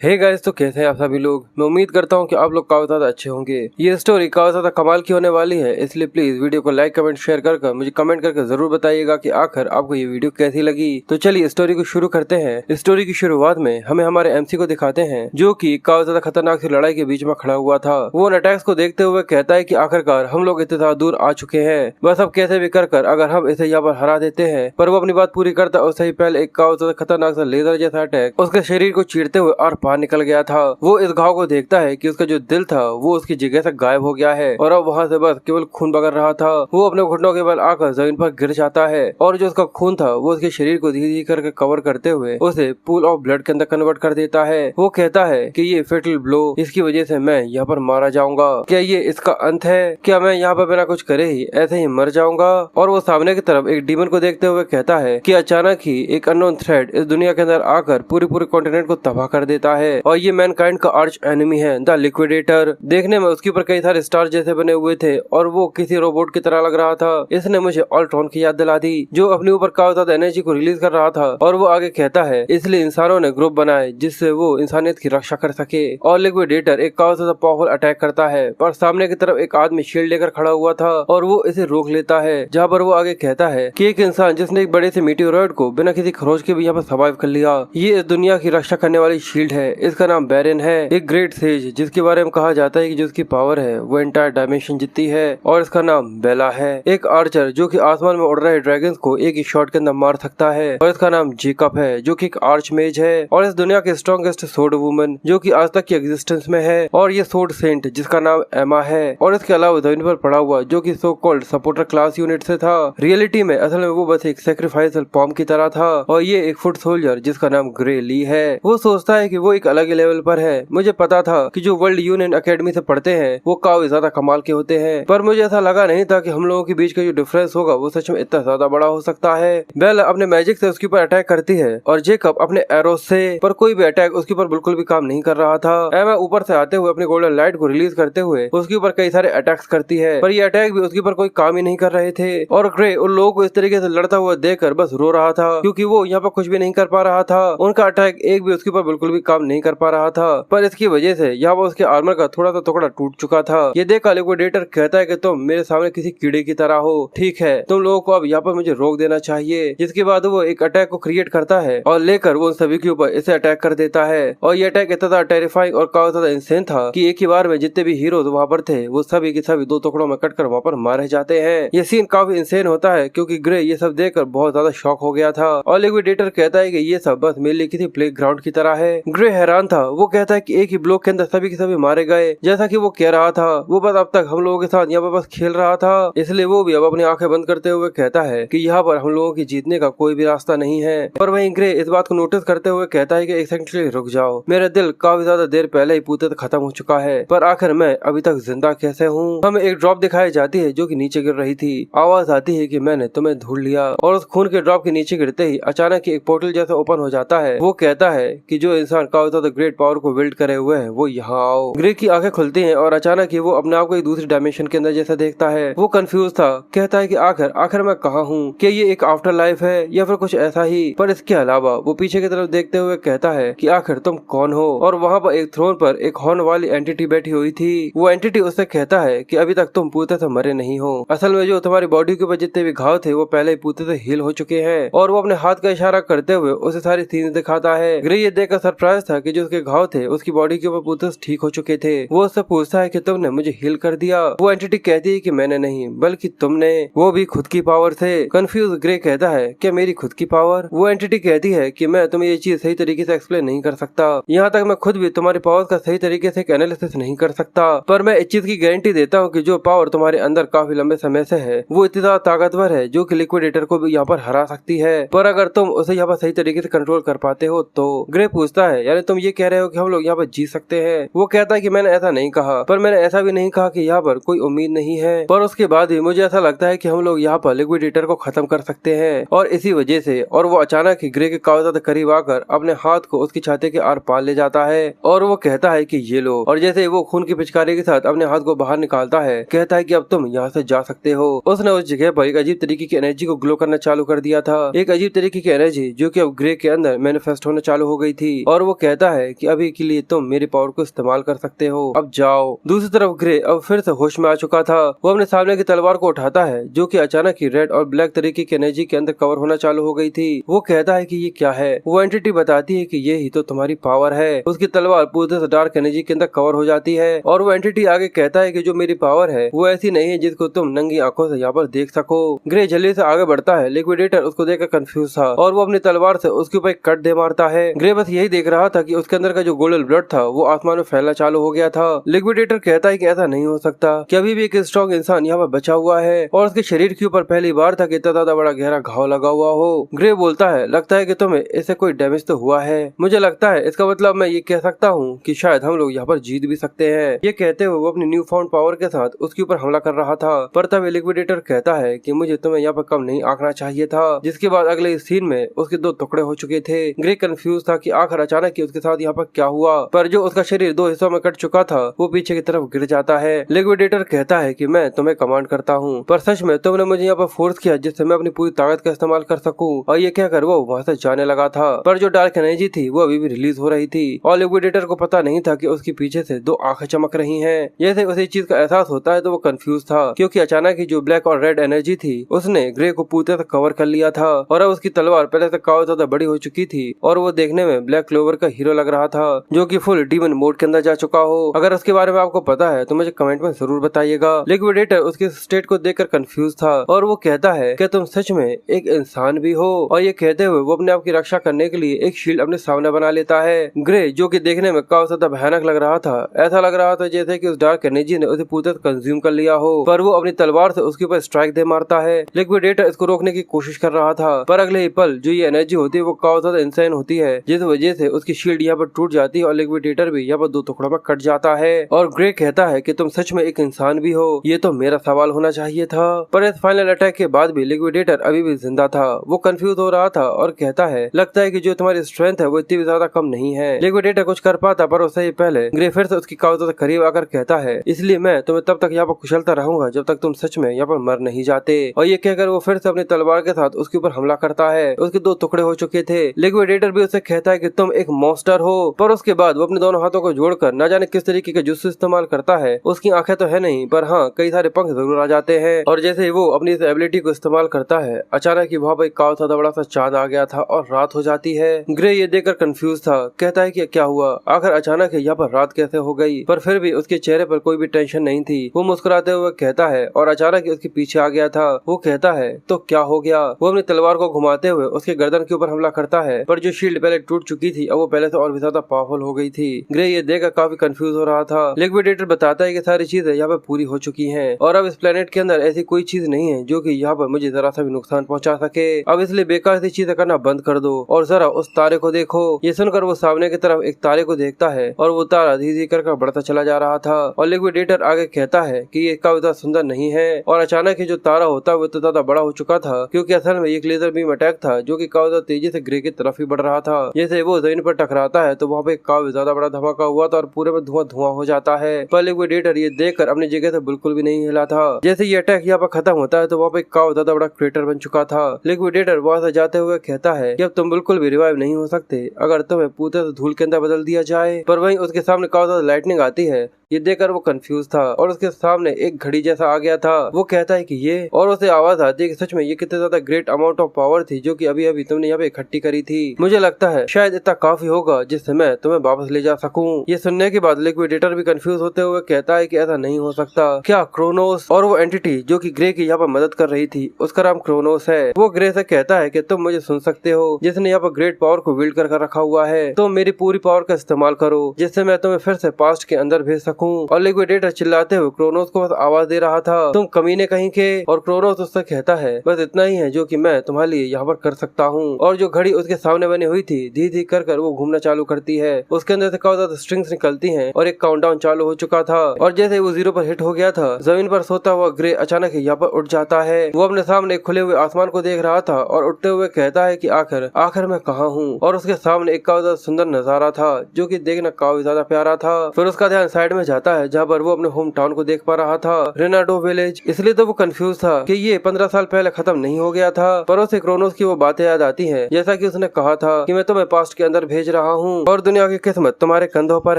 Hey guys, तो कैसे हैं आप सभी लोग। मैं उम्मीद करता हूं कि आप लोग काफी ज्यादा अच्छे होंगे। ये स्टोरी काफी ज्यादा कमाल की होने वाली है, इसलिए प्लीज वीडियो को लाइक कमेंट शेयर कर मुझे कमेंट करके जरूर बताइएगा कि आखिर आपको ये वीडियो कैसी लगी। तो चलिए स्टोरी को शुरू करते हैं। स्टोरी की शुरुआत में हमें हमारे एमसी को दिखाते हैं, जो की काफी ज्यादा खतरनाक सी लड़ाई के बीच में खड़ा हुआ था। वो उन अटैक्स को देखते हुए कहता है कि आखिरकार हम लोग इतने ज्यादा दूर आ चुके हैं, बस अब कैसे भी कर अगर हम इसे यहाँ पर हरा देते हैं। पर वो अपनी बात पूरी करता उससे ही पहले एक काफी ज्यादा खतरनाक सा लेजर जैसा अटैक उसके शरीर को चीरते हुए और पार निकल गया था। वो इस घाव को देखता है कि उसका जो दिल था वो उसकी जगह से गायब हो गया है और अब वहाँ से बस केवल खून बगर रहा था। वो अपने घुटनों के बल आकर जमीन पर गिर जाता है और जो उसका खून था वो उसके शरीर को धीरे धीरे करके कवर करते हुए उसे पूल ऑफ ब्लड के अंदर कन्वर्ट कर देता है। वो कहता है कि ये फेटल ब्लो, इसकी वजह से मैं यहाँ पर मारा जाऊंगा। क्या ये इसका अंत है? क्या मैं यहाँ पर बिना कुछ करे ही ऐसे ही मर जाऊंगा? और वो सामने की तरफ एक डीमन को देखते हुए कहता है कि अचानक ही एक अननोन थ्रेड इस दुनिया के अंदर आकर पूरे कॉन्टिनेंट को तबाह कर देता है और ये मैनकाइंड का आर्च एनिमी है, द लिक्विडेटर। देखने में उसके ऊपर कई सारे स्टार जैसे बने हुए थे और वो किसी रोबोट की तरह लग रहा था। इसने मुझे अल्ट्रॉन की याद दिला दी, जो अपने ऊपर काफी ज्यादा एनर्जी को रिलीज कर रहा था। और वो आगे कहता है इसलिए इंसानों ने ग्रुप बनाए जिससे वो इंसानियत की रक्षा कर सके। और लिक्विडेटर एक काफी ज्यादा पावरफुल अटैक करता है, पर सामने की तरफ एक आदमी शील्ड लेकर खड़ा हुआ था और वो इसे रोक लेता है। जहाँ पर वो आगे कहता है कि एक इंसान जिसने एक बड़े से मीटियोरॉइड को बिना किसी खरोच के भी यहाँ पर सर्वाइव कर लिया, ये इस दुनिया की रक्षा करने वाली शील्ड है। इसका नाम बैरन है, एक ग्रेट सेज जिसके बारे में कहा जाता है कि जिसकी पावर है वो एंटायर डायमेंशन जितती है। और इसका नाम बेला है, एक आर्चर जो कि आसमान में उड़ रहे ड्रैगन्स को एक ही शॉट के अंदर मार सकता है। और इसका नाम जेकब है, जो कि एक आर्च मेज है और इस दुनिया की स्ट्रॉन्गेस्ट सोर्ड वुमन जो कि आज तक की एग्जिस्टेंस में है। और ये सोर्ड सेंट जिसका नाम एमा है। और इसके अलावा जमीन पर पड़ा हुआ जो कि so called supporter class unit से था, रियलिटी में असल में वो बस एक सैक्रिफाइसल पॉम की तरह था। और ये एक फुट सोल्जर जिसका नाम ग्रे ली है। वो सोचता है कि वो एक अलग ही लेवल पर है। मुझे पता था कि जो वर्ल्ड यूनियन एकेडमी से पढ़ते हैं वो काफी ज्यादा कमाल के होते हैं, पर मुझे ऐसा लगा नहीं था कि हम लोगों के बीच का जो डिफरेंस होगा वो सच में इतना ज्यादा बड़ा हो सकता है। बेल अपने मैजिक से उसके ऊपर अटैक करती है और जेकब अपने एरो से, पर कोई भी अटैक उसके ऊपर बिल्कुल भी काम नहीं कर रहा था। एमा ऊपर से आते हुए अपने गोल्डन लाइट को रिलीज करते हुए उसके ऊपर कई सारे अटैक्स करती है, पर ये अटैक भी उसके ऊपर कोई काम ही नहीं कर रहे थे। और ग्रे उन लोगों को इस तरीके से लड़ता हुआ देखकर बस रो रहा था, क्योंकि वो यहाँ पर कुछ भी नहीं कर पा रहा था। उनका अटैक एक भी उसके ऊपर बिल्कुल भी काम नहीं कर पा रहा था, पर इसकी वजह से यहाँ पर उसके आर्मर का थोड़ा सा टुकड़ा टूट चुका था। ये देखकर लिक्विडेटर कहता है कि तुम मेरे सामने किसी कीड़े की तरह हो, ठीक है तुम लोगों को अब यहाँ पर मुझे रोक देना चाहिए। जिसके बाद वो एक अटैक को क्रिएट करता है और लेकर वो सभी के ऊपर इसे अटैक कर देता है। और ये अटैक इतना ज्यादा टेरिफाइंग और काफी ज्यादा इंसेन था कि एक ही बार में जितने भी हीरोज वहाँ पर थे वो सभी के सभी दो टुकड़ों में कटकर वहाँ पर मारे जाते हैं। ये सीन काफी इंसेन होता है, क्योंकि ग्रे ये सब देखकर बहुत ज्यादा शॉक हो गया था। और लिक्विडेटर कहता है कि ये सब बस मेरे लिए किसी प्ले ग्राउंड की तरह है। ग्रे हैरान था, वो कहता है कि एक ही ब्लॉक के अंदर सभी के सभी मारे गए, जैसा कि वो कह रहा था। वो बस अब तक हम लोगों के साथ यहाँ पर बस खेल रहा था, इसलिए वो भी अब अपनी आंखें बंद करते हुए कहता है कि यहाँ पर हम लोगों की जीतने का कोई भी रास्ता नहीं है। पर वहीं ग्रे इस बात को नोटिस करते हुए कहता है कि एक सेकंड के लिए रुक जाओ, मेरा दिल काफी ज्यादा देर पहले ही पूते खत्म हो चुका है, पर आखिर मैं अभी तक जिंदा कैसे हूँ। हमें एक ड्रॉप दिखाई जाती है जो कि नीचे गिर रही थी। आवाज आती है कि मैंने तुम्हें ढूंढ लिया। और उस खून के ड्रॉप के नीचे गिरते ही अचानक एक पोर्टल जैसा ओपन हो जाता है। वो कहता है कि जो इंसान काफी ज्यादा ग्रेट पावर को बिल्ड करे हुए है वो यहाँ आओ। ग्रे की आंखें खुलती हैं और अचानक ही वो अपने आप को एक दूसरी डायमेंशन के अंदर जैसा देखता है। वो कंफ्यूज था, कहता है कि आखिर मैं कहाँ हूँ, क्या ये एक आफ्टर लाइफ है या फिर कुछ ऐसा ही। पर इसके अलावा वो पीछे की तरफ देखते हुए कहता है कि आखिर तुम कौन हो। और वहाँ पर एक थ्रोन पर एक हॉर्न वाली एंटिटी बैठी हुई थी। वो एंटिटी उससे कहता है कि अभी तक तुम पूते से मरे नहीं हो। असल में जो तुम्हारी बॉडी के ऊपर जितने भी घाव थे वो पहले ही पूते से हील हो चुके हैं। और वो अपने हाथ का इशारा करते हुए उसे सारी सीन्स दिखाता है। ग्रे ये देखकर सरप्राइज था कि जो उसके घाव थे उसकी बॉडी के ऊपर पूते से ठीक हो चुके थे। वो उससे पूछता है कि तुमने मुझे हील कर दिया। वो एंटिटी कहती है कि मैंने नहीं, बल्कि तुमने, वो भी खुद की पावर से। कंफ्यूज ग्रे कहता है क्या मेरी खुद की पावर? वो एंटिटी कहती है कि मैं तुम्हें ये चीज सही तरीके से एक्सप्लेन नहीं कर सकता, यहाँ तक मैं खुद भी तुम्हारी पावर का सही तरीके से एनालिसिस नहीं कर सकता, पर मैं इस चीज की गारंटी देता हूँ कि जो पावर तुम्हारे अंदर काफी लंबे समय से है वो इतनी ज्यादा ताकतवर है जो कि लिक्विडेटर को भी यहाँ पर हरा सकती है। पर अगर तुम उसे यहाँ पर सही तरीके से कंट्रोल कर पाते हो तो। ग्रे पूछता है यानी तुम ये कह रहे हो कि हम लोग यहाँ पर जीत सकते हैं? वो कहता है कि मैंने ऐसा नहीं कहा, पर मैंने ऐसा भी नहीं कहा कि यहाँ पर कोई उम्मीद नहीं है। पर उसके बाद ही मुझे ऐसा लगता है कि हम लोग यहाँ पर लिक्विडेटर को खत्म कर सकते हैं। और इसी वजह से, और वो अचानक ही ग्रे के काफी ज्यादा करीब आकर अपने हाथ को उसकी छाती के आर पार ले जाता है और वो कहता है कि ये लो। और जैसे वो खून की पिचकारी के साथ अपने हाथ को बाहर निकालता है, कहता है कि अब तुम यहाँ से जा सकते हो। उसने उस जगह पर एक अजीब तरीके की एनर्जी को ग्लो करना चालू कर दिया था, एक अजीब तरीके की एनर्जी जो कि अब ग्रे के अंदर मैनिफेस्ट होना चालू हो गई थी। और वो कहता है कि अभी के लिए तुम मेरी पावर को इस्तेमाल कर सकते हो, अब जाओ। दूसरी तरफ ग्रे अब फिर से होश में आ चुका था। वो अपने सामने की तलवार को उठाता है जो कि अचानक ही रेड और ब्लैक तरीके की एनर्जी के अंदर कवर होना चालू हो गई थी। वो कहता है कि ये क्या है। वो एंटिटी बताती है कि ये ही तो तुम्हारी पावर है। उसकी तलवार पूरे से डार्क एनर्जी के अंदर कवर हो जाती है और वो एंटिटी आगे कहता है कि जो मेरी पावर है वो ऐसी नहीं है जिसको तुम नंगी आंखों से यहाँ पर देख सको। ग्रे जल्दी से आगे बढ़ता है। लिक्विडेटर उसको देखकर कंफ्यूज था और वो अपनी तलवार से उसके ऊपर एक कट दे मारता है। ग्रे बस यही देख रहा था कि उसके अंदर का जो गोल्डन ब्लड था वो आसमान में फैलना चालू हो गया था। लिक्विडेटर कहता है कि ऐसा नहीं हो सकता कि अभी भी एक स्ट्रॉन्ग इंसान यहाँ पर बचा हुआ है और उसके शरीर के ऊपर पहली बार था कि इतना ज्यादा बड़ा गहरा घाव लगा हुआ हो। ग्रे बोलता है लगता है कि तुम्हें इससे कोई डैमेज तो हुआ है। मुझे लगता है इसका मतलब मैं ये कह सकता हूँ कि शायद हम लोग यहाँ पर जीत भी सकते हैं। ये कहते हुए वो अपनी न्यू फाउंड पावर के साथ उसके ऊपर हमला कर रहा था, पर तभी लिक्विडेटर कहता है कि मुझे तुम्हें यहाँ पर कम नहीं आंकना चाहिए था। जिसके बाद अगले सीन में उसके दो टुकड़े हो चुके थे। ग्रे कंफ्यूज था कि आखिर अचानक ही उसके साथ यहाँ पर क्या हुआ, पर जो उसका शरीर दो हिस्सों में कट चुका था वो पीछे की तरफ गिर जाता है। लिक्विडेटर कहता है कि मैं तुम्हें कमांड करता हूँ, पर सच में तुमने मुझे यहाँ पर फोर्स किया जिससे मैं अपनी पूरी ताकत का इस्तेमाल कर सकूं। और ये कहकर वो वहाँ से जाने लगा था, पर जो डार्क एनर्जी थी वो अभी भी रिलीज हो रही थी और लिक्विडेटर को पता नहीं था कि उसके पीछे से दो आंखें चमक रही हैं। जैसे उसी चीज का एहसास होता है तो वो कंफ्यूज था क्योंकि अचानक ही जो ब्लैक और रेड एनर्जी थी उसने ग्रे को पूरे तक कवर कर लिया था और अब उसकी तलवार पहले से काफी ज्यादा बड़ी हो चुकी थी और वो देखने में ब्लैक क्लोवर का हीरो लग रहा था जो कि फुल डीमन मोड के अंदर जा चुका हो। अगर उसके बारे में आपको पता है तो मुझे कमेंट में जरूर बताइएगा। लिक्विडेटर उसके स्टेट को देखकर कंफ्यूज था और वो कहता है कि तुम सच में एक इंसान भी हो। और ये कहते हुए वो अपने आप की रक्षा करने के लिए एक शील्ड अपने सामने बना लेता है। ग्रे जो कि देखने में काफी ज्यादा भयानक लग रहा था, ऐसा लग रहा था जैसे कि उस डार्क एनर्जी ने उसे पूरी तरह कंज्यूम कर लिया हो, पर वो अपनी तलवार से उसके ऊपर स्ट्राइक दे मारता है। लिक्विडेटर इसको रोकने की कोशिश कर रहा था, पर अगले ही पल जो ये एनर्जी होती है वो काफी ज्यादा इंसान होती है जिस वजह से उसकी शील्ड यहाँ पर टूट जाती है और लिक्विडेटर भी यहाँ पर दो टुकड़ों में कट जाता है। और ग्रे कहता है कि तुम सच में एक इंसान भी हो, ये तो मेरा सवाल होना चाहिए था। पर इस फाइनल अटैक के बाद भी लिक्विडेटर अभी भी जिंदा था। वो कंफ्यूज हो रहा था और कहता है लगता है कि जो तुम्हारी स्ट्रेंथ है वो इतनी ज्यादा कम नहीं है। लिक्विडेटर कुछ कर पाता पर उससे ही पहले ग्रे फिर से उसकी काफी ज्यादा करीब आकर कहता है इसलिए मैं तुम्हें तब तक यहाँ पर कुशलता रहूंगा जब तक तुम सच में यहाँ पर मर नहीं जाते। और ये कहकर वो फिर से अपनी तलवार के साथ उसके ऊपर हमला करता है। उसके दो टुकड़े हो चुके थे। लिक्विडेटर भी उससे कहता है कि तुम एक मॉन्स्टर हो, पर उसके बाद वो अपने दोनों हाथों को जोड़कर न जाने किस तरीके के जुस्सू इस्तेमाल करता है। उसकी आंखें तो है नहीं पर हाँ कई सारे पंख जरूर आ जाते हैं और जैसे ही वो अपनी इस एबिलिटी को इस्तेमाल करता है अचानक ही वहाँ पर काफी ज्यादा बड़ा सा चांद आ गया था और रात हो जाती है। ग्रे ये देखकर कंफ्यूज था, कहता है कि क्या हुआ, आखिर अचानक ही यहाँ पर रात कैसे हो गई, पर फिर भी उसके चेहरे पर कोई भी टेंशन नहीं थी। वो मुस्कुराते हुए कहता है और अचानक ही उसके पीछे आ गया था। वो कहता है तो क्या हो गया। वो अपनी तलवार को घुमाते हुए उसके गर्दन के ऊपर हमला करता है, पर जो शील्ड पहले टूट चुकी थी अब वो पहले से और भी ज्यादा पावरफुल हो गई थी। ग्रे ये देखकर काफी कंफ्यूज हो रहा था। लिक्विडेटर बताता है कि सारी चीजें यहाँ पर पूरी हो चुकी हैं और अब इस प्लेनेट के अंदर ऐसी कोई चीज नहीं है जो कि यहाँ पर मुझे जरा सा भी नुकसान पहुंचा सके। अब इसलिए बेकार सी चीजें करना बंद कर दो और जरा उस तारे को देखो। ये सुनकर वो सामने की तरफ एक तारे को देखता है और वो तारा धीरे धीरे कर बढ़ता चला जा रहा था और लिक्विडेटर आगे कहता है कि ये काफी ज्यादा सुंदर नहीं है। और अचानक ही जो तारा होता है वो तो ज्यादा बड़ा हो चुका था क्योंकि असल में एक लेजर बीम अटैक था जो कि काफी ज्यादा तेजी से ग्रे की तरफ ही बढ़ रहा था। जैसे वो जमीन पर टकराता है तो वहाँ पे काफी ज्यादा बड़ा धमाका हुआ था और पूरे में धुआं धुआं हो जाता है। पर लिक्विडेटर ये देखकर अपनी जगह से बिल्कुल भी नहीं हिला था। जैसे ये अटैक यहाँ पर खत्म होता है तो वहाँ पे काफी ज्यादा बड़ा क्रेटर बन चुका था। लिक्विडेटर वहाँ से जाते हुए कहता है कि अब तुम बिल्कुल भी रिवाइव नहीं हो सकते अगर तुम्हें पूरे धूल के अंदर बदल दिया जाए। पर वहीं उसके सामने काफी ज्यादा लाइटनिंग आती है। ये देखकर वो कंफ्यूज था और उसके सामने एक घड़ी जैसा आ गया था। वो कहता है कि ये, और उसे आवाज आती है कि सच में ये कितने ज्यादा ग्रेट अमाउंट ऑफ पावर थी जो कि अभी अभी तुमने यहाँ पे इकट्ठी करी थी। मुझे लगता है शायद इतना काफी होगा जिससे मैं तुम्हें वापस ले जा सकूं। ये सुनने के बाद लिक्विडेटर भी कंफ्यूज होते हुए कहता है कि ऐसा नहीं हो सकता। क्या क्रोनोस और वो एंटिटी जो कि ग्रे की यहाँ पर मदद कर रही थी उसका नाम क्रोनोस है। वो ग्रे से कहता है कि तुम मुझे सुन सकते हो जिसने यहाँ पर ग्रेट पावर को बिल्ड कर रखा हुआ है, तो मेरी पूरी पावर का इस्तेमाल करो जिससे मैं तुम्हें फिर से पास्ट के अंदर भेज सकूं। और लिक्विडेटर चिल्लाते हुए क्रोनोस को बस आवाज दे रहा था, तुम कमीने कहीं के। और क्रोनोस उससे कहता है बस इतना ही है जो कि मैं तुम्हारे लिए यहाँ पर कर सकता हूँ। और जो घड़ी उसके सामने बनी हुई थी धीरे धीरे कर वो घूमना चालू करती है। उसके अंदर से काफी ज्यादा स्ट्रिंग्स निकलती हैं और एक काउंटडाउन चालू हो चुका था। और जैसे वो 0 पर हिट हो गया था जमीन पर सोता हुआ ग्रे अचानक यहाँ पर उठ जाता है। वो अपने सामने खुले हुए आसमान को देख रहा था और उठते हुए कहता है कि आखिर मैं कहाँ हूँ। और उसके सामने एक काफी ज्यादा सुंदर नजारा था जो कि देखना काफी ज्यादा प्यारा था। फिर उसका ध्यान साइड में जाता है जहाँ पर वो अपने होम टाउन को देख पा रहा था, रेनाडो विलेज। इसलिए तो वो कंफ्यूज था कि ये 15 साल पहले खत्म नहीं हो गया था। पर उसे क्रोनोस की वो बातें याद आती है, जैसा कि उसने कहा था कि मैं तुम्हें पास्ट के अंदर भेज रहा हूँ और दुनिया की किस्मत तुम्हारे कंधों पर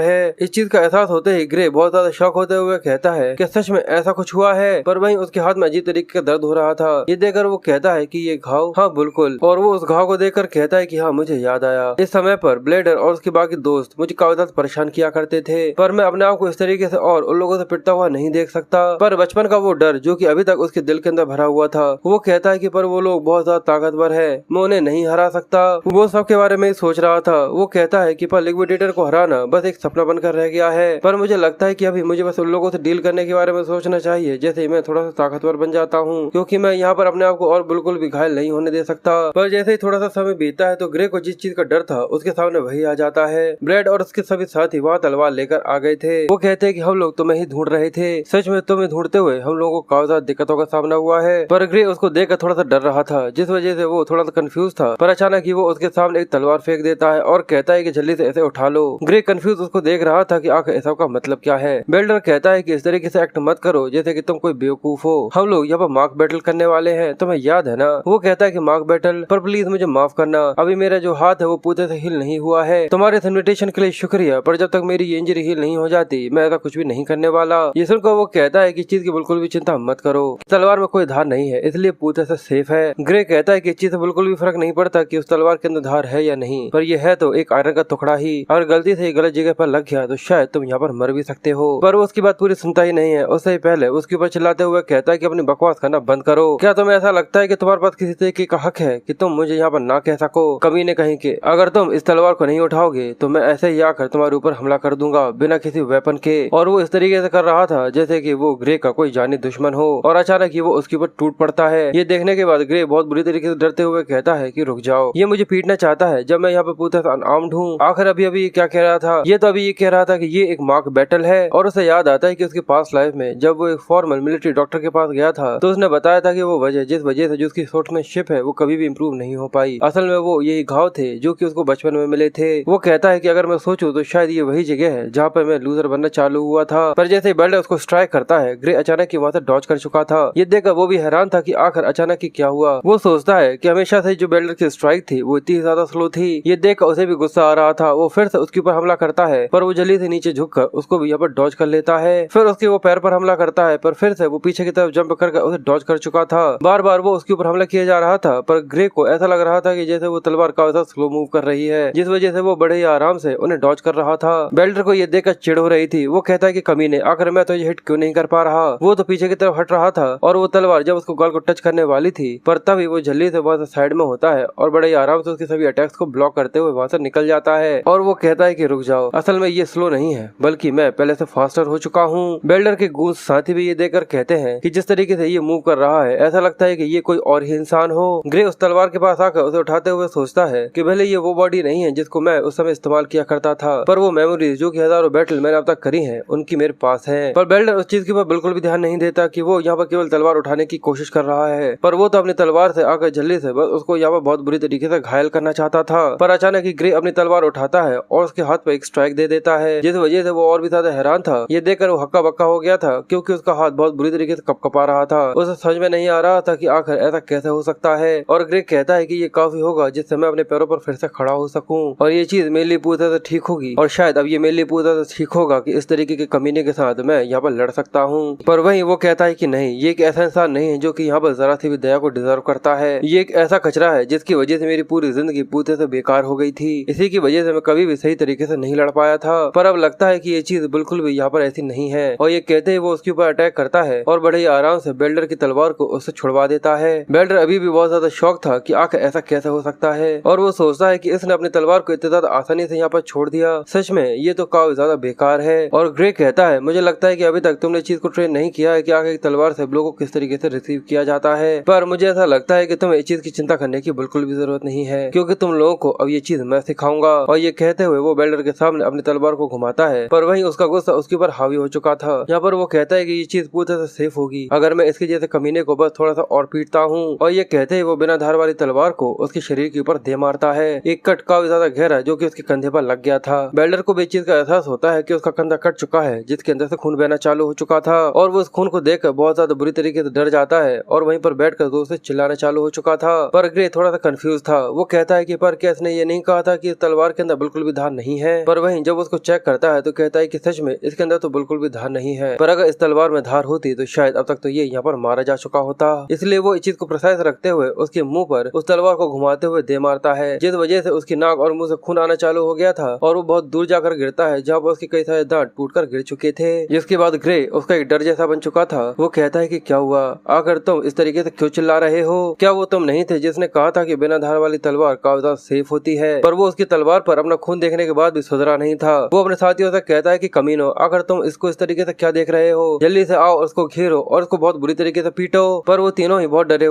है। इस चीज का एहसास होते ही ग्रे बहुत ज्यादा शॉक होते हुए कहता है कि सच में ऐसा कुछ हुआ है। पर वहीं उसके हाथ में अजीब तरीके का दर्द हो रहा था। ये देखकर वो कहता है कि ये घाव, हाँ बिल्कुल। और वो उस घाव को देखकर कहता है कि हाँ मुझे याद आया, इस समय पर ब्लेडर और उसके बाकी दोस्त मुझे काफी ज्यादा परेशान किया करते थे, पर मैं अपने आप को इस तरीके से और उन लोगों से पिटता हुआ नहीं देख सकता। पर बचपन का वो डर जो कि अभी तक उसके दिल के अंदर भरा हुआ था, वो कहता है कि पर वो लोग बहुत ज्यादा ताकतवर है, मैं उन्हें नहीं हरा सकता। वो सबके बारे में सोच रहा था। वो कहता है कि पर लिक्विडेटर को हराना बस एक सपना बनकर रह गया है, पर मुझे लगता है कि अभी मुझे बस उन लोगों से डील करने के बारे में सोचना चाहिए जैसे मैं थोड़ा सा ताकतवर बन जाता हूँ, क्योंकि मैं यहाँ पर अपने आप को और बिल्कुल भी घायल नहीं होने दे सकता। पर जैसे ही थोड़ा सा समय बीतता है तो ग्रे को जिस चीज का डर था उसके सामने वही आ जाता है। ब्रेड और उसके सभी साथी वहाँ तलवार लेकर आ गए थे। वो कहते हैं कि हम लोग तुम्हें ही ढूंढ रहे थे, सच में तुम्हें ढूंढते हुए हम लोगों को काफी ज्यादा दिक्कतों का सामना हुआ है। पर ग्रे उसको देखकर थोड़ा सा डर रहा था, जिस वजह से वो थोड़ा सा कंफ्यूज था। पर अचानक ही वो उसके सामने एक तलवार फेंक देता है और कहता है कि जल्दी से ऐसे उठा लो। ग्रे कंफ्यूज उसको देख रहा था कि आखिर ऐसा का मतलब क्या है। बेल्डर कहता है कि इस तरीके से एक्ट मत करो जैसे कि तुम कोई बेवकूफ हो, हम लोग यहाँ पर मार्क बैटल करने वाले हैं, तुम्हें याद है ना। वो कहता है कि मार्क बैटल, पर प्लीज मुझे माफ करना, अभी मेरा जो हाथ है वो पूरे से हील नहीं हुआ है। तुम्हारे इन्विटेशन के लिए शुक्रिया, पर जब तक मेरी ये इंजरी हील नहीं हो जाती मैं ऐसा कुछ भी नहीं करने वाला। ये सुनकर वो कहता है कि चीज की बिल्कुल भी चिंता मत करो, तलवार में कोई धार नहीं है इसलिए पूरे से सेफ है। ग्रे कहता है कि इस चीज से बिल्कुल भी फर्क नहीं पड़ता कि उस तलवार के अंदर धार है या नहीं, पर यह है तो एक आयरन का टुकड़ा ही, अगर गलती से गलत जगह पर लग गया तो शायद तुम यहाँ पर मर भी सकते हो। पर वो उसकी बात पूरी सुनता ही नहीं है। उससे पहले उसके ऊपर चिल्लाते हुए कहता है कि अपनी बकवास करना बंद करो। क्या तुम्हें ऐसा लगता है कि तुम्हारे पास किसी तरीके का हक है कि तुम मुझे यहाँ पर ना कह सको? कमीने कहीं के, अगर तुम इस तलवार को नहीं उठाओगे तो मैं ऐसे ही आकर तुम्हारे ऊपर हमला कर दूंगा बिना किसी वेपन के। और वो इस तरीके से कर रहा था जैसे कि वो ग्रे का कोई जानी दुश्मन हो, और अचानक ही वो उसके ऊपर टूट पड़ता है। ये देखने के बाद ग्रे बहुत बुरी तरीके से डरते हुए कहता है कि रुक जाओ, ये मुझे पीटना चाहता है जब मैं यहाँ पे पूरा अनआर्म्ड हूँ। आखिर अभी क्या कह रहा था? ये तो अभी ये कह रहा था कि ये एक मार्क बैटल है। और उसे याद आता है कि उसकी पास्ट लाइफ में जब वो एक फॉर्मल मिलिट्री डॉक्टर के पास गया था तो उसने बताया था कि वो वजह जिस वजह से जो उसकी स्पोर्ट्समैनशिप है वो कभी भी इम्प्रूव नहीं हो पाई। असल में वो यही घाव थे जो कि उसको बचपन में मिले थे। वो कहता है कि अगर मैं सोचूं तो शायद ये वही जगह है जहाँ पर मैं लूजर बनना चालू हुआ था। पर जैसे ही बेल्डर उसको स्ट्राइक करता है, ग्रे अचानक ही वहाँ से डॉज कर चुका था। ये देखकर वो भी हैरान था कि आखिर अचानक ही क्या हुआ। वो सोचता है कि हमेशा से जो बेल्डर की स्ट्राइक थी वो इतनी ज्यादा स्लो थी। ये देखकर उसे भी गुस्सा आ रहा था। वो फिर से उसके ऊपर हमला करता है, पर वो जल्दी से नीचे झुककर उसको भी यहाँ पर डॉज कर लेता है। फिर उसके वो पैर पर हमला करता है, पर फिर से वो पीछे की तरफ जंप करके उसे डॉज कर चुका था। बार बार वो उसके ऊपर हमला किया जा रहा था, पर ग्रे को ऐसा लग रहा था कि जैसे वो तलवार का वैसा स्लो मूव कर रही है, जिस वजह से वो बड़े ही आराम से उन्हें डॉज कर रहा था। बेल्डर को ये देखकर चिढ़ हो रही थी। वो कहता है कि कमीने, आखिर मैं तो ये हिट क्यों नहीं कर पा रहा। वो तो पीछे की तरफ हट रहा था और वो तलवार जब उसको गाल को टच करने वाली थी, पर तभी वो जल्दी से वहाँ से साइड में होता है और बड़े ही आराम से उसके सभी अटैक्स को ब्लॉक करते हुए वहाँ से निकल जाता है। और वो कहता है कि रुक जाओ, असल में ये स्लो नहीं है बल्कि मैं पहले से फास्टर हो चुका हूँ। बेल्डर के गूंज साथी भी ये देखकर कहते हैं कि जिस तरीके से ये मूव कर रहा है ऐसा लगता है कि ये कोई और ही इंसान हो। ग्रे उस तलवार के पास आकर उसे उठाते हुए सोचता है कि भले ये वो बॉडी नहीं है जिसको मैं उस समय इस्तेमाल किया करता था, पर वो मेमोरीज जो कि हजारों बैटल मैंने अब तक करी हैं उनकी मेरे पास है। पर बेल्डर उस चीज के ऊपर बिल्कुल भी ध्यान नहीं देता कि वो यहाँ पर केवल तलवार उठाने की कोशिश कर रहा है, पर वो तो अपनी तलवार से आकर जल्दी से बस उसको यहाँ पर बहुत बुरी तरीके से घायल करना चाहता था। पर अचानक ही ग्रे अपनी तलवार उठाता है और उसके हाथ पे एक स्ट्राइक दे देता है, जिस वजह से वो और भी ज्यादा हैरान था। ये देखकर वो हक्का बक्का हो गया था क्योंकि उसका हाथ बहुत बुरी तरीके से कपकपा रहा था। उसे समझ में नहीं आ रहा था कि आखिर ऐसा कैसे हो सकता है। और ग्रे कहता है कि ये काफी होगा जिससे मैं अपने पैरों पर फिर से खड़ा हो सकूं, और ये चीज मेरे लिए पूरी तरह से ठीक होगी, और शायद अब ये मेरे लिए पूरी तरह से ठीक होगा कि इस तरीके के कमीने के साथ मैं यहाँ पर लड़ सकता हूँ। पर वहीं वो कहता है कि नहीं, ये एक ऐसा इंसान नहीं है जो कि यहाँ पर जरा सी भी दया को डिजर्व करता है। ये एक ऐसा कचरा है जिसकी वजह से मेरी पूरी जिंदगी पूरी तरह से बेकार हो गई थी। इसी की वजह से मैं कभी भी सही तरीके से नहीं लड़ पाया था, पर अब लगता है कि ये चीज बिल्कुल भी यहाँ पर ऐसी नहीं है। और ये कहते ही वो उसके ऊपर अटैक करता है और बड़े ही आराम से बेल्डर की तलवार को उससे छुड़वा देता है। बेल्डर अभी भी बहुत ज्यादा शौक था कि आखिर ऐसा कैसे हो सकता है, और वो सोचता है कि इसने अपनी तलवार को इतनी ज्यादा आसानी से यहाँ पर छोड़ दिया। सच में ये तो काफी ज्यादा बेकार है। और ग्रे कहता है मुझे लगता है कि अभी तक तुमने चीज को ट्रेन नहीं किया है कि आखिर तलवार से ब्लो को किस तरीके से रिसीव किया जाता है, पर मुझे ऐसा लगता है कि तुम्हें इस चीज की चिंता करने की बिल्कुल भी जरूरत नहीं है क्योंकि तुम लोगों को अब ये चीज मैं सिखाऊंगा। और ये कहते हुए वो बेल्डर के सामने अपनी तलवार को घुमाता है, पर वहीं उसका गुस्सा उसके ऊपर हावी हो चुका था। यहाँ पर वो कहता है कि ये चीज पूरी तरह से सेफ होगी अगर मैं इसके जैसे कमीने को बस थोड़ा सा और पीटता हूँ। और ये कहते ही वो बिना धार वाली तलवार को उसके शरीर के ऊपर दे मारता है। एक कट काफी ज्यादा गहरा जो कि उसके कंधे पर लग गया था। बेल्डर को भी इस चीज का एहसास होता है कि उसका कंधा कट चुका है जिसके अंदर से खून बहना चालू हो चुका था और वो उस खून को देखकर बहुत ज्यादा बुरी तरीके से डर जाता है और वहीं पर बैठकर जोर से चिल्लाना चालू हो चुका था। पर ग्रे थोड़ा सा कंफ्यूज था। वो कहता है कि पर क्या इसने ये नहीं कहा था कि इस तलवार के अंदर बिल्कुल भी धार नहीं है? पर वहीं जब उसको चेक करता है तो कहता है कि सच में इसके अंदर तो बिल्कुल भी धार नहीं है, पर अगर इस तलवार में धार होती तो शायद अब तक तो ये यहाँ पर मारा जा चुका होता। इसलिए वो इस चीज को प्रिसाइज रखते हुए उसके मुंह पर उस तलवार को घुमाते हुए दे मारता है, जिस वजह से उसकी नाक और मुंह से खून आना चालू हो गया था और वो बहुत दूर जाकर गिरता है जहाँ पर उसके कई सारे दांत टूटकर गिर चुके थे। जिसके बाद ग्रे उसका एक डर जैसा बन चुका था। वो कहता है कि क्या हुआ, आकर तुम इस तरीके से क्यों चिल्ला रहे हो? क्या वो तुम नहीं थे जिसने कहा था कि बिना धार वाली तलवार काफी ज्यादा सेफ होती है? पर वो उसकी तलवार पर अपना खून देखने के बाद भी सुधरा नहीं था। वो अपने साथियों से कहता है कि कमीनो, आकर तुम इसको इस तरीके से क्या देख रहे हो? जल्दी से आओ, उसको घेरो और उसको बहुत बुरी तरीके से पीटो। पर वो तीनों ही बहुत डरे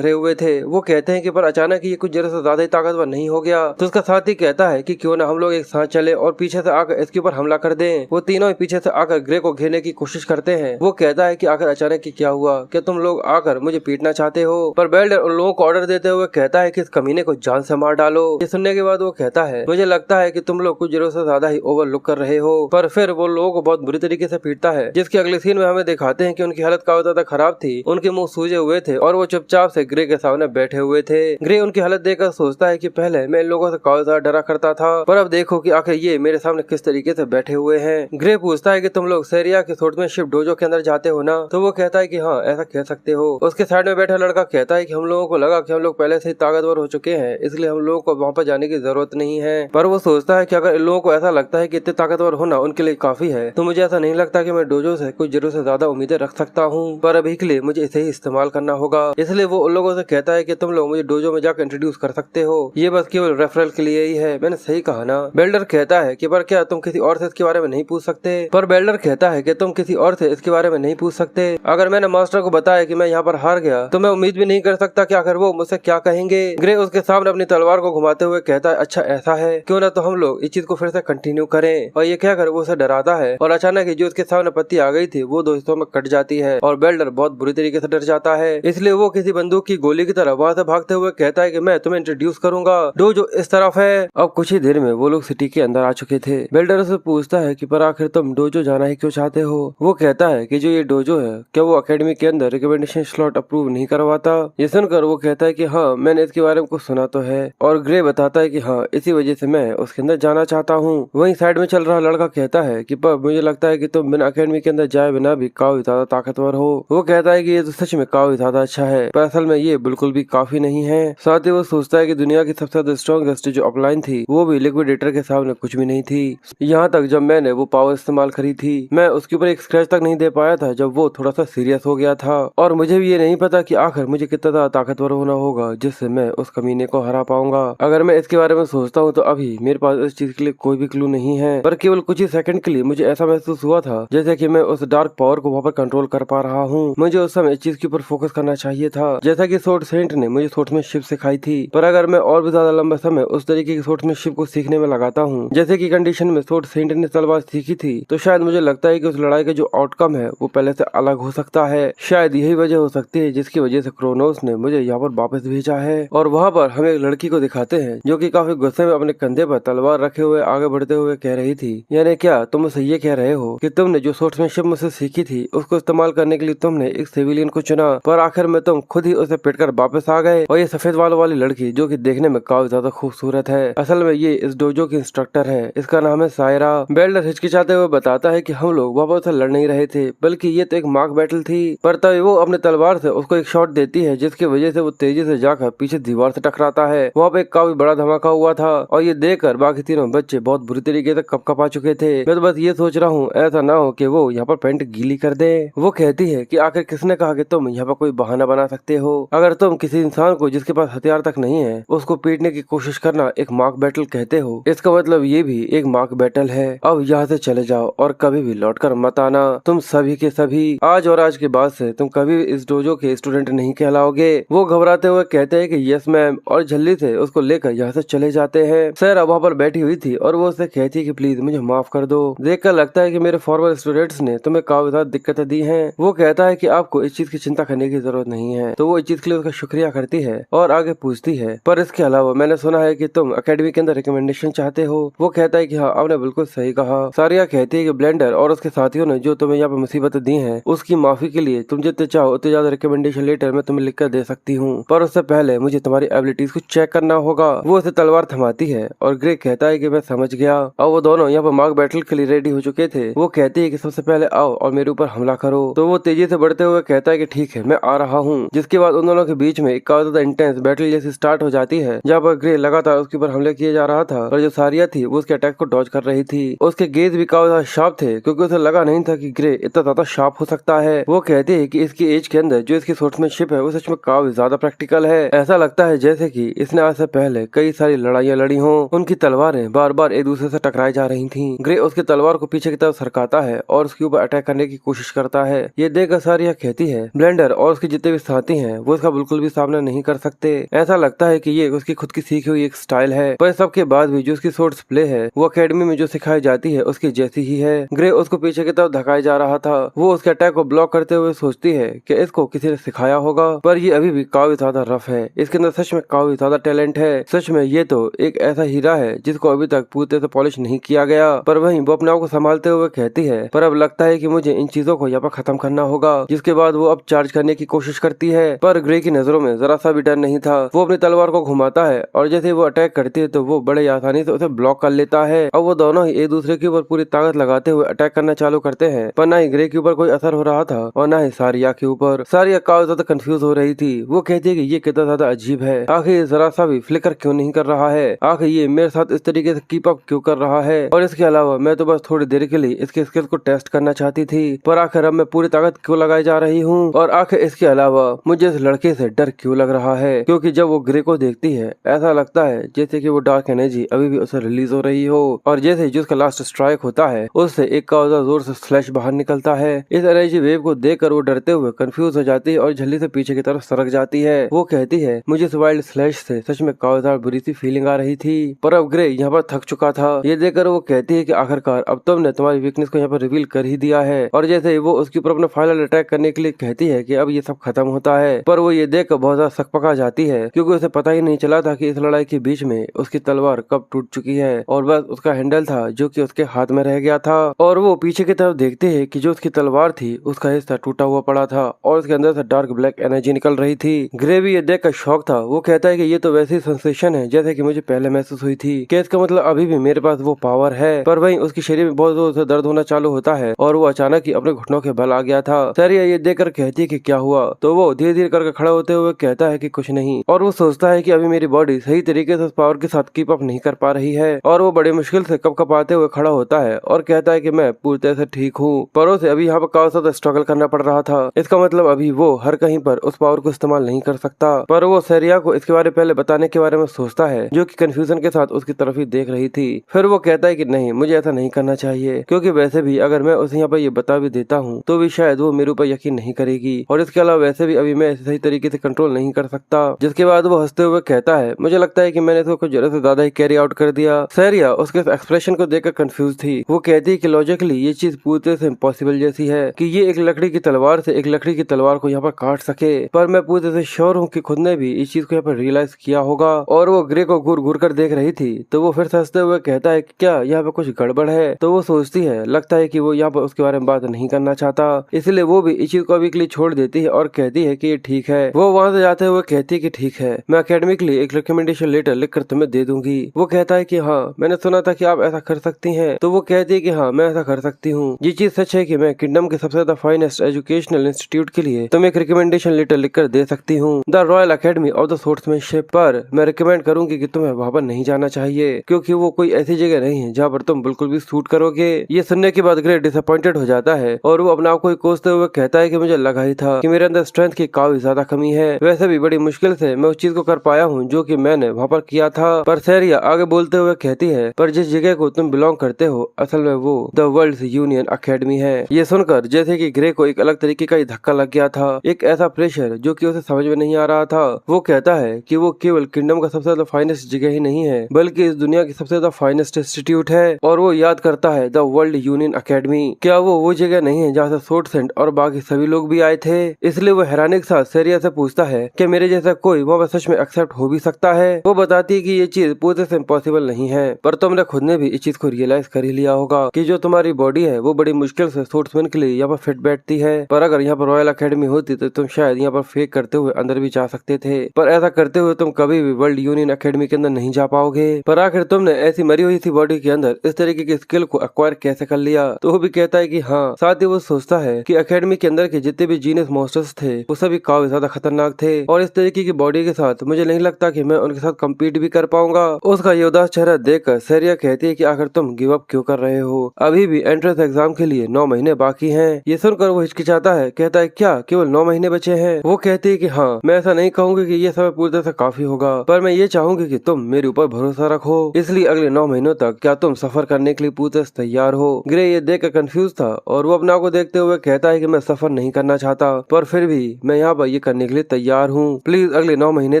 हुए थे। वो कहते हैं कि पर अचानक ये कुछ जरा से ज्यादा ही ताकतवर नहीं हो गया? तो उसका साथी कहता है कि क्यों ना हम लोग एक साथ चले और पीछे से आकर इसके ऊपर हमला कर दें। वो तीनों ही पीछे से आकर ग्रे को घेरने की कोशिश करते हैं। वो कहता है कि आखिर अचानक की क्या हुआ, क्या तुम लोग आकर मुझे पीटना चाहते हो? पर बेल्डर उन लोगों को ऑर्डर देते हुए कहता है कि इस कमीने को जान से मार डालो। ये सुनने के बाद वो कहता है मुझे लगता है कि तुम लोग कुछ जरूरत से ज्यादा ही ओवरलुक कर रहे हो। पर फिर वो लोगों को बहुत बुरी तरीके से पीटता है, जिसके अगले सीन में हमें दिखाते हैं कि उनकी हालत काफी ज्यादा खराब थी। उनके मुंह सूजे हुए थे और वो चुपचाप से ग्रे के सामने बैठे हुए थे। ग्रे उनकी हालत देखकर सोचता है कि पहले मैं इन लोगों से काफी ज्यादा डरा करता था, पर अब देखो कि आखिर ये मेरे सामने किस तरीके से बैठे हुए हैं। ग्रे पूछता है कि तुम लोग सेरिया के स्वॉर्ड्समैनशिप डोजो के अंदर जाते हो ना? तो वो कहता है कि हाँ, ऐसा कह सकते हो। उसके साइड में बैठा लड़का कहता है कि हम लोगों को लगा कि हम लोग पहले से ही ताकतवर हो चुके हैं, इसलिए हम लोगों को वहाँ पर जाने की जरूरत नहीं है। पर वो सोचता है कि अगर इन लोगों को ऐसा लगता है कि इतने ताकतवर होना उनके लिए काफी है, तो मुझे ऐसा नहीं लगता कि मैं डोजो से कुछ जरूर से ज्यादा उम्मीदें रख सकता हूँ। पर अभी के लिए मुझे इसे ही इस्तेमाल करना होगा। इसलिए वो उन लोगों से कहता है कि तुम लोग मुझे डोजो में जाकर इंट्रोड्यूस कर सकते हो, ये बस केवल रेफरल के लिए ही है। मैंने सही कहा ना? बेल्डर कहता है कि पर क्या तुम किसी और से इसके बारे में नहीं पूछ सकते? पर बेल्डर कहता है कि तुम किसी और से इसके बारे में नहीं पूछ सकते। अगर मैंने मास्टर को बताया कि मैं यहाँ पर हार गया तो मैं उम्मीद भी नहीं कर सकता कि आखिर वो मुझसे क्या कहेंगे। ग्रे उसके सामने अपनी तलवार को घुमाते हुए कहता है अच्छा ऐसा है, क्यों ना तो हम लोग इस चीज को फिर से कंटिन्यू करें। और ये कहकर वो उसे डराता है और अचानक ही जो उसके सामने पत्ती आ गई थी वो दो हिस्सों में कट जाती है और बेल्डर बहुत बुरी तरीके से डर जाता है। इसलिए वो किसी बंदूक की गोली की तरह वहाँ से भागते हुए कहता है कि मैं तुम्हें इंट्रोड्यूस करूंगा, डोजो इस तरफ है। अब कुछ ही देर में वो लोग सिटी के अंदर आ चुके थे। बेल्डर से पूछता है कि पर आखिर तुम डोजो जाना ही क्यों चाहते हो? वो कहता है कि जो ये डोजो है क्या वो एकेडमी के अंदर रिकमेंडेशन स्लॉट अप्रूव नहीं करवाता? ये सुनकर वो कहता है कि हाँ, मैंने इसके बारे में कुछ सुना तो है। और ग्रे बताता है कि हाँ, इसी वजह से मैं उसके अंदर जाना चाहता हूँ। वहीं साइड में चल रहा लड़का कहता है कि पर मुझे लगता है कि तुम बिना एकेडमी के अंदर जाए बिना भी काफी ज्यादा ताकतवर हो। वो कहता है कि ये तो सच में काफी ज्यादा अच्छा है, पर असल में ये बिल्कुल भी काफी नहीं है। साथ ही वो सोचता है कि दुनिया की सबसे ज्यादा स्ट्रॉन्गेस्ट जो अपलाइन थी वो भी लिक्विडेटर के सामने कुछ भी नहीं थी। यहाँ तक जब मैंने वो पावर इस्तेमाल करी थी, मैं उसके ऊपर एक स्क्रैच तक नहीं दे पाया था जब वो थोड़ा सा सीरियस हो गया था। और मुझे भी ये नहीं पता कि आखिर मुझे कितना ज्यादा ताकतवर होना होगा जिससे मैं उस कमीने को हरा पाऊंगा। अगर मैं इसके बारे में सोचता हूँ तो अभी मेरे पास इस चीज के लिए कोई भी क्लू नहीं है, पर केवल कुछ ही सेकंड के लिए मुझे ऐसा महसूस हुआ था जैसे कि मैं उस डार्क पावर को वहाँ पर कंट्रोल कर पा रहा हूँ। मुझे उस समय इस चीज के ऊपर फोकस करना चाहिए था, जैसा कि स्वॉर्ड्समैन ने मुझे स्वॉर्ड्समैनशिप सिखाई थी। पर अगर मैं और भी ज्यादा लंबा समय उस तरीके की स्वॉर्ड्समैनशिप को सीखने में लगाता हूँ जैसे की कंडीशन में स्वॉर्ड्समैन ने तलवार सीखी थी, तो शायद मुझे लगता है कि उस लड़ाई का जो आउटकम है वो पहले से अलग हो सकता है। शायद यही वजह हो सकती है जिसकी वजह से क्रोनोस ने मुझे यहाँ पर वापस भेजा है। और वहाँ पर हम एक लड़की को दिखाते हैं जो कि काफी गुस्से में अपने कंधे पर तलवार रखे हुए आगे बढ़ते हुए कह रही थी, यानी क्या तुम मुझसे ये कह रहे हो कि तुमने जो स्वॉर्ड्समैनशिप मुझसे सीखी थी उसको इस्तेमाल करने के लिए तुमने एक सिविलियन को चुना, पर आखिर में तुम खुद ही उसे पिटकर वापस आ गए। और ये सफेद बालों वाली लड़की जो कि देखने में काफी ज्यादा खूबसूरत है, असल में ये इस डोजो की इंस्ट्रक्टर है, इसका नाम है सायरा। बेल्डर हिचकिचाते हुए बताता है कि हम लोग वहाँ पर लड़ नहीं रहे थे, बल्कि ये तो एक मॉक बैटल थी। पर तभी वो अपने तलवार से उसको एक शॉट देती है जिसकी वजह से वो तेजी से जाकर पीछे दीवार से टकराता है। वहाँ पे एक काफी बड़ा धमाका हुआ था और ये देखकर बाकी तीनों बच्चे बहुत बुरी तरीके से कपकपा चुके थे। मैं तो बस ये सोच रहा हूँ ऐसा ना हो कि वो यहाँ पर पैंट गीली कर दे। वो कहती है कि आखिर किसने कहा कि तुम यहाँ पर कोई बहाना बना सकते हो? अगर तुम किसी इंसान को जिसके पास हथियार तक नहीं है उसको पीटने की कोशिश करना एक मॉक बैटल कहते हो, इसका मतलब ये भी एक मॉक बैटल है। अब यहाँ से चले जाओ और कभी भी लौटकर मत आना। तुम सभी के सभी आज और आज के बाद से तुम कभी इस डोजो के स्टूडेंट नहीं कहलाओगे। वो घबराते हुए कहते हैं कि यस मैम, और जल्दी से उसको लेकर यहाँ से चले जाते हैं। सर वहाँ पर बैठी हुई थी और वो उससे कहती है कि प्लीज मुझे माफ कर दो, देखकर लगता है कि मेरे फॉर्मर स्टूडेंट्स ने तुम्हें काफी ज्यादा दिक्कतें दी हैं। वो कहता है कि आपको इस चीज की चिंता करने की जरूरत नहीं है। तो वो इस चीज के लिए उसका शुक्रिया करती है और आगे पूछती है, पर इसके अलावा मैंने सुना है कि तुम एकेडमी के अंदर रिकमेंडेशन चाहते हो। वो कहता है कि हाँ, आपने बिल्कुल बिल्कुल सही कहा। सारिया कहती है कि ब्लेंडर और उसके साथियों ने जो तुम्हें यहाँ पे मुसीबतें दी हैं उसकी माफी के लिए तुम जितने चाहो उतने ज्यादा रिकमेंडेशन लेटर मैं तुम्हें लिख कर दे सकती हूँ, पर उससे पहले मुझे तुम्हारी एबिलिटीज को चेक करना होगा। वो उसे तलवार थमाती है और ग्रे कहता है कि मैं समझ गया। और वो दोनों यहाँ पर मार्क बैटल के लिए रेडी हो चुके थे। वो कहती है कि सबसे पहले आओ और मेरे ऊपर हमला करो। तो वो तेजी से बढ़ते हुए कहता है कि ठीक है मैं आ रहा हूँ। जिसके बाद उन दोनों के बीच में एक काफी ज्यादा इंटेंस बैटल जैसी स्टार्ट हो जाती है, जहाँ पर ग्रे लगातार उसके ऊपर हमले किए जा रहा था, और जो सारिया थी वो उसके अटैक को डॉज कर रही थी। उसके गेज भी काफी ज्यादा शार्प थे क्योंकि उसे लगा नहीं था कि ग्रे इतना ज्यादा शार्प हो सकता है। वो कहती है कि इसकी एज के अंदर जो इसकी सोर्समैनशिप है वो सच में काफी ज्यादा प्रैक्टिकल है। ऐसा लगता है जैसे कि इसने आज से पहले कई सारी लड़ाइयाँ लड़ी हों। उनकी तलवारें बार बार एक दूसरे से टकराई जा रही थी। ग्रे उसकी तलवार को पीछे की तरफ सरकाता है और उसके ऊपर अटैक करने की कोशिश करता है। ये देखकर सारिया कहती है ब्लेंडर और उसके जितने भी साथी हैं वो इसका बिल्कुल भी सामना नहीं कर सकते। ऐसा लगता है कि ये उसकी खुद की सीखी हुई एक स्टाइल है, पर सबके बाद भी जो उसकी सोर्स प्ले है वो अकेडमी में जो सिखाई जाती है उसकी जैसी ही है। ग्रे उसको पीछे की तरफ धकाया जा रहा था। वो उसके अटैक को ब्लॉक करते हुए सोचती है कि इसको किसी ने सिखाया होगा, पर ये अभी भी काफी ज्यादा रफ है। इसके अंदर सच में काफी ज्यादा टैलेंट है। सच में ये तो एक ऐसा हीरा है जिसको अभी तक पूरी तरह से पॉलिश नहीं किया गया। पर वहीं वो अपने आप को संभालते हुए कहती है पर अब लगता है कि मुझे इन चीजों को यहाँ पर खत्म करना होगा। जिसके बाद वो अब चार्ज करने की कोशिश करती है, पर ग्रे की नजरों में जरा सा भी डर नहीं था। वो अपनी तलवार को घुमाता है और जैसे वो अटैक करती है तो वो बड़े आसानी से उसे ब्लॉक कर लेता है। और वो दोनों ही एक दूसरे के ऊपर पूरी ताकत लगाते हुए अटैक करना चालू करते हैं, पर ना ही ग्रे के ऊपर कोई असर हो रहा था और ना ही सारिया के ऊपर। सारिया काफी ज्यादा कंफ्यूज हो रही थी। वो कहती है कि ये कितना ज्यादा अजीब है, आखिर जरा सा भी फ्लिकर क्यों नहीं कर रहा है, आखिर ये मेरे साथ इस तरीके से कीप अप क्यों कर रहा है। और इसके अलावा मैं तो बस थोड़ी देर के लिए इसके स्किल्स को टेस्ट करना चाहती थी, पर आखिर अब मैं पूरी ताकत क्यों लगाई जा रही हूँ। और आखिर इसके अलावा मुझे इस लड़के से डर क्यों लग रहा है, क्योंकि जब वो ग्रे को देखती है ऐसा लगता है जैसे कि वो डार्क एनर्जी अभी भी उसे रिलीज हो रही हो, और जैसे जो उसका लास्ट स्ट्राइक होता है उससे एक का जोर से फ्लैश बाहर निकलता है। इस एनर्जी वेव को देखकर वो डरते हुए कंफ्यूज हो जाती है और झल्ली से पीछे की तरफ सरक जाती है। वो कहती है मुझे इस वाइल्ड स्लैश से सच में काफी बुरी सी फीलिंग आ रही थी, पर अब ग्रे यहाँ पर थक चुका था। ये देखकर वो कहती है कि आखिरकार अब तुमने तुम्हारी वीकनेस को यहाँ पर रिवील कर ही दिया है। और जैसे वो उसके ऊपर अपना फाइनल अटैक करने के लिए कहती है कि अब ये सब खत्म होता है, पर वो ये देखकर बहुत ज्यादा सकपका जाती है क्योंकि उसे पता ही नहीं चला था कि इस लड़ाई के बीच में उसकी तलवार कब टूट चुकी है और बस उसका हैंडल था जो कि उसके हाथ में रह गया था। और वो पीछे की तरफ देखते है कि जो उसकी तलवार थी उसका हिस्सा टूटा हुआ पड़ा था और उसके अंदर से डार्क ब्लैक एनर्जी निकल रही थी। ग्रे भी ये देखकर शॉक था। वो कहता है कि ये तो वैसी सेंसेशन है जैसे कि मुझे पहले महसूस हुई थी, कि इसका मतलब अभी भी मेरे पास वो पावर है। पर वहीं उसके शरीर में बहुत जोर से दर्द होना चालू होता है और वो अचानक ही अपने घुटनों के बल आ गया था। सारिया ये देखकर कहती है कि क्या हुआ, तो वो धीरे धीरे करके खड़ा होते हुए कहता है कि कुछ नहीं। और वो सोचता है कि अभी मेरी बॉडी सही तरीके से उस पावर के साथ कीप अप नहीं कर पा रही है, और वो बड़े मुश्किल से कपकपाते हुए खड़ा होता है और कहता है कि मैं पूरी तरह से ठीक हूँ, पर उसे अभी यहाँ पर काफी ज्यादा स्ट्रगल करना पड़ रहा था। इसका मतलब अभी वो हर कहीं पर उस पावर को इस्तेमाल नहीं कर सकता। पर वो सारिया को इसके बारे पहले बताने के बारे में सोचता है, जो कि कंफ्यूजन के साथ उसकी तरफ ही देख रही थी। फिर वो कहता है कि नहीं, मुझे ऐसा नहीं करना चाहिए, क्योंकि वैसे भी अगर मैं उसे यहाँ पर ये बता भी देता हूँ तो भी शायद वो मेरे ऊपर यकीन नहीं करेगी, और इसके अलावा वैसे भी अभी मैं सही तरीके से कंट्रोल नहीं कर सकता। जिसके बाद वो हंसते हुए कहता है मुझे लगता है कि मैंने इसको कुछ जरूरत से ज्यादा ही कैरी आउट कर दिया। सारिया उसके एक्सप्रेशन को देखकर कंफ्यूज थी। वो कहती है कि लॉजिकली ये चीज पूरी तरह से इम्पॉसिबल जैसी है कि ये एक लकड़ी की तलवार से एक लकड़ी की तलवार को यहाँ पर काट सके, पर मैं पूरी तरह से श्योर हूँ कि खुद ने भी इस चीज को यहाँ पर रियलाइज किया होगा। और वो ग्रे को घूर घूर कर देख रही थी, तो वो फिर हंसते हुए कहता है कि क्या यहाँ पे कुछ गड़बड़ है। तो वो सोचती है लगता है कि वो यहाँ पर उसके बारे में बात नहीं करना चाहता, इसलिए वो भी इस चीज को अभी के लिए छोड़ देती है और कहती है कि ये ठीक है। वो वहाँ से जाते हुए कहती है कि ठीक है, मैं अकेडमी के लिए एक रिकमेंडेशन लेटर लिखकर तुम्हें दे दूंगी। वो कहता है कि हाँ, मैंने सुना था कि आप ऐसा कर सकती हैं। तो वो कहती है कि हाँ, मैं ऐसा कर सकती हूँ। ये चीज सच है कि मैं किंगडम के सबसे ज्यादा फाइनेस्ट एजुकेशनल इंस्टीट्यूट के लिए तुम्हें एक रिकमेंडेशन लेटर लिखकर दे सकती हूँ, the royal academy of the sportsmanship. पर मैं रिकमेंड करूंगी कि तुम्हें वहाँ पर नहीं जाना चाहिए, क्योंकि वो कोई ऐसी जगह नहीं है जहाँ पर तुम बिल्कुल भी सूट करोगे। ये सुनने के बाद ग्रे डिसअपॉइंटेड हो जाता है और वो अपने आप को कोसते हुए कहता है कि मुझे लगा ही था कि मेरे अंदर स्ट्रेंथ की काफी ज्यादा कमी है। वैसे भी बड़ी मुश्किल से मैं उस चीज को कर पाया हूँ जो कि मैंने वहाँ पर किया था। पर सारिया आगे बोलते हुए कहती है पर जिस जगह को तुम बिलोंग करते हो असल में वो द वर्ल्ड यूनियन अकेडमी है। ये सुनकर जैसे कि ग्रे को एक अलग तरीके का ही धक्का लग गया था, एक ऐसा प्रेशर जो कि उसे समझ में नहीं आ रहा था। वो कहता है कि वो केवल किंगडम का सबसे ज्यादा फाइनेस्ट जगह ही नहीं है, बल्कि इस दुनिया की सबसे ज्यादा फाइनेस्ट इंस्टीट्यूट है। और वो याद करता है द वर्ल्ड यूनियन अकेडमी, क्या वो जगह नहीं है जहाँ से सोर्टसेंट और बाकी सभी लोग भी आए थे। इसलिए वो हैरानी के साथ सारिया से पूछता है कि मेरे जैसा कोई वहाँ पर सच में एक्सेप्ट हो भी सकता है। वो बताती है कि ये चीज पूरे से इम्पॉसिबल नहीं है, पर तुमने खुद ने भी इस चीज को रियलाइज कर ही लिया होगा कि जो तुम्हारी बॉडी है वो बड़ी मुश्किल से स्पोर्ट्समैन के लिए यहाँ पर फिट बैठती है। पर अगर यहाँ पर रॉयल अकेडमी होती तो तुम शायद यहाँ पर फेक करते हुए अंदर भी जा सकते थे, पर ऐसा करते हुए तुम कभी भी वर्ल्ड यूनियन अकेडमी के अंदर नहीं जा पाओगे। पर आखिर तुमने ऐसी मरी हुई थी बॉडी के अंदर इस तरीके की स्किल को एक्वायर कैसे कर लिया? तो वो भी कहता है कि हाँ। साथ ही वो सोचता है कि अकेडमी के अंदर के जितने भी जीनियस मॉन्स्टर्स थे वो सभी काफी ज्यादा खतरनाक थे और इस तरीके की बॉडी के साथ मुझे नहीं लगता कि मैं उनके साथ कम्पीट भी कर पाऊंगा। उसका ये उदास चेहरा देखकर सैरिया कहती है कि आखिर तुम गिव अप क्यों कर रहे हो? अभी भी एंट्रेंस एग्जाम के लिए 9 महीने बाकी हैं। ये सुनकर वो हिचकिचाता है, कहता है क्या केवल 9 महीने बचे हैं? वो कहती है कि हाँ, मैं ऐसा नहीं कहूंगी कि ये समय पूरी तरह से काफी होगा, पर मैं ये चाहूंगी कि तुम मेरे ऊपर भरोसा रखो, इसलिए अगले 9 महीनों तक क्या तुम सफर करने के लिए पूरी तरह से तैयार हो? ग्रे ये देखकर कंफ्यूज था और वो अपने आप को देखते हुए कहता है कि मैं सफर नहीं करना चाहता, पर फिर भी मैं यहाँ पर ये करने के लिए तैयार हूँ। प्लीज अगले 9 महीने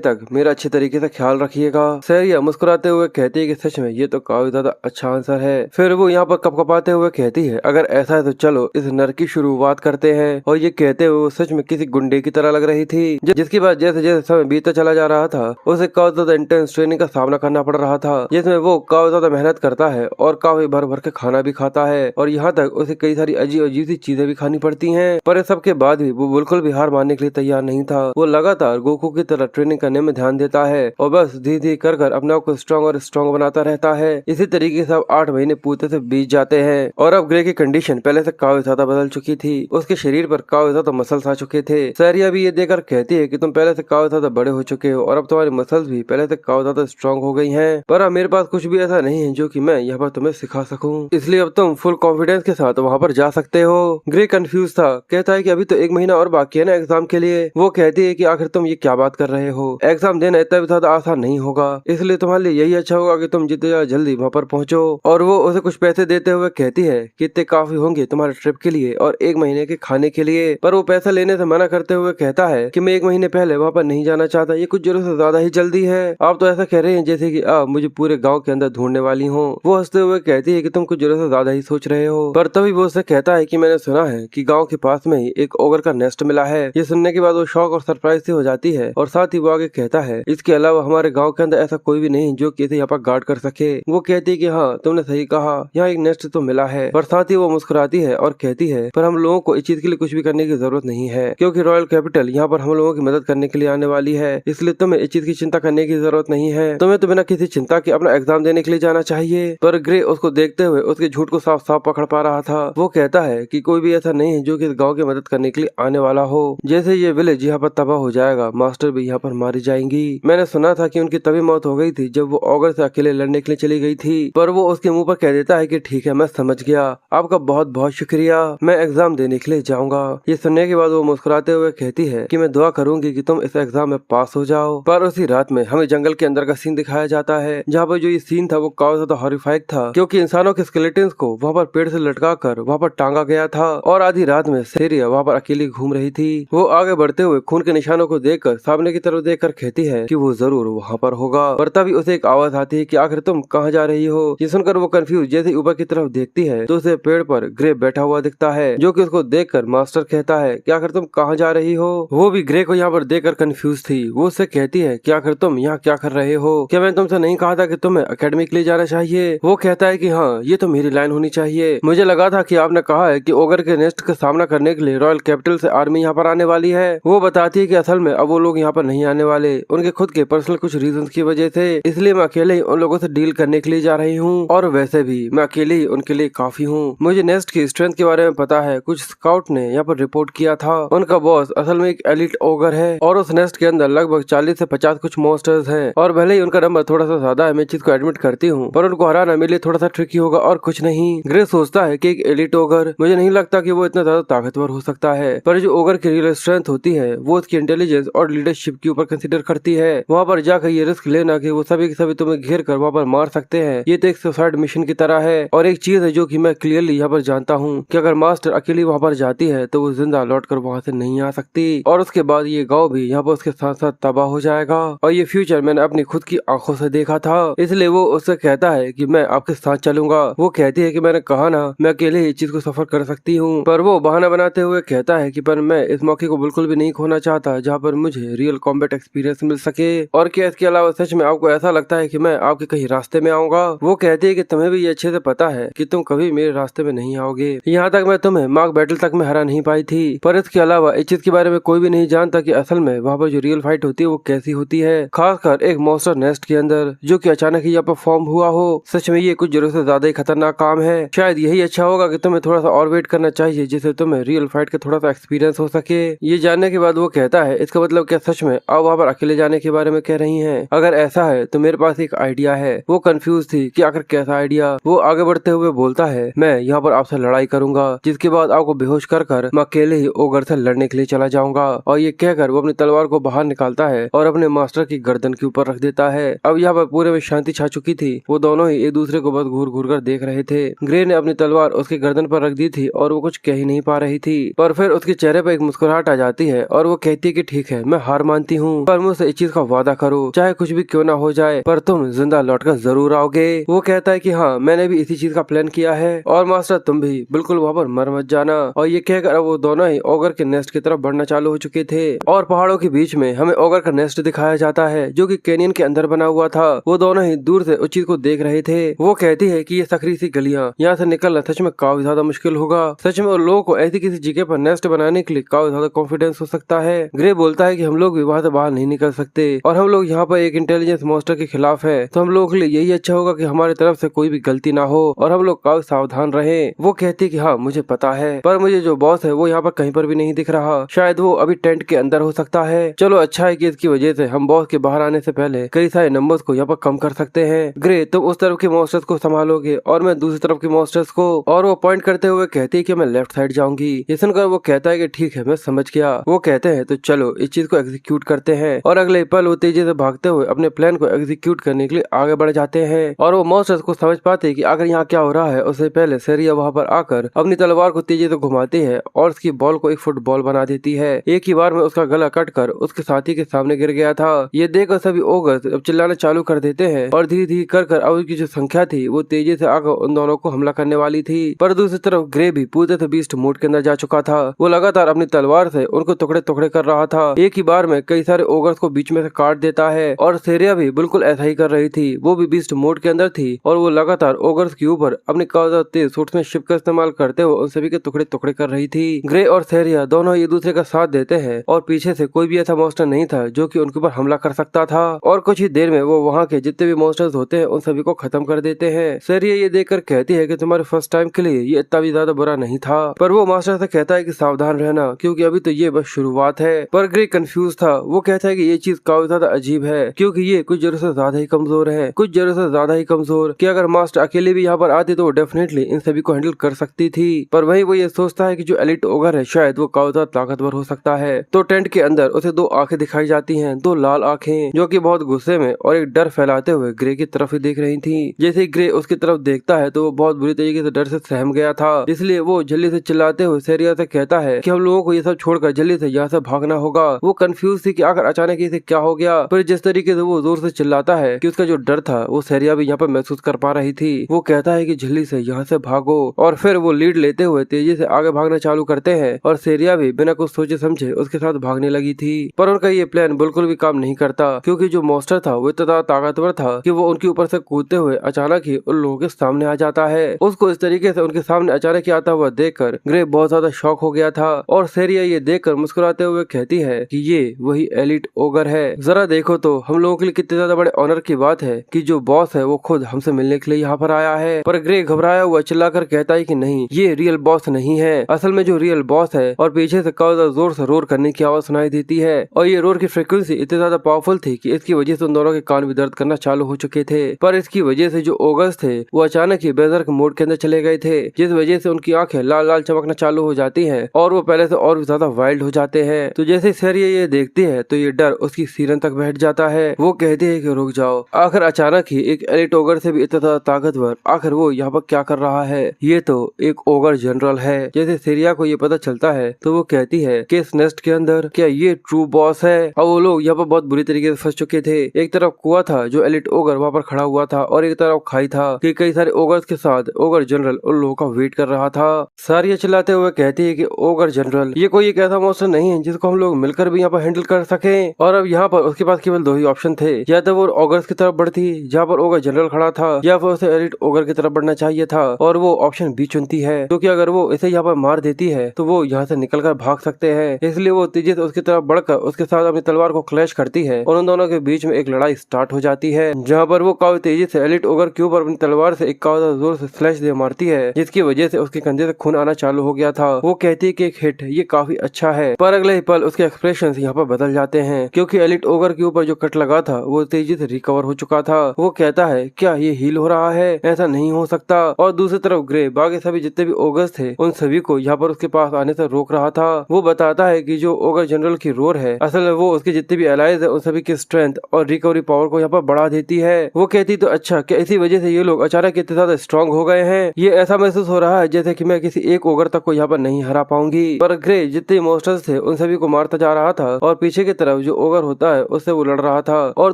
तक मेरा अच्छे तरीके से ख्याल रखिएगा। सैरिया मुस्कुराते हुए कहती है कि सच में ये तो काफी ज्यादा अच्छा आंसर है। फिर वो यहाँ पर कपकपाते हुए कहती है, अगर ऐसा है तो चलो इस नर की शुरुआत करते हैं। और ये कहते हुए वो सच में किसी गुंडे की तरह लग रही थी, जिसके बाद जैसे जैसे समय बीतता चला जा रहा था उसे काफी ज्यादा इंटेंस ट्रेनिंग का सामना करना पड़ रहा था, जिसमें वो काफी ज्यादा मेहनत करता है और काफी भर भर के खाना भी खाता है और यहाँ तक उसे कई सारी अजीब अजीब सी चीजें भी खानी पड़ती हैं। पर इस सब के बाद भी वो बिल्कुल भी हार मानने के लिए तैयार नहीं था। वो लगातार गोकू की तरह ट्रेनिंग करने में ध्यान देता है और बस धीरे धीरे कर अपने आप को स्ट्रॉन्ग और स्ट्रॉन्ग बनाता रहता है। इसी तरीके से अब 8 महीने पूरे से बीत जाते हैं और अब ग्रे की कंडीशन पहले से काफी ज्यादा बदल चुकी थी। उसके शरीर पर काफी ज्यादा मसल्स आ चुके थे। सैरिया भी ये देखकर कहती है कि तुम पहले से काफी ज्यादा बड़े हो चुके हो और अब तुम्हारी मसल्स भी पहले से काफी ज्यादा स्ट्रॉन्ग हो गई हैं। पर अब मेरे पास कुछ भी ऐसा नहीं है जो कि मैं यहाँ पर तुम्हें सिखा सकूं, इसलिए अब तुम फुल कॉन्फिडेंस के साथ वहाँ पर जा सकते हो। ग्रे कंफ्यूज था, कहता है कि अभी तो 1 महीना और बाकी है ना एग्जाम के लिए। वो कहती है कि आखिर तुम ये क्या बात कर रहे हो? एग्जाम देना इतना भी ज्यादा आसान नहीं होगा, इसलिए तुम्हारे लिए यही अच्छा होगा कि तुम जितने जल्दी वहाँ पर पहुँचो। और वो उसे कुछ पैसे देते हुए कहती है कि इतने काफी होंगे तुम्हारे ट्रिप के लिए और 1 महीने के खाने के लिए। पर वो पैसा लेने से मना करते हुए कहता है कि मैं 1 महीने पहले वहाँ पर नहीं जाना चाहता, ये कुछ जरूरत से ज्यादा ही जल्दी है। आप तो ऐसा कह रहे हैं जैसे कि आप मुझे पूरे गांव के अंदर ढूंढने वाली हो। वो हंसते हुए कहती है कि तुम कुछ जरूरत से ज्यादा ही सोच रहे हो। पर तभी वो उससे कहता है कि मैंने सुना है कि गांव के पास में ही एक ओगर का नेस्ट मिला है। ये सुनने के बाद वो शौक और सरप्राइज से हो जाती है और साथ ही वो आगे कहता है, इसके अलावा हमारे गाँव के अंदर ऐसा कोई भी नहीं जो कि इसे यहाँ पर गार्ड कर सके। वो कहती है कि हाँ, तुमने सही कहा, यहाँ एक नेस्ट तो मिला है। पर साथ ही वो मुस्कुराती है और कहती है, पर हम लोगों को इस चीज के लिए कुछ भी करने की जरूरत नहीं है, क्योंकि रॉयल कैपिटल यहाँ पर हम लोगों की मदद करने के लिए आने वाली है, इसलिए तुम्हें इस चीज की चिंता करने की जरूरत नहीं है। तुम्हें तो बिना किसी चिंता के अपना एग्जाम देने के लिए जाना चाहिए। पर ग्रे उसको देखते हुए उसके झूठ को साफ साफ पकड़ पा रहा था। वो कहता है कि कोई भी ऐसा नहीं है जो कि इस गाँव की मदद करने के लिए आने वाला हो। जैसे ये विलेज यहाँ पर तबाह हो जाएगा, मास्टर भी यहाँ पर मारी जाएंगी। मैंने सुना था कि उनकी तभी मौत हो गई थी जब वो ऑगर से अकेले लड़ने के लिए चली गई थी। पर वो उसके मुंह पर कह देता है कि ठीक है, मैं समझ गया, आपका बहुत बहुत शुक्रिया, मैं एग्जाम देने के लिए जाऊंगा। ये सुनने के बाद वो मुस्कुराते हुए कहती है कि मैं दुआ करूंगी कि तुम इस एग्जाम में पास हो जाओ। पर उसी रात में हमें जंगल के अंदर का सीन दिखाया जाता है, जहाँ पर जो ये सीन था वो काफी ज्यादा हॉरिफाइक था, क्योंकि इंसानों के स्केलेटन्स को वहाँ पर पेड़ से लटका कर वहाँ पर टांगा गया था और आधी रात में सैरिया वहाँ पर अकेली घूम रही थी। वो आगे बढ़ते हुए खून के निशानों को देखकर सामने की तरफ देखकर कहती है कि वो जरूर वहाँ पर होगा। पर तभी उसे एक आवाज आती है कि आखिर तुम कहाँ जा रही हो? ये सुनकर वो कंफ्यूज जैसे ऊपर की तरफ देखती है तो उसे पेड़ पर ग्रे बैठा हुआ दिखता है, जो कि उसको देखकर मास्टर कहता है कि आखिर तुम कहाँ जा रही हो? वो भी ग्रे को यहाँ पर देखकर कंफ्यूज थी। वो उससे कहती है कि आखिर तुम यहाँ क्या कर रहे हो? क्या मैंने तुमसे नहीं कहा था कि तुम्हें अकेडमी के लिए जाना चाहिए? वो कहता है कि हाँ, ये तो मेरी लाइन होनी चाहिए। मुझे लगा था कि आपने कहा है कि ओगर के नेस्ट का सामना करने के लिए रॉयल कैपिटल से आर्मी यहाँ पर आने वाली है। वो बताती है कि असल में अब वो लोग यहाँ पर नहीं आने वाले, उनके खुद के पर्सनल कुछ रीजंस की वजह से, इसलिए मैं अकेले ही उन लोगों से डील करने के लिए जा रही हूँ। और वैसे भी मैं अकेले ही उनके लिए काफी हूँ। मुझे नेस्ट की स्ट्रेंथ के बारे में पता है, कुछ स्काउट ने यहाँ पर रिपोर्ट किया था। उनका बॉस असल में एक एलिट ओगर है और उस नेस्ट के अंदर लगभग 40 से 50 कुछ मॉन्स्टर्स हैं। और भले ही उनका नंबर थोड़ा सा ज्यादा है, मैं चीज को एडमिट करती हूँ, पर उनको हराना मेरे लिए थोड़ा सा ट्रिकी होगा और कुछ नहीं। ग्रे सोचता है कि एक एलिट ओगर, मुझे नहीं लगता कि वो इतना ज्यादा ताकतवर हो सकता है, पर जो ओगर की रियल स्ट्रेंथ होती है वो उसकी इंटेलिजेंस और लीडरशिप के ऊपर कंसिडर करती है। वहाँ पर जाकर ये रिस्क लेना कि वो सभी के सभी तुम्हें घेर कर वहाँ पर मार सकते हैं, ये तो एक सुसाइड मिशन की तरह है। और एक चीज है जो कि मैं क्लियरली यहाँ पर जानता हूँ कि अगर मास्टर अकेली वहाँ पर जाती है तो वो जिंदा लौट कर वहाँ से नहीं आ सकती, और उसके बाद ये गाँव भी यहाँ पर उसके साथ साथ तबाह हो जाएगा। और ये फ्यूचर मैंने अपनी खुद की आंखों से देखा था, इसलिए वो उससे कहता है कि मैं आपके साथ चलूंगा। वो कहती है कि मैंने कहा ना, मैं अकेले इस चीज को सफर कर सकती हूँ। पर वो बहाना बनाते हुए कहता है कि पर मैं इस मौके को बिल्कुल भी नहीं खोना चाहता जहाँ पर मुझे रियल कॉम्बैट एक्सपीरियंस मिल सके। और क्या इसके अलावा सच में आपको ऐसा लगता है कि मैं आपके कहीं रास्ते में आऊंगा? वो कहती है कि तुम्हें भी ये अच्छे से पता है कि तुम कभी मेरे रास्ते में नहीं आओगे। यहाँ तक मैं तुम्हें मार्क बैटल तक में हरा नहीं पाई थी, पर इसके अलावा इस चीज के बारे में कोई भी नहीं जानता कि असल में वहाँ पर जो रियल फाइट होती है वो कैसी होती है, खासकर एक मॉन्स्टर नेस्ट के अंदर जो कि अचानक ही यहाँ पर फॉर्म हुआ हो। सच में ये कुछ जरूरत से ज्यादा ही खतरनाक काम है। शायद यही अच्छा होगा कि तुम्हें थोड़ा सा और वेट करना चाहिए जिससे तुम्हें रियल फाइट का थोड़ा सा एक्सपीरियंस हो सके। ये जानने के बाद वो कहता है, इसका मतलब क्या सच में आप वहाँ पर अकेले जाने के बारे में कह रही हैं? अगर ऐसा है तो मेरे पास एक आइडिया है। वो कंफ्यूज थी कि आखिर कैसा आइडिया। वो आगे बढ़ते हुए बोलता है, मैं यहाँ पर आपसे लड़ाई करूंगा जिसके बाद आपको बेहोश कर मैं अकेले ही ओगर से लड़ने के लिए चला जाऊंगा। और ये कहकर वो अपनी तलवार को बाहर निकालता है और अपने मास्टर की गर्दन के ऊपर रख देता है। अब यहाँ पर पूरे में शांति छा चुकी थी। वो दोनों ही एक दूसरे को बस घूर घूर कर देख रहे थे। ग्रे ने अपनी तलवार उसकी गर्दन पर रख दी थी और वो कुछ कह ही नहीं पा रही थी, पर फिर उसके चेहरे पर एक मुस्कुराहट आ जाती है और वो कहती है कि ठीक है, मैं हार मानती हूँ, पर मुझसे इस चीज का वादा करो, चाहे कुछ भी क्यों ना हो जाए, पर तुम जिंदा लौटकर जरूर आओगे। वो कहता है कि हाँ, मैंने भी इसी चीज का प्लान किया है और मास्टर तुम भी बिल्कुल वहाँ पर मर मत जाना। और ये कहकर वो दोनों ही ओगर के नेस्ट की तरफ बढ़ना चालू हो चुके थे और पहाड़ों के बीच में हमें ओगर का नेस्ट दिखाया जाता है जो कि कैनियन के अंदर बना हुआ था। वो दोनों ही दूर से उस चीज को देख रहे थे। वो कहती है कि ये सकरी सी गलियां, यहाँ से निकलना सच में काफी ज्यादा मुश्किल होगा। सच में उन लोगों को ऐसी किसी जगह पर नेस्ट बनाने के लिए काफी ज्यादा कॉन्फिडेंस हो सकता है। ग्रे बोलता है कि हम लोग भी वहाँ से बाहर नहीं निकल सकते और हम लोग यहाँ पर एक इंटेलिजेंस मॉन्स्टर के खिलाफ है, तो हम लोगों के लिए यही अच्छा होगा कि हमारी तरफ से कोई भी गलती ना हो और हम लोग काफी सावधान रहे। वो कहती है कि हाँ, मुझे पता है, पर मुझे जो बॉस है वो यहाँ पर कहीं पर भी नहीं दिख रहा। शायद वो अभी टेंट के अंदर हो सकता है। चलो अच्छा है कि इसकी वजह से हम बॉस के बाहर आने से पहले कई सारे नंबर्स को यहाँ पर कम कर सकते हैं। ग्रे, तुम उस तरफ के मॉन्स्टर्स को संभालोगे और मैं दूसरी तरफ के मॉन्स्टर्स को। और वो पॉइंट करते हुए कहती है कि मैं लेफ्ट साइड जाऊंगी। ये सुनकर वो कहता है कि ठीक है, मैं समझ गया। वो कहते हैं तो चलो इस चीज को एग्जीक्यूट करते हैं और अगले पल वो तेजी से भागते हुए अपने प्लान को एग्जीक्यूट करने के लिए आगे बढ़ जाते हैं। और वो मॉन्स्टर्स को समझ पाते हैं कि अगर यहाँ क्या हो रहा है, उससे पहले सेरिया वहाँ पर आकर अपनी तलवार को तेजी से घुमाती है और उसकी बॉल को एक फुटबॉल बना देती है। एक ही बार में उसका गला कट कर उसके साथी के सामने गिर गया था। ये देखकर सभी ओगर्स अब चिल्लाना चालू कर देते हैं और धीरे धीरे कर अब उसकी जो संख्या थी वो तेजी से आकर उन दोनों को हमला करने वाली थी। पर दूसरी तरफ ग्रे भी पूरे से बीस्ट मोड के अंदर जा चुका था। वो लगातार अपनी तलवार से उनको टुकड़े टुकड़े कर रहा था। एक ही बार में कई सारे ओगर्स को बीच में से काट देता है और सेरिया भी बिल्कुल ऐसा ही कर रही थी। वो भी बीस्ट मोड के अंदर थी और वो लगातार ओगर्स के ऊपर अपने तेज सूट्समैनशिप का इस्तेमाल करते हुए उन सभी के टुकड़े टुकड़े कर रही थी। ग्रे और सेरिया दोनों एक दूसरे का साथ देते हैं और पीछे से कोई भी ऐसा मॉन्स्टर नहीं था जो कि उनके ऊपर हमला कर सकता था। और कुछ ही देर में वो वहाँ के जितने भी मॉन्स्टर्स होते हैं उन सभी को खत्म कर देते हैं। सेरिया ये देखकर कहती है कि तुम्हारे फर्स्ट टाइम के लिए ये इतना भी ज्यादा बुरा नहीं था, पर वो मास्टर से कहता है कि सावधान रहना क्योंकि अभी तो ये बस शुरुआत है। पर ग्रे कंफ्यूज था। वो कहता है कि ये चीज काफी ज्यादा अजीब है क्योंकि ये कुछ जरूरत से ज्यादा ही कमजोर है, कुछ जरूरत से ज्यादा ही कमजोर कि अगर मास्टर अकेले भी यहाँ पर आती तो वो डेफिनेटली इन सभी को हैंडल कर सकती थी। पर वही वो ये सोचता है कि जो एलिट ओगर है शायद वो काफी ज्यादा ताकतवर हो सकता है। तो टेंट के अंदर उसे दो आंखें दिखाई जाती हैं, दो लाल आंखें जो कि बहुत गुस्से में और एक डर फैलाते हुए ग्रे की तरफ ही देख रही थी। जैसे ही ग्रे उसकी तरफ देखता है तो वो बहुत बुरी तरीके से डर से सहम गया था, इसलिए वो जल्दी से चिल्लाते हुए सेरिया से कहता है कि हम लोगों को ये सब छोड़कर जल्दी से यहाँ से भागना होगा। वो कंफ्यूज थी कि आखिर अचानक इसे क्या हो गया, पर जिस तरीके से वो जोर से चिल्लाता है कि उसका जो डर था वो सेरिया भी यहाँ पर महसूस कर पा रही थी। वो कहता है कि जल्दी से यहाँ से भागो और फिर वो लीड लेते हुए तेजी से आगे भागना चालू करते हैं और सेरिया भी बिना कुछ सोचे समझे उसके साथ भागने लगी थी। पर उनका ये प्लान बिल्कुल भी काम नहीं करता क्योंकि जो मॉन्स्टर था वो इतना ताकतवर था कि वो उनके ऊपर से कूदते हुए अचानक ही उन लोगों के सामने आ जाता है। उसको इस तरीके से उनके सामने अचानक ही आता हुआ देखकर ग्रे बहुत ज्यादा शॉक हो गया था और सेरिया ये देखकर मुस्कुराते हुए कहती है कि ये वही एलिट ओगर है। जरा देखो तो हम लोगों के लिए कितने ज्यादा बड़े ऑनर की बात है कि जो बॉस है वो खुद हमसे मिलने के लिए यहाँ पर आया है। पर ग्रे घबराया हुआ चिल्लाकर कहता है कि नहीं, ये रियल बॉस नहीं है। असल में जो रियल बॉस है और पीछे से काफी जोर से रोर करने की आवाज सुनाई देती है और ये रोर की फ्रिक्वेंसी इतनी ज्यादा पावरफुल थी कि इसकी वजह से उन दोनों के कान भी दर्द करना चालू हो चुके थे। पर इसकी वजह से जो ओगर्स थे वो अचानक ही बेजर्क मोड के अंदर चले गए थे, जिस वजह से उनकी आंखें लाल लाल चमकना चालू हो जाती हैं और वो पहले से और भी ज्यादा वाइल्ड हो जाते हैं। तो जैसे सेरिया ये देखती है तो ये डर उसकी सीरन तक बैठ जाता है। वो कहती है कि रुक जाओ, आखिर अचानक ही एक एलिट ओगर से भी इतना ज्यादा ताकतवर आखिर वो यहाँ पर क्या कर रहा है? ये तो एक ओगर जनरल है। जैसे सेरिया को ये पता चलता है तो वो कहती है कि इस नेस्ट के अंदर क्या ये ट्रू बॉस है? और वो लोग यहाँ पर बहुत बुरी तरीके से फंस चुके थे। एक तरफ कुआं था जो एलिट ओगर वहाँ पर खड़ा हुआ था और एक तरफ खाई था कि कई सारे ओगर्स के साथ ओगर जनरल उन लोगों का वेट कर रहा था। सारिया चिल्लाते हुए कहती है कि ओगर जनरल ये कोई एक ऐसा मॉन्स्टर नहीं है जिसको हम लोग मिलकर भी यहाँ पर हैंडल कर सके। और अब यहाँ पर उसके पास केवल दो ही ऑप्शन थे, या तो वो ओगर्स की तरफ बढ़ती जहाँ पर ओगर जनरल खड़ा था था या फिर उसे एलिट ओगर की तरफ बढ़ना चाहिए था, और वो ऑप्शन बी चुनती है, क्योंकि अगर वो इसे यहाँ पर मार देती है तो वो यहाँ से निकलकर भाग सकते हैं। इसलिए वो तेजी से उसकी तरफ बढ़कर उसके साथ अपनी तलवार को क्लैश करती है और उन दोनों के बीच में एक लड़ाई स्टार्ट हो जाती है, जहाँ पर वो काफी तेजी से एलिट ओगर के ऊपर अपनी तलवार से एक काफी जोर से स्लैश दे मारती है, जिसकी वजह से उसके कंधे से खून आना चालू हो गया था। वो कहती है कि एक हिट ये काफी अच्छा है, पर अगले ही पल उसके एक्सप्रेशंस यहाँ पर बदल जाते हैं, क्योंकि एलिट ओगर के ऊपर जो कट लगा था वो तेजी से रिकवर हो चुका था। वो कहता है क्या ये हील हो रहा है, ऐसा नहीं हो सकता। और दूसरी तरफ ग्रे बाकी सभी जितने भी ओगर्स थे उन सभी को यहाँ पर उसके पास आने से रोक रहा था। वो बताता है कि जो ओगर जनरल की रोर है असल में वो उसके जितने भी एलाइज है उन सभी की स्ट्रेंथ और रिकवरी पावर को यहाँ पर बढ़ा देती है। वो कहती तो अच्छा क्या इसी वजह से ये लोग अचानक इतने ज्यादा स्ट्रॉन्ग हो गए हैं, ये ऐसा महसूस हो रहा है जैसे कि मैं किसी एक ओगर तक को यहाँ पर नहीं हरा पाऊंगी। पर ग्रे जितने मॉन्स्टर्स थे उन सभी को मारता जा रहा था और पीछे की तरफ जो ओगर होता है उससे वो लड़ रहा था, और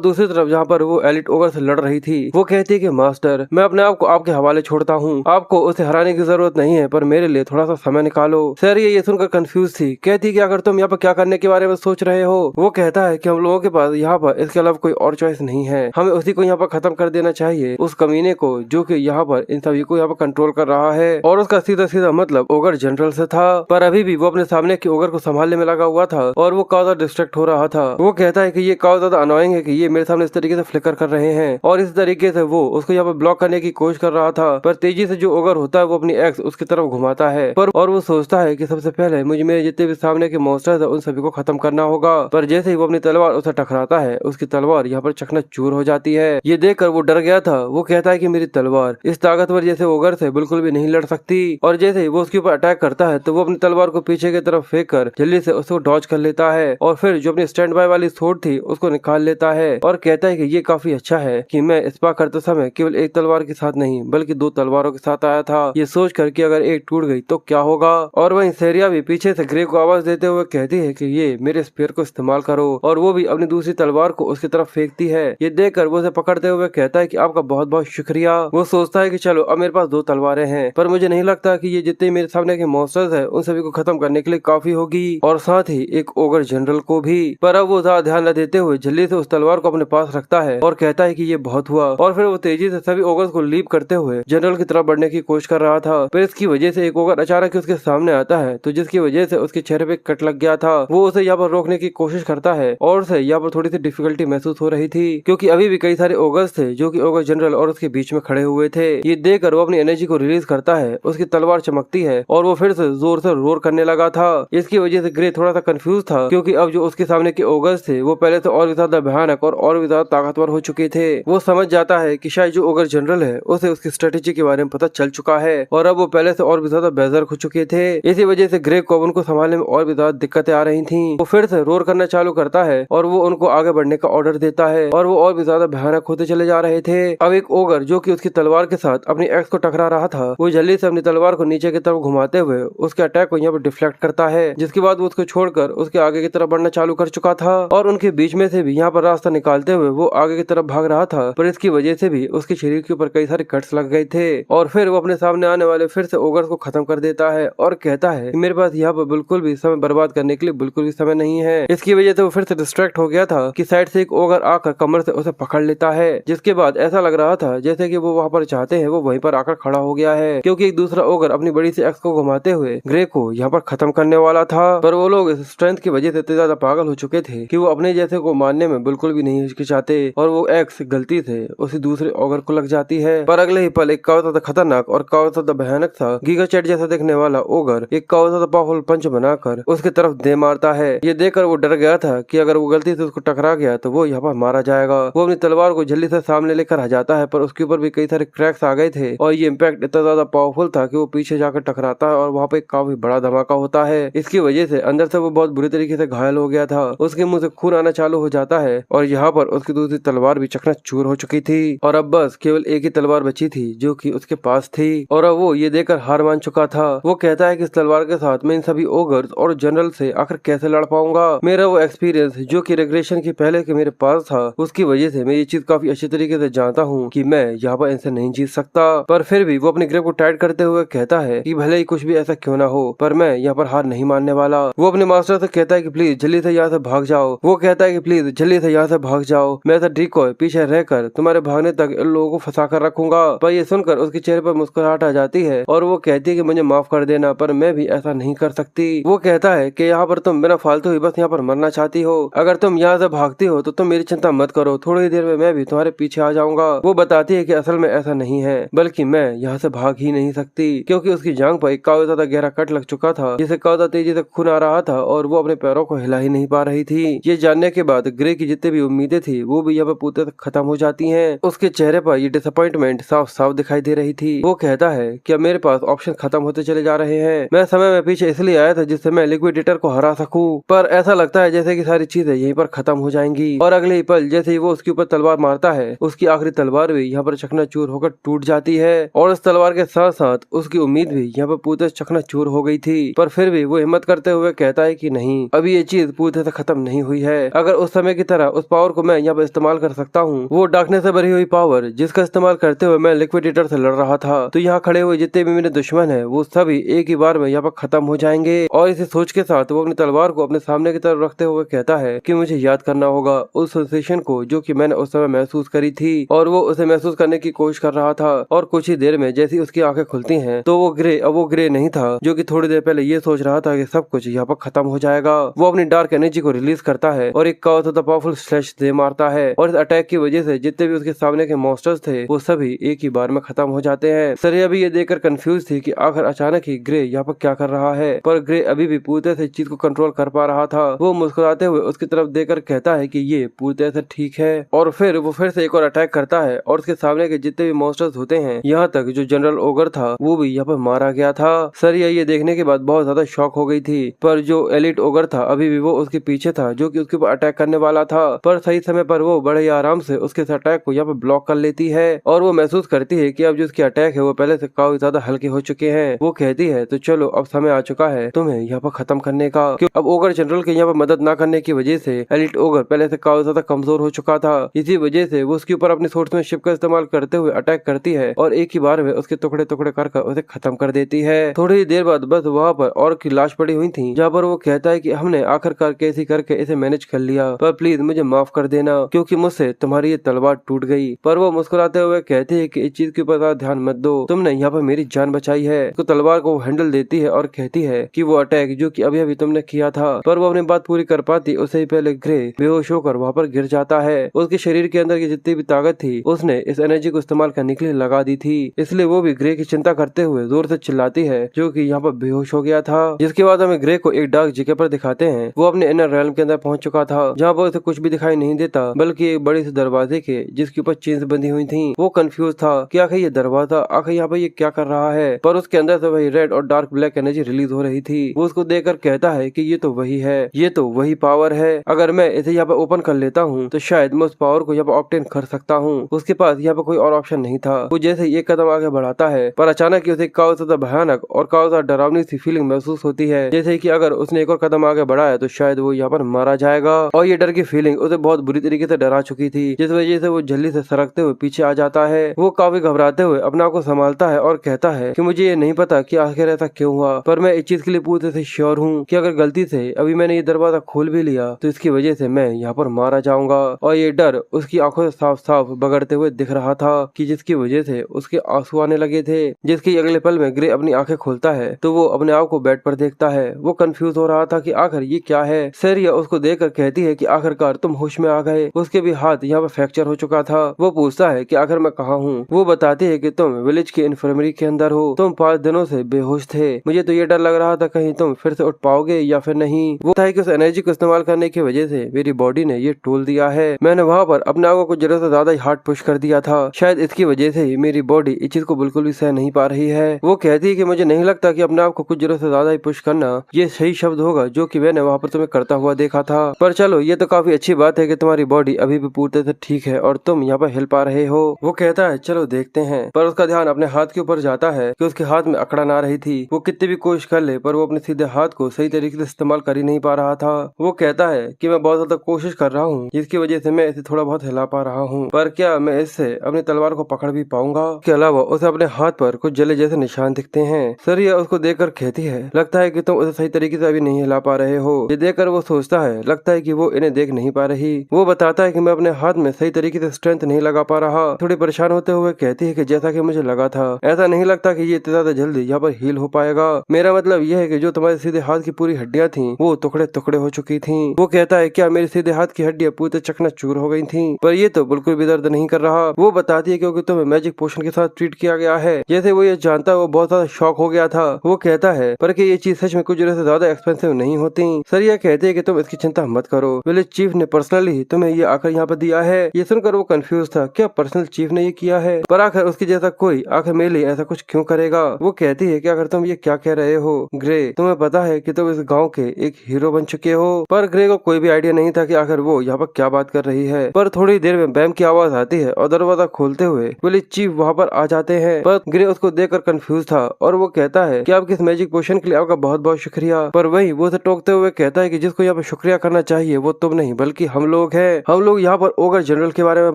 दूसरी तरफ जहाँ पर वो एलिट ओगर से लड़ रही थी वो कहती है कि मास्टर मैं अपने आप को आपके हवाले छोड़ता हूँ, आपको उसे हराने की जरूरत नहीं है, पर मेरे लिए थोड़ा सा समय निकालो। सर ये सुनकर कंफ्यूज थी, कहती कि अगर तुम यहाँ पर क्या करने के बारे में सोच रहे हो। वो कहता है कि हम लोगों के पास यहाँ पर इसके अलावा कोई और चॉइस नहीं है, हमें उसी को यहाँ पर खत्म कर देना चाहिए, उस कमीने को जो कि यहाँ पर इन सभी को यहाँ पर कंट्रोल कर रहा है। और उसका सीधा सीधा मतलब ओगर जनरल से था, पर अभी भी वो अपने सामने के ओगर को संभालने में लगा हुआ था और वो काफी ज्यादा डिस्ट्रैक्ट हो रहा था। वो कहता है कि ये काफी ज्यादा अनोइंग है कि ये मेरे सामने इस तरीके से फ्लिकर कर रहे हैं, और इस तरीके से वो उसको यहाँ पर ब्लॉक करने की कोशिश कर रहा था। पर तेजी से जो ओगर होता है वो अपनी एक्स उसकी तरफ घुमाता है और वो सोचता है कि सबसे पहले मुझे मेरे जितने भी सामने के मॉन्स्टर्स है उन सभी को खत्म करना होगा। पर जैसे ही वो अपनी तलवार उसे टकराता है उसकी तलवार यहाँ पर चकनाचूर हो जाती है। ये देखकर वो डर गया था। वो कहता है कि मेरी तलवार इस ताकतवर जैसे ओगर से बिल्कुल भी नहीं लड़ सकती, और जैसे ही वो उसके ऊपर अटैक करता है तो वो अपनी तलवार को पीछे की तरफ फेंक कर जल्दी से उसको डॉज कर लेता है, और फिर जो अपनी स्टैंड बाय वाली सोर्ड थी उसको निकाल लेता है और कहता है कि ये काफी अच्छा है कि मैं स्पा करते समय केवल एक तलवार के साथ नहीं बल्कि दो तलवारों के साथ आया था, ये सोच कर कि अगर एक टूट गई तो क्या होगा। और वहीं सेरिया भी पीछे से ग्रे को आवाज देते हुए कहती है कि ये मेरे स्पेयर को इस्तेमाल करो, और वो भी अपनी दूसरी तलवार को उसकी तरफ फेंकती है। ये देखकर वो उसे पकड़ते हुए कहता है कि आपका बहुत बहुत शुक्रिया। वो सोचता है कि चलो अब मेरे पास दो तलवारें हैं, पर मुझे नहीं लगता कि ये जितने मेरे सामने के मॉन्स्टर्स है उन सभी को खत्म करने के लिए काफी होगी, और साथ ही एक ओगर जनरल को भी। पर अब वो ज्यादा ध्यान न देते हुए जल्दी से उस तलवार को अपने पास रखता है और कहता है कि ये बहुत हुआ, और फिर वो तेजी से सभी ओगर्स को लीप करते हुए जनरल की तरफ बढ़ने की कोशिश कर रहा था। फिर इसकी वजह से एक ओगर अचानक उसके सामने आता है, तो जिसकी वजह से उसके चेहरे पे कट लग गया था। वो उसे यहाँ पर रोकने की कोशिश करता है और उसे यहाँ पर थोड़ी सी डिफिकल्टी महसूस हो रही थी, क्योंकि अभी भी कई सारे ओगर्स थे जो कि ओगर जनरल और उसके बीच में खड़े हुए थे। ये देखकर वो अपनी एनर्जी को रिलीज करता है, उसकी तलवार चमकती है और वो फिर से जोर से रोर करने लगा था। इसकी वजह से ग्रे थोड़ा सा कंफ्यूज था, क्योंकि अब जो उसके सामने के ओगर्स थे वो पहले से और भी ज्यादा भयानक और भी ज्यादा ताकतवर हो चुके थे। वो समझ जाता है कि शायद जो ओगर जनरल है उसे उसकी स्ट्रेटेजी के बारे में पता चल चुका है, और अब वो पहले से और भी ज्यादा बेजर हो चुके थे। इसी वजह से ग्रे को उनको संभालने में और भी ज्यादा दिक्कतें आ रही थी। वो फिर से रोर करना चालू करता है और वो उनको आगे बढ़ने का ऑर्डर देता है, और वो और भी ज्यादा भयानक होते चले जा रहे थे। अब एक ओगर जो कि उसकी तलवार के साथ अपनी एक्स को टकरा रहा था वो जल्दी से अपनी तलवार को नीचे की तरफ घुमाते हुए उसके अटैक को यहाँ पर डिफ्लेक्ट करता है, जिसके बाद वो उसको छोड़कर उसके आगे की तरफ बढ़ना चालू कर चुका था, और उनके बीच में से भी यहाँ पर रास्ता निकालते हुए वो आगे की तरफ भाग रहा था। पर इसकी वजह से भी उसके शरीर के ऊपर कई सारे कट्स लग गए थे, और फिर वो अपने सामने आने वाले फिर से ओगर्स को खत्म कर देता है और कहता है कि मेरे पास यहाँ पर बिल्कुल भी समय बर्बाद करने के लिए बिल्कुल भी समय नहीं है। इसकी वजह से वो फिर से डिस्ट्रैक्ट हो गया था कि साइड से एक ओगर आकर कमर से उसे पकड़ लेता है, जिसके बाद ऐसा लग रहा था जैसे कि वो वहाँ पर चाहते हैं वो वहीं पर आकर खड़ा हो गया है, क्योंकि एक दूसरा ओगर अपनी बड़ी सी एक्स को घुमाते हुए ग्रे को यहाँ पर खत्म करने वाला था। पर वो लोग इस स्ट्रेंथ की वजह से इतने ज्यादा पागल हो चुके थे कि वो अपने जैसे को मारने में बिल्कुल भी नहीं हिचकिचाते, और वो एक्स गलती से उसी दूसरे ओगर को लग जाती है। पर अगले ही पल एक काफी ज्यादा खतरनाक और काफी ज्यादा भयानक था गीगा चैट जैसा देखने वाला ओगर एक काफी ज्यादा पावरफुल पंच बनाकर उसकी तरफ दे मारता है। ये देखकर वो डर गया था कि अगर वो गलती से उसको टकरा गया तो वो यहाँ पर मारा जाएगा। वो अपनी तलवार को जल्दी से सामने लेकर आ जाता है, पर उसके ऊपर भी कई सारे क्रैक्स आ गए थे, और ये इम्पैक्ट इतना ज्यादा पावरफुल था कि वो पीछे जाकर टकराता है और वहाँ पे काफी बड़ा धमाका होता है। इसकी वजह से अंदर से वो बहुत बुरी तरीके से घायल हो गया था, उसके मुंह से खून आना चालू हो जाता है, और यहाँ पर उसकी दूसरी तलवार भी चकनाचूर हो चुकी थी, और अब बस केवल एक ही तलवार बची थी जो कि उसके पास थी, और अब वो ये देखकर हार मान चुका था। वो कहता है कि इस तलवार के साथ मैं इन सभी ओगर्स और जनरल से आखिर कैसे लड़ पाऊंगा। मेरा वो एक्सपीरियंस जो कि रेग्रेशन के पहले के मेरे पास था उसकी वजह से मैं ये चीज काफी अच्छी तरीके से जानता हूँ कि मैं यहाँ पर इनसे नहीं जीत सकता। पर फिर भी वो अपने ग्रिप को टाइट करते हुए कहता है कि भले ही कुछ भी ऐसा क्यों ना हो पर मैं यहाँ पर हार नहीं मानने वाला। वो अपने मास्टर से कहता है कि प्लीज जल्दी से यहाँ से भाग जाओ। वो कहता है कि प्लीज जल्दी से यहाँ से भाग जाओ, मैं ऐसा डिकॉय पीछे रहकर तुम्हारे भागने तक इन लोगों को फंसा कर रखूंगा। पर ये सुनकर उसके चेहरे पर मुस्कुराहट आ जाती है और वो कहती है कि मुझे माफ कर देना, पर मैं भी ऐसा नहीं कर सकती। वो कहता है कि यहाँ पर तुम बिना फालतू ही बस यहाँ पर मरना चाहती हो। अगर तुम यहाँ से भागती हो तो तुम मेरी चिंता मत करो, थोड़ी ही देर में मैं भी तुम्हारे पीछे आ जाऊंगा। वो बताती है कि असल में ऐसा नहीं है, बल्कि मैं यहाँ से भाग ही नहीं सकती, क्योंकि उसकी जांघ पर एक काफी ज्यादा गहरा कट लग चुका था, जिसे काफी तेजी से खून आ रहा था और वो अपने पैरों को हिला ही नहीं पा रही थी। ये जानने के बाद ग्रे की जितनी भी उम्मीदें थी वो भी यहाँ पर पूरी तरह खत्म हो जाती हैं। उसके चेहरे पर ये डिसअपॉइंटमेंट साफ साफ दिखाई दे रही थी। वो कहता है कि अब मेरे पास ऑप्शन खत्म होते चले जा रहे हैं। मैं समय में पीछे इसलिए आया था जिससे मैं लिक्विडेटर को हरा सकूं, पर ऐसा लगता है जैसे कि सारी चीजें यहीं पर खत्म हो जाएंगी। और अगले ही पल जैसे ही वो उसके ऊपर तलवार मारता है, उसकी आखिरी तलवार भी यहाँ पर चकनाचूर होकर टूट जाती है और उस तलवार के साथ साथ उसकी उम्मीद भी यहाँ पर पूरी तरह चकनाचूर हो गई थी। पर फिर भी वो हिम्मत करते हुए कहता है कि नहीं, अभी ये चीज पूरी तरह से खत्म नहीं हुई है। अगर उस समय की तरह उस पावर को मैं यहाँ पर इस्तेमाल कर सकता हूँ, वो डार्कनेस से भरी हुई पावर जिसका इस्तेमाल करते हुए मैं लिक्विडेटर से लड़ रहा था, तो यहाँ खड़े हुए जितने भी मेरे दुश्मन है वो सभी एक ही बार में यहाँ पर खत्म हो जाएंगे। और इसे सोच के साथ वो अपनी तलवार को अपने सामने की तरफ रखते हुए कहता है कि मुझे याद करना होगा उस सेंसेशन को जो कि मैंने उस समय महसूस करी थी। और वो उसे महसूस करने की कोशिश कर रहा था और कुछ ही देर में जैसी उसकी आंखें खुलती हैं तो वो ग्रे नहीं था जो कि थोड़ी देर पहले ये सोच रहा था कि सब कुछ यहाँ पर खत्म हो जाएगा। वो अपनी डार्क एनर्जी को रिलीज करता है और एक पावरफुल स्लैश दे मारता है और इस अटैक की वजह से जितने भी उसके सामने के मॉन्स्टर्स थे वो सभी एक ही बार में खत्म हो जाते हैं। सरिया भी ये देखकर कंफ्यूज थी कि आखिर अचानक ही ग्रे यहाँ पर क्या कर रहा है, पर ग्रे अभी भी पूरी तरह से चीज को कंट्रोल कर पा रहा था। वो मुस्कुराते हुए उसकी तरफ देखकर कहता है कि ये पूरी तरह से ठीक है और फिर वो फिर से एक और अटैक करता है और उसके सामने के जितने भी मॉन्स्टर्स होते हैं, यहाँ तक जो जनरल ओगर था वो भी यहाँ पर मारा गया था। सरिया ये देखने के बाद बहुत ज्यादा शॉक हो गई थी, पर जो एलिट ओगर था अभी भी वो उसके पीछे था जो कि उसके ऊपर अटैक करने वाला था। पर सही समय पर वो बड़े ही आराम से उसके अटैक को यहाँ पर ब्लॉक कर लेती है और वो महसूस करती है कि अब जो उसके अटैक है वो पहले से काफी ज्यादा हल्के हो चुके हैं। वो कहती है तो चलो अब समय आ चुका है तुम्हें यहाँ पर खत्म करने का, क्यों अब ओगर जनरल के यहाँ पर मदद न करने की वजह से एलिट ओगर पहले से काफी ज्यादा कमजोर हो चुका था। इसी वजह से वो उसके ऊपर अपनी सोर्समैनशिप का इस्तेमाल करते हुए अटैक करती है और एक ही बार में उसके टुकड़े टुकड़े कर उसे खत्म कर देती है। थोड़ी देर बाद बस वहाँ पर और की लाश पड़ी हुई थी, जहाँ पर वो कहता है कि हमने आखिरकार कैसे करके इसे मैनेज कर लिया, पर प्लीज मुझे माफ कर देना क्योंकि मुझसे तुम्हारी ये तलवार टूट गई। पर वो मुस्कुराते हुए कहती है कि इस चीज के ऊपर ध्यान मत दो, तुमने यहाँ पर मेरी जान बचाई है। तो तलवार को हैंडल देती है और कहती है कि वो अटैक जो कि अभी अभी तुमने किया था, पर वो अपनी बात पूरी कर पाती उससे ही पहले ग्रे बेहोश होकर वहाँ पर गिर जाता है। उसके शरीर के अंदर की जितनी भी ताकत थी उसने इस एनर्जी को इस्तेमाल करने के लिए लगा दी थी, इसलिए वो भी ग्रे की चिंता करते हुए जोर से चिल्लाती है जो कि यहाँ पर बेहोश हो गया था। जिसके बाद हमें ग्रे को एक डार्क जगह पर दिखाते हैं। वो अपने इनर रेल्म के अंदर पहुंच चुका था, जहाँ पर उसे कुछ भी दिखाई नहीं देता बल्कि एक बड़े से दरवाजे के जिसके ऊपर चेन्स बंधी हुई थी। वो कंफ्यूज था कि आखिर ये दरवाजा आखिर यहाँ पर ये क्या कर रहा है, पर उसके अंदर से वही रेड और डार्क ब्लैक एनर्जी रिलीज हो रही थी। वो उसको देखकर कहता है कि ये तो वही है, ये तो वही पावर है, अगर मैं इसे यहाँ पर ओपन कर लेता हूँ तो शायद मैं उस पावर को यहाँ पर ऑब्टेन कर सकता हूँ। उसके पास यहाँ पर कोई और ऑप्शन नहीं था। वो जैसे ही एक कदम आगे बढ़ाता है पर अचानक ही उसे काफी ज्यादा भयानक और काफी ज्यादा डरावनी सी फीलिंग महसूस होती है, जैसे कि अगर उसने एक और कदम आगे बढ़ाया तो शायद वो यहाँ पर मारा जाएगा। और ये डर की फीलिंग उसे बहुत बुरी तरीके से डरा चुकी थी, जिस वजह से वो जल्दी से सरकते हुए पीछे आ जाता है। वो काफी घबराते हुए अपने आप को संभालता है और कहता है कि मुझे ये नहीं पता कि आखिर ऐसा क्यों हुआ, पर मैं इस चीज के लिए पूरी तरह से श्योर हूँ कि अगर गलती से अभी मैंने ये दरवाजा खोल भी लिया तो इसकी वजह से मैं यहाँ पर मारा जाऊंगा। और ये डर उसकी आंखों से साफ साफ बगड़ते हुए दिख रहा था कि जिसकी वजह से उसके आंसू आने लगे थे। जिसके अगले पल में ग्रे अपनी आंखें खोलता है तो वो अपने आप को बेड पर देखता है। वो कंफ्यूज हो रहा था कि आखिर ये क्या है। सरिया उसको देखकर कहती है कि आखिरकार तुम होश में आ गए। उसके भी हाथ यहाँ पर फ्रैक्चर हो चुका था। वो पूछता है कि आखिर मैं कहाँ हूँ। वो बताती है कि तुम विलेज की इन्फर्मरी के अंदर हो, तुम 5 दिनों से बेहोश थे, मुझे तो ये डर लग रहा था कहीं तुम फिर से उठ पाओगे या फिर नहीं। वो है कि उस एनर्जी को इस्तेमाल करने की वजह से मेरी बॉडी ने ये टोल दिया है। मैंने वहाँ पर अपने आप को कुछ जरूरत से ज्यादा ही हार्ड पुश कर दिया था, शायद इसकी वजह से ही मेरी बॉडी इस चीज को बिल्कुल भी सह नहीं पा रही है। वो कहती है कि मुझे नहीं लगता कि अपने आप को कुछ जरूरत से ज्यादा ही पुश करना ये सही शब्द होगा जो कि मैंने वहाँ पर तुम्हें करता हुआ देखा था। पर चलो ये तो काफी अच्छी बात है कि तुम्हारी बॉडी अभी भी पूरी तरह से ठीक है और तुम यहाँ पर हिल पा रहे हो। वो कहता है चलो देखते हैं, पर उसका ध्यान अपने हाथ के ऊपर जाता है कि उसके हाथ में अकड़ा ना रही थी। वो कितनी भी कोशिश कर ले पर वो अपने सीधे हाथ को सही तरीके से इस्तेमाल कर ही नहीं पा रहा था। वो कहता है कि मैं बहुत ज्यादा कोशिश कर रहा हूँ जिसकी वजह से मैं इसे थोड़ा बहुत हिला पा रहा हूँ, पर क्या मैं इससे अपनी तलवार को पकड़ भी पाऊंगा। इसके अलावा उसे अपने हाथ पर कुछ जले जैसे निशान दिखते हैं। सरिया उसको देखकर कहती है लगता है कि तुम उसे सही तरीके से अभी नहीं हिला पा रहे हो। ये देखकर वो सोचता है लगता है कि वो इन्हें देख नहीं पा रही। वो बताता है कि मैं अपने हाथ में सही तरीके से स्ट्रेंथ नहीं लगा पा रहा। थोड़ी परेशान होते हुए कहती है कि जैसा कि मुझे लगा था, ऐसा नहीं लगता कि ये इतनी ज्यादा जल्दी यहाँ पर हील हो पाएगा। मेरा मतलब यह है कि जो तुम्हारे सीधे हाथ की पूरी हड्डियां थी वो टुकड़े टुकड़े हो चुकी थी। वो कहता है क्या मेरे सीधे हाथ की हड्डियां पूरी चकनाचूर हो गई थी, पर ये तो बिल्कुल भी दर्द नहीं कर रहा। वो बताती है क्योंकि तुम्हें मैजिक पोशन के साथ ट्रीट किया गया है। जैसे वो ये जानता है वो बहुत ज्यादा शॉक हो गया था। वो कहता है पर कि ये चीज सच में कुछ से ज्यादा एक्सपेंसिव नहीं होती। सरिया कहते हैं कि तुम इसकी चिंता मत करो, विलेज चीफ ने पर्सनली तुम्हें ये आकर यहाँ पर दिया है। ये सुनकर वो कंफ्यूज था, क्या पर्सनल चीफ ने ये किया है, पर आखिर उसके जैसा कोई आखिर मेरे लिए ऐसा कुछ क्यों करेगा। वो कहती है कि अगर तुम ये क्या कह रहे हो ग्रे, तुम्हें पता है कि तुम इस गाँव के एक हीरो बन चुके हो। पर ग्रे को कोई भी आइडिया नहीं था कि आखिर वो यहाँ पर क्या बात कर रही है। पर थोड़ी देर में बैम की आवाज आती है और दरवाजा खोलते हुए विलेज चीफ वहाँ पर आ जाते हैं। पर ग्रे उसको देखकर कंफ्यूज था और वो कहता है कि आपके इस मैजिक पोशन के लिए आपका बहुत बहुत शुक्रिया। पर वही वो उसे टोकते हुए कहता है कि जिसको यहाँ पर शुक्रिया करना चाहिए वो तुम नहीं बल्कि हम लोग हैं। हम लोग यहाँ पर ओगर जनरल के बारे में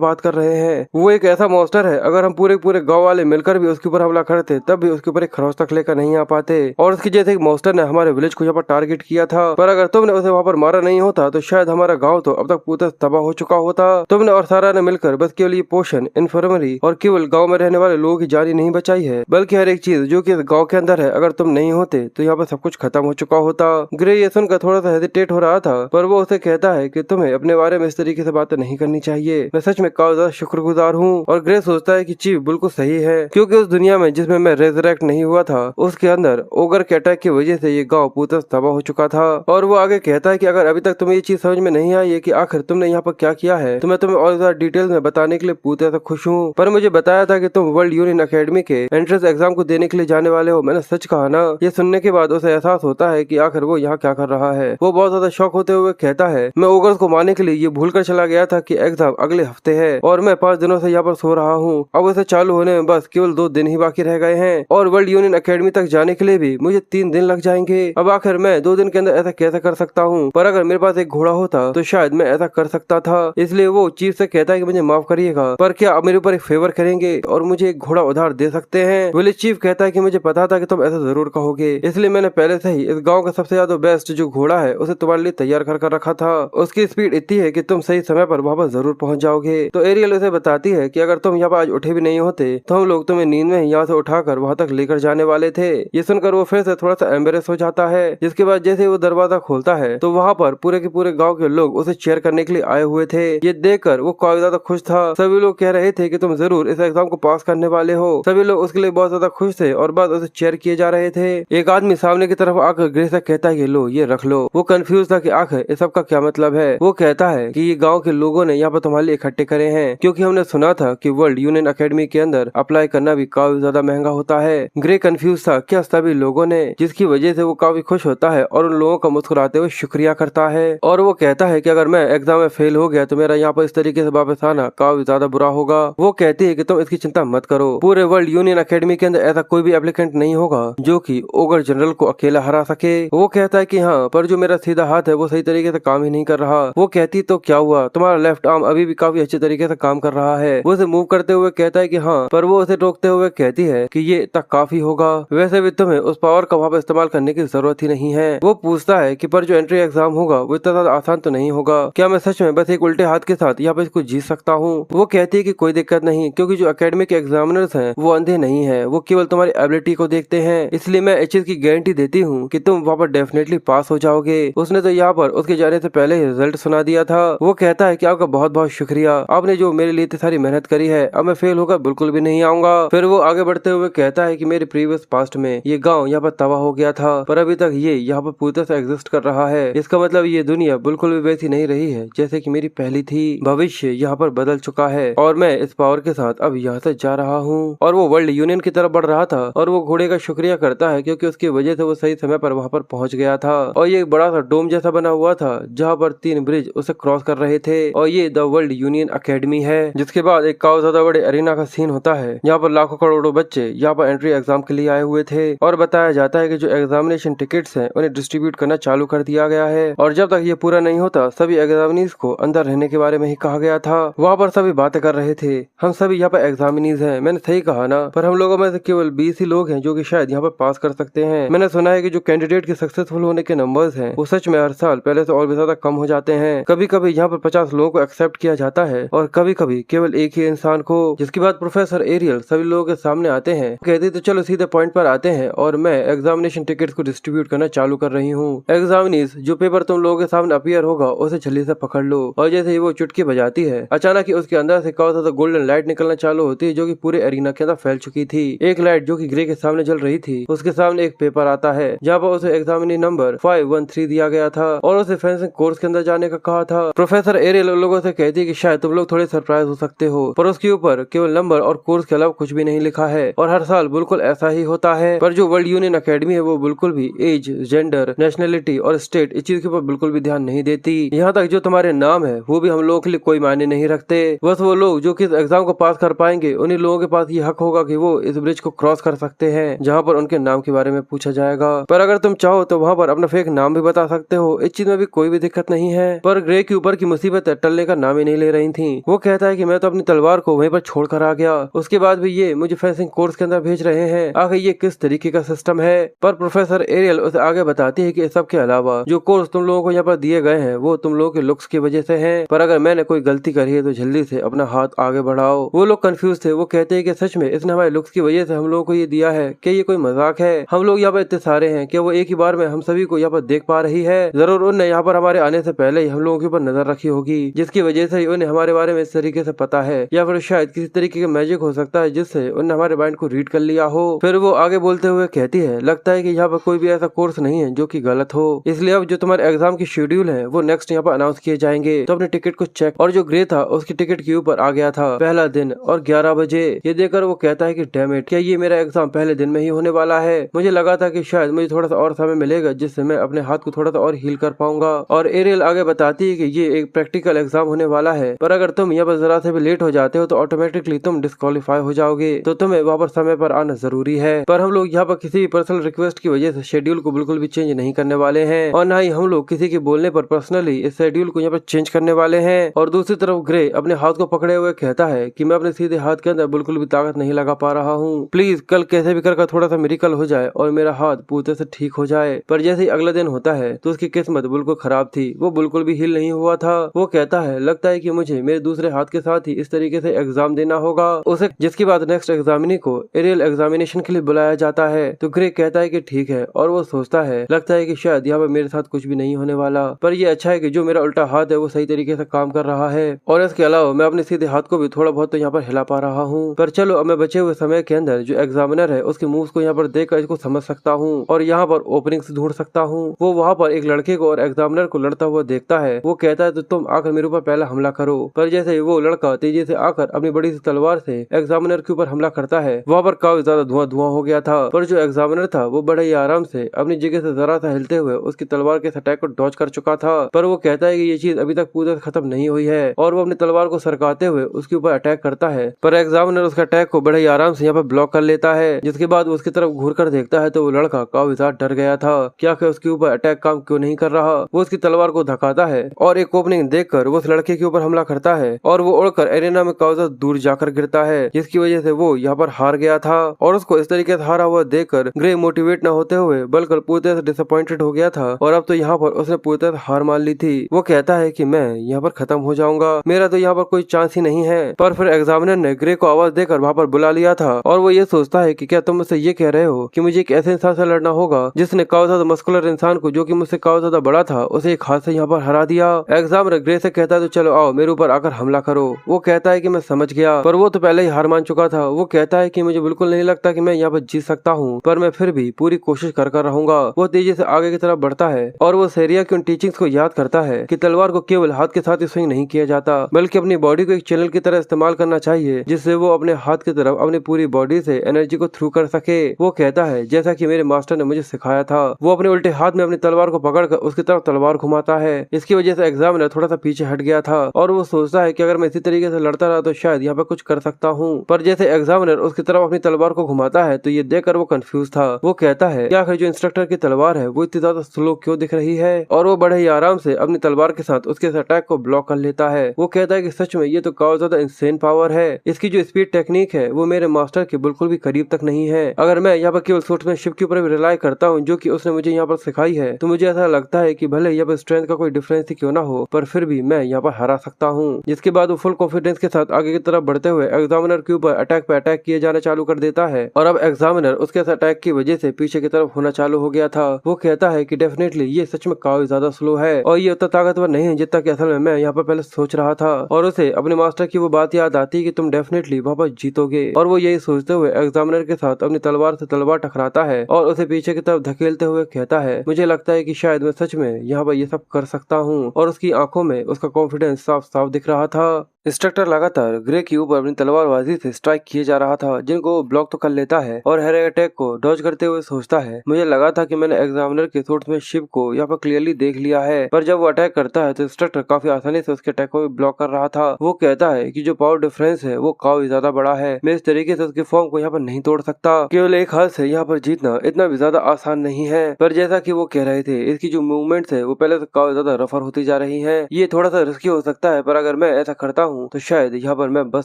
बात कर रहे हैं। वो एक ऐसा मॉन्स्टर है, अगर हम पूरे पूरे गाँव वाले मिलकर भी उसके ऊपर हमला करते तब भी उसके ऊपर एक खरोच तक लेकर नहीं आ पाते। और उसके जैसे एक मॉन्स्टर ने हमारे विलेज को यहाँ पर टारगेट किया था, पर अगर तुमने उसे वहाँ पर मारा नहीं होता तो शायद हमारा गाँव तो अब तक पूरा तबाह हो चुका होता। तुमने और सारा ने मिलकर बस केवल ये पोशन, इन्फर्मरी और केवल गाँव में रहने वाले लोगों की जान ही नहीं बचाई है, बल्कि हर एक चीज जो कि इस गाँव के अंदर है। अगर तुम नहीं होते तो यहाँ पर सब कुछ खत्म हो चुका होता। ग्रे ये सुनकर थोड़ा सा हेजिटेट हो रहा था, पर वो उसे कहता है कि तुम्हें अपने बारे में इस तरीके से बातें नहीं करनी चाहिए। मैं सच में काफी ज्यादा शुक्रगुजार हूँ। और ग्रे सोचता है कि चीफ बिल्कुल सही है, क्योंकि उस दुनिया में जिसमें मैं रेजरेक्ट नहीं हुआ था उसके अंदर ओगर के अटैक की वजह से ये गाँव पूरा तबाह हो चुका था। और वो आगे कहता है कि अगर अभी तक तुम्हें ये चीज समझ में नहीं आई है कि आखिर तुमने यहाँ पर क्या किया है तो मैं तुम्हें और ज्यादा डिटेल में बताने के लिए पूरी तरह खुश हूँ। पर मुझे बताया था कि तुम वर्ल्ड यूनियन अकेडमी के एंट्रेंस एग्जाम को देने के लिए जाने वाले हो। मैंने सच कहा ना। ये सुनने के बाद उसे एहसास होता है कि आखिर वो यहाँ क्या कर रहा है। वो बहुत ज्यादा शॉक होते हुए कहता है मैं ओगर्स को मारने के लिए ये भूल कर चला गया था कि एग्जाम अगले हफ्ते है और मैं 5 दिनों से यहाँ पर सो रहा हूँ। अब उसे चालू होने में बस केवल 2 दिन ही बाकी रह गए हैं और वर्ल्ड यूनियन अकेडमी तक जाने के लिए भी मुझे 3 दिन लग जाएंगे। अब आखिर मैं 2 दिन के अंदर ऐसा कैसे कर सकता हूँ, पर अगर मेरे पास एक घोड़ा होता तो शायद मैं ऐसा कर सकता था। इसलिए वो चीफ से कहता है कि मुझे माफ करिएगा, पर क्या आप मेरे ऊपर एक फेवर करेंगे और मुझे एक घोड़ा उधार दे सकते हैं। विलेज चीफ कहता है कि मुझे पता था कि तुम ऐसा जरूर कहोगे, इसलिए मैंने पहले से ही इस गांव का सबसे ज्यादा बेस्ट जो घोड़ा है उसे तुम्हारे लिए तैयार कर रखा था। उसकी स्पीड इतनी है कि तुम सही समय पर वहाँ पर जरूर पहुंच जाओगे। तो एरियल उसे बताती है कि अगर तुम यहाँ पर आज उठे भी नहीं होते तो हम लोग तुम्हें नींद में यहाँ से उठाकर वहाँ तक लेकर जाने वाले थे। ये सुनकर वो फिर से थोड़ा सा एम्बेरेस हो जाता है। जिसके बाद जैसे वो दरवाजा खोलता है तो वहाँ पर पूरे के पूरे गाँव के लोग उसे चेयर करने के लिए आए हुए थे। ये देखकर वो काफी ज्यादा खुश था। सभी लोग कह रहे थे कि तुम जरूर इस एग्जाम को पास करने वाले हो। सभी लोग उसके लिए बहुत ज्यादा खुश थे और बाद उसे चेयर किए जा रहे थे। एक आदमी सामने की तरफ आकर ग्रे से कहता है कि लो ये रख लो। वो कंफ्यूज था कि आखिर इस सब का क्या मतलब है। वो कहता है कि ये गांव के लोगों ने यहाँ पर तुम्हारे लिए इकट्ठे करे हैं, क्योंकि हमने सुना था कि वर्ल्ड यूनियन अकेडमी के अंदर अप्लाई करना भी काफी ज्यादा महंगा होता है। ग्रे कंफ्यूज था क्या सभी लोगों ने, जिसकी वजह से वो काफी खुश होता है और उन लोगों का मुस्कुराते हुए शुक्रिया करता है। और वो कहता है कि अगर मैं एग्जाम में फेल हो गया तो मेरा यहाँ पर इस तरीके से वापस आना काफी ज्यादा बुरा होगा। वो कहती है कि तुम इसकी चिंता मत करो, पूरे वर्ल्ड यूनियन अकेडमी के अंदर ऐसा कोई भी एप्लीकेंट नहीं होगा जो कि ओगर जनरल को अकेला हरा सके। वो कहता है कि हाँ, पर जो मेरा सीधा हाथ है वो सही तरीके से काम ही नहीं कर रहा। वो कहती तो क्या हुआ, तुम्हारा लेफ्ट आर्म अभी भी काफी अच्छे तरीके से काम कर रहा है। वो उसे मूव करते हुए कहता है कि हाँ, पर वो उसे रोकते हुए कहती है कि ये तक काफी होगा, वैसे भी तुम्हें उस पावर का वहाँ पर इस्तेमाल करने की जरूरत ही नहीं है। वो पूछता है कि पर जो एंट्री एग्जाम होगा वो इतना ज्यादा आसान तो नहीं होगा, क्या मैं सच में बस एक उल्टे हाथ के साथ यहाँ पे इसको जीत सकता हूँ। वो कहती है कि कोई दिक्कत नहीं, क्योंकि जो एकेडमिक एग्जामिनर्स हैं वो अंधे नहीं है, वो केवल तुम्हारी एबिलिटी को देखते हैं। इसलिए मैं इस चीज की गारंटी देती हूँ कि तुम वहाँ पर डेफिनेटली पास हो जाओगे। उसने तो यहाँ पर उसके जाने से पहले ही रिजल्ट सुना दिया था। वो कहता है कि आपका बहुत बहुत शुक्रिया, आपने जो मेरे लिए इतनी सारी मेहनत करी है। अब मैं फेल होकर बिल्कुल भी नहीं आऊंगा। फिर वो आगे बढ़ते हुए कहता है कि मेरे प्रीवियस पास्ट में ये गाँव यहाँ पर तबाह हो गया था, पर अभी तक ये यहाँ पर पूरी तरह से एग्जिस्ट कर रहा है। इसका मतलब ये दुनिया बिल्कुल भी वैसी नहीं रही है जैसे कि मेरी पहली थी। भविष्य यहाँ पर बदल चुका है और मैं इस पावर के साथ अब यहाँ से जा रहा हूँ। और वो वर्ल्ड यूनियन की तरफ बढ़ रहा था और वो घोड़े का शुक्रिया करता है क्योंकि उसकी वजह से वो सही समय पर वहाँ पर पहुँच गया था। और ये एक बड़ा सा डोम जैसा बना हुआ था जहाँ पर 3 ब्रिज उसे क्रॉस कर रहे थे और ये द वर्ल्ड यूनियन अकेडमी है। जिसके बाद एक काफी ज्यादा बड़े अरीना का सीन होता है जहाँ पर लाखों करोड़ों बच्चे यहाँ पर एंट्री एग्जाम के लिए आए हुए थे और बताया जाता है कि जो एग्जामिनेशन टिकट्स हैं उन्हें डिस्ट्रीब्यूट करना चालू कर दिया गया है। और जब तक ये पूरा नहीं होता सभी एग्जामिनीज को अंदर रहने के बारे में ही कहा गया था। वहाँ पर सभी बातें कर रहे थे, हम सभी यहाँ पर एग्जामिनीज हैं। मैंने सही कहा ना, पर हम लोगों में से केवल 20 ही लोग हैं जो कि शायद यहाँ पर पास कर सकते हैं। मैंने सुना है कि जो कैंडिडेट के सक्सेसफुल होने के नंबर्स हैं वो सच में हर साल पहले से और भी ज्यादा कम हो जाते हैं। कभी कभी यहाँ पर 50 लोगों को एक्सेप्ट किया जाता है और कभी कभी भी केवल एक ही इंसान को। जिसके बाद प्रोफेसर एरियल सभी लोगों के सामने आते हैं, कहते तो चलो सीधे पॉइंट पर आते हैं और मैं एग्जामिनेशन टिकट्स को डिस्ट्रीब्यूट करना चालू कर रही हूँ। एग्जामिनीज जो पेपर तुम लोगों के सामने अपीयर होगा उसे छल्ली से पकड़ लो। और जैसे ही वो चुटकी बजाती है अचानक ही उसके अंदर से क्या होता है, गोल्डन लाइट निकलना चालू होती है जो कि पूरे एरिना के अंदर फैल चुकी थी। एक लाइट जो कि ग्रे के सामने जल रही थी, उसके सामने एक पेपर आता है जहाँ पर उसे एग्जामिनी नंबर 513 दिया गया था और उसे फेंसिंग कोर्स के अंदर जाने का कहा था। प्रोफेसर एरियल लोगों से कहती है कि शायद तुम लोग थोड़े सरप्राइज हो सकते हो, पर उसके ऊपर केवल नंबर और कोर्स के अलावा कुछ भी नहीं लिखा है और हर साल बिल्कुल ऐसा ही होता है। पर जो वर्ल्ड यूनियन अकेडमी है वो बिल्कुल भी एज, जेंडर, नेशनलिटी और स्टेट इस चीज के ऊपर बिल्कुल भी ध्यान नहीं देती। यहाँ तक जो तुम्हारे नाम है वो भी हम लोगों के लिए कोई मायने नहीं रखते। बस वो लोग जो कि एग्जाम को पास कर पाएंगे उन्हीं लोगों के पास ये हक होगा कि वो इस ब्रिज को क्रॉस कर सकते हैं जहाँ पर उनके नाम के बारे में पूछा जाएगा। पर अगर तुम चाहो तो वहाँ पर अपना फेक नाम भी बता सकते हो, इस चीज में भी कोई भी दिक्कत नहीं है। पर ग्रे के ऊपर की मुसीबत टलने का नाम ही नहीं ले रही थी। वो कहता है कि मैं तो अपनी तलवार को वहीं पर छोड़ कर आ गया, उसके बाद भी ये मुझे फेंसिंग कोर्स के अंदर भेज रहे हैं, आखिर ये किस तरीके का सिस्टम है। पर प्रोफेसर एरियल उसे आगे बताती है कि सबके अलावा जो कोर्स तुम लोगों को यहाँ पर दिए गए हैं वो तुम लोगों के लुक्स की वजह से हैं, पर अगर मैंने कोई गलती करी है तो जल्दी से अपना हाथ आगे बढ़ाओ। वो लोग कंफ्यूज थे। वो कहते हैं कि सच में इसने हमारे लुक्स की वजह से हम लोगों को ये दिया है, क्या ये कोई मजाक है? हम लोग यहाँ पर इतने सारे हैं, क्या वो एक ही बार में हम सभी को यहाँ पर देख पा रही है? जरूर उन्हें यहाँ पर हमारे आने से पहले ही हम लोगों के ऊपर नजर रखी होगी, जिसकी वजह से उन्हें हमारे बारे में इस तरीके से पता है, या फिर शायद किसी तरीके का मैजिक हो सकता है जिससे उन्हें हमारे माइंड को रीड कर लिया हो। फिर वो आगे बोलते हुए कहती है, लगता है कि यहाँ पर कोई भी ऐसा कोर्स नहीं है जो कि गलत हो, इसलिए अब जो तुम्हारे एग्जाम की शेड्यूल है वो नेक्स्ट यहाँ पर अनाउंस किए जाएंगे, तो अपने टिकट को चेक। और जो ग्रे था उसकी टिकट के ऊपर आ गया था पहला दिन और 11 बजे। ये देखकर वो कहता है कि डैम इट, क्या ये मेरा एग्जाम पहले दिन में ही होने वाला है? मुझे लगा था कि शायद मुझे थोड़ा सा और समय मिलेगा जिससे मैं अपने हाथ को थोड़ा सा और हील कर पाऊंगा। और एरियल आगे बताती है कि ये एक प्रैक्टिकल एग्जाम होने वाला है, पर अगर तुम यहाँ पर जरा से भी लेट हो जाते हो तो ऑटोमेटिकली तुम डिस्क्वालीफाई हो जाओगे, तो तुम्हें वहाँ पर समय पर आना जरूरी है। पर हम लोग यहाँ पर किसी भी पर्सनल रिक्वेस्ट की वजह से शेड्यूल को बिल्कुल भी चेंज नहीं करने वाले हैं, और न ही हम लोग किसी के बोलने पर पर्सनली इस शेड्यूल को यहाँ पर चेंज करने वाले हैं। और दूसरी तरफ ग्रे अपने हाथ को पकड़े हुए कहता है कि मैं अपने सीधे हाथ के अंदर बिल्कुल भी ताकत नहीं लगा पा रहा हूँ, प्लीज कल कैसे भी कर थोड़ा सा मिरेकल हो जाए और मेरा हाथ पूरे से ठीक हो जाए। पर जैसे ही अगला दिन होता है तो उसकी किस्मत बिल्कुल खराब थी, वो बिल्कुल भी हील नहीं हुआ था। वो कहता है, लगता है कि मुझे मेरे दूसरे हाथ के साथ ही इस तरीके से एग्जाम देना होगा उसे, जिसके बाद नेक्स्ट एग्जामिनी को एरियल एग्जामिनेशन के लिए बुलाया जाता है। तो ग्रे कहता है कि ठीक है, और वो सोचता है, लगता है कि शायद यहाँ पर मेरे साथ कुछ भी नहीं होने वाला, पर ये अच्छा है कि जो मेरा उल्टा हाथ है वो सही तरीके से काम कर रहा है, और इसके अलावा मैं अपने सीधे हाथ को भी थोड़ा बहुत तो यहाँ पर हिला पा रहा हूँ। पर चलो अब मैं बचे हुए समय के अंदर जो एग्जामिनर है उसके मूव्स को यहाँ पर देखकर इसको समझ सकता हूँ और यहाँ पर ओपनिंग्स ढूंढ सकता हूँ। वो वहाँ पर एक लड़के को और एग्जामिनर को लड़ता हुआ देखता है। वो कहता है, तो तुम आकर मेरे ऊपर पहला हमला करो। पर जैसे ही वो लड़का तेजी से आकर अपनी बड़ी सी तलवार से एग्जामिनर के ऊपर हमला करता है, वहाँ पर काफी ज्यादा धुआं हो गया था। पर जो एग्जामिनर था वो बड़े ही आराम से अपनी जगह से जरा सा हिलते हुए उसकी तलवार के अटैक को डॉज कर चुका था। पर वो कहता है कि ये चीज अभी तक पूरी खत्म नहीं हुई है, और वो अपनी तलवार को सरकाते हुए उसके ऊपर अटैक करता है। पर एग्जामिनर उसका अटैक को बड़े ही आराम से यहाँ पर ब्लॉक कर लेता है, जिसके बाद वो उसकी तरफ घूर कर देखता है तो वो लड़का काफी ज्यादा डर गया था, क्या उसके ऊपर अटैक काम क्यों नहीं कर रहा। वो उसकी तलवार को धकाता है और एक ओपनिंग देखकर वो उस लड़के के ऊपर हमला करता है, और वो उड़कर एरिना में काफी ज्यादा दूर जाकर गिरता है, जिसकी वजह से वो यहाँ पर हार गया था। और उसको इस तरीके से हारा हुआ देखकर ग्रे मोटिवेट न होते हुए बल्कि पूरी तरह से डिसअपॉइंटेड हो गया था, और अब तो यहाँ पर उसने पूरी तरह हार मान ली थी। वो कहता है कि मैं यहाँ पर खत्म हो जाऊंगा, मेरा तो यहाँ पर कोई चांस ही नहीं है। पर फिर एग्जामिनर ने ग्रे को आवाज देकर वहाँ पर बुला लिया था, और वो ये सोचता है कि क्या तुम मुझसे ये कह रहे हो कि मुझे एक ऐसे इंसान से लड़ना होगा जिसने काफी ज्यादा मस्कुलर इंसान को, जो कि मुझसे काफी ज्यादा बड़ा था, उसे एक हाथ से यहाँ पर हरा दिया। एग्जामिनर ग्रे से कहता है, तो चलो आओ मेरे ऊपर आकर हमला करो। वो कहता है कि मैं समझ गया, पर वो तो पहले ही हार मान चुका था। वो कहता है कि मुझे बिल्कुल नहीं लगता कि मैं यहाँ पर जीत सकता हूँ, पर मैं फिर भी पूरी कोशिश कर रहूंगा। वो तेजी से आगे की तरफ बढ़ता है और वो सेरिया की उन टीचिंग्स को याद करता है कि तलवार को केवल हाथ के साथ ही स्विंग नहीं किया जाता, बल्कि अपनी बॉडी को एक चैनल की तरह इस्तेमाल करना चाहिए, जिससे वो अपने हाथ की तरफ अपनी पूरी बॉडी से एनर्जी को थ्रू कर सके। वो कहता है, जैसा कि मेरे मास्टर ने मुझे सिखाया था। वो अपने उल्टे हाथ में अपनी तलवार को पकड़कर उसकी तरफ तलवार घुमाता है। इसकी वजह से एग्जामिनर थोड़ा सा पीछे हट गया था, और वो सोचता है कि अगर मैं इसी तरीके से लड़ता रहा तो शायद यहाँ पे कुछ कर सकता हूँ। पर जैसे एग्जामिनर उसकी तरफ अपनी तलवार को घुमाता है तो ये देखकर वो कंफ्यूज था। वो कहता है, क्या आखिर जो इंस्ट्रक्टर की तलवार है वो इतनी ज्यादा स्लो क्यों दिख रही है, और वो बड़े ही आराम से अपनी तलवार के साथ उसके अटैक को ब्लॉक कर लेता है। वो कहता है कि सच में ये तो काफी ज्यादा इंसेन पावर है, इसकी जो स्पीड टेक्निक है वो मेरे मास्टर के बिल्कुल भी करीब तक नहीं है। अगर मैं यहाँ पर केवल सूट्समैनशिप के ऊपर भी रिलाई करता हूँ जो कि उसने मुझे यहाँ पर सिखाई है, तो मुझे ऐसा लगता है कि भले यहाँ पर स्ट्रेंथ का कोई डिफरेंस ही क्यों ना हो, पर फिर भी मैं यहाँ पर हरा सकता हूँ। जिसके बाद वो फुल कॉन्फिडेंस के साथ आगे की तरफ बढ़ते हुए एग्जामिनर के ऊपर अटैक पे अटैक किए जाना चालू कर देता है और अब एग्जामिनर उसके अटैक की वजह से पीछे की तरफ होना चालू हो गया था। वो कहता है कि डेफिनेटली ये सच में काफी ज्यादा स्लो है और ये उतना ताकतवर नहीं है जितना कि असल में मैं यहाँ पर पहले सोच रहा था। और उसे अपने मास्टर की वो बात याद आती है कि तुम डेफिनेटली वापस जीतोगे और वो यही सोचते हुए एग्जामिनर के साथ अपनी तलवार से तलवार टकराता है और उसे पीछे की तरफ धकेलते हुए कहता है मुझे लगता है कि शायद मैं सच में यहाँ पर ये सब कर सकता हूँ। और उसकी आंखों में उसका कॉन्फिडेंस साफ साफ दिख रहा था। इंस्ट्रक्टर लगातार ग्रे के ऊपर अपनी तलवारबाजी से स्ट्राइक किए जा रहा था जिनको वो ब्लॉक तो कर लेता है और हर एक अटैक को डॉज करते हुए सोचता है मुझे लगा था कि मैंने एग्जामिनर के सोर्ट्समैनशिप को यहाँ पर क्लियरली देख लिया है, पर जब वो अटैक करता है तो इंस्ट्रक्टर काफी आसानी से उसके अटैक को ब्लॉक कर रहा था। वो कहता है कि जो पावर डिफरेंस है वो काफी ज्यादा बड़ा है, मैं इस तरीके से उसके फॉर्म को यहाँ पर नहीं तोड़ सकता। केवल एक हाथ से यहाँ पर जीतना इतना भी ज्यादा आसान नहीं है, पर जैसा की वो कह रहे थे इसकी जो मूवमेंट है वो पहले से काफी ज्यादा रफर होती जा रही है। ये थोड़ा सा रिस्की हो सकता है पर अगर मैं ऐसा करता हूँ तो शायद यहाँ पर मैं बच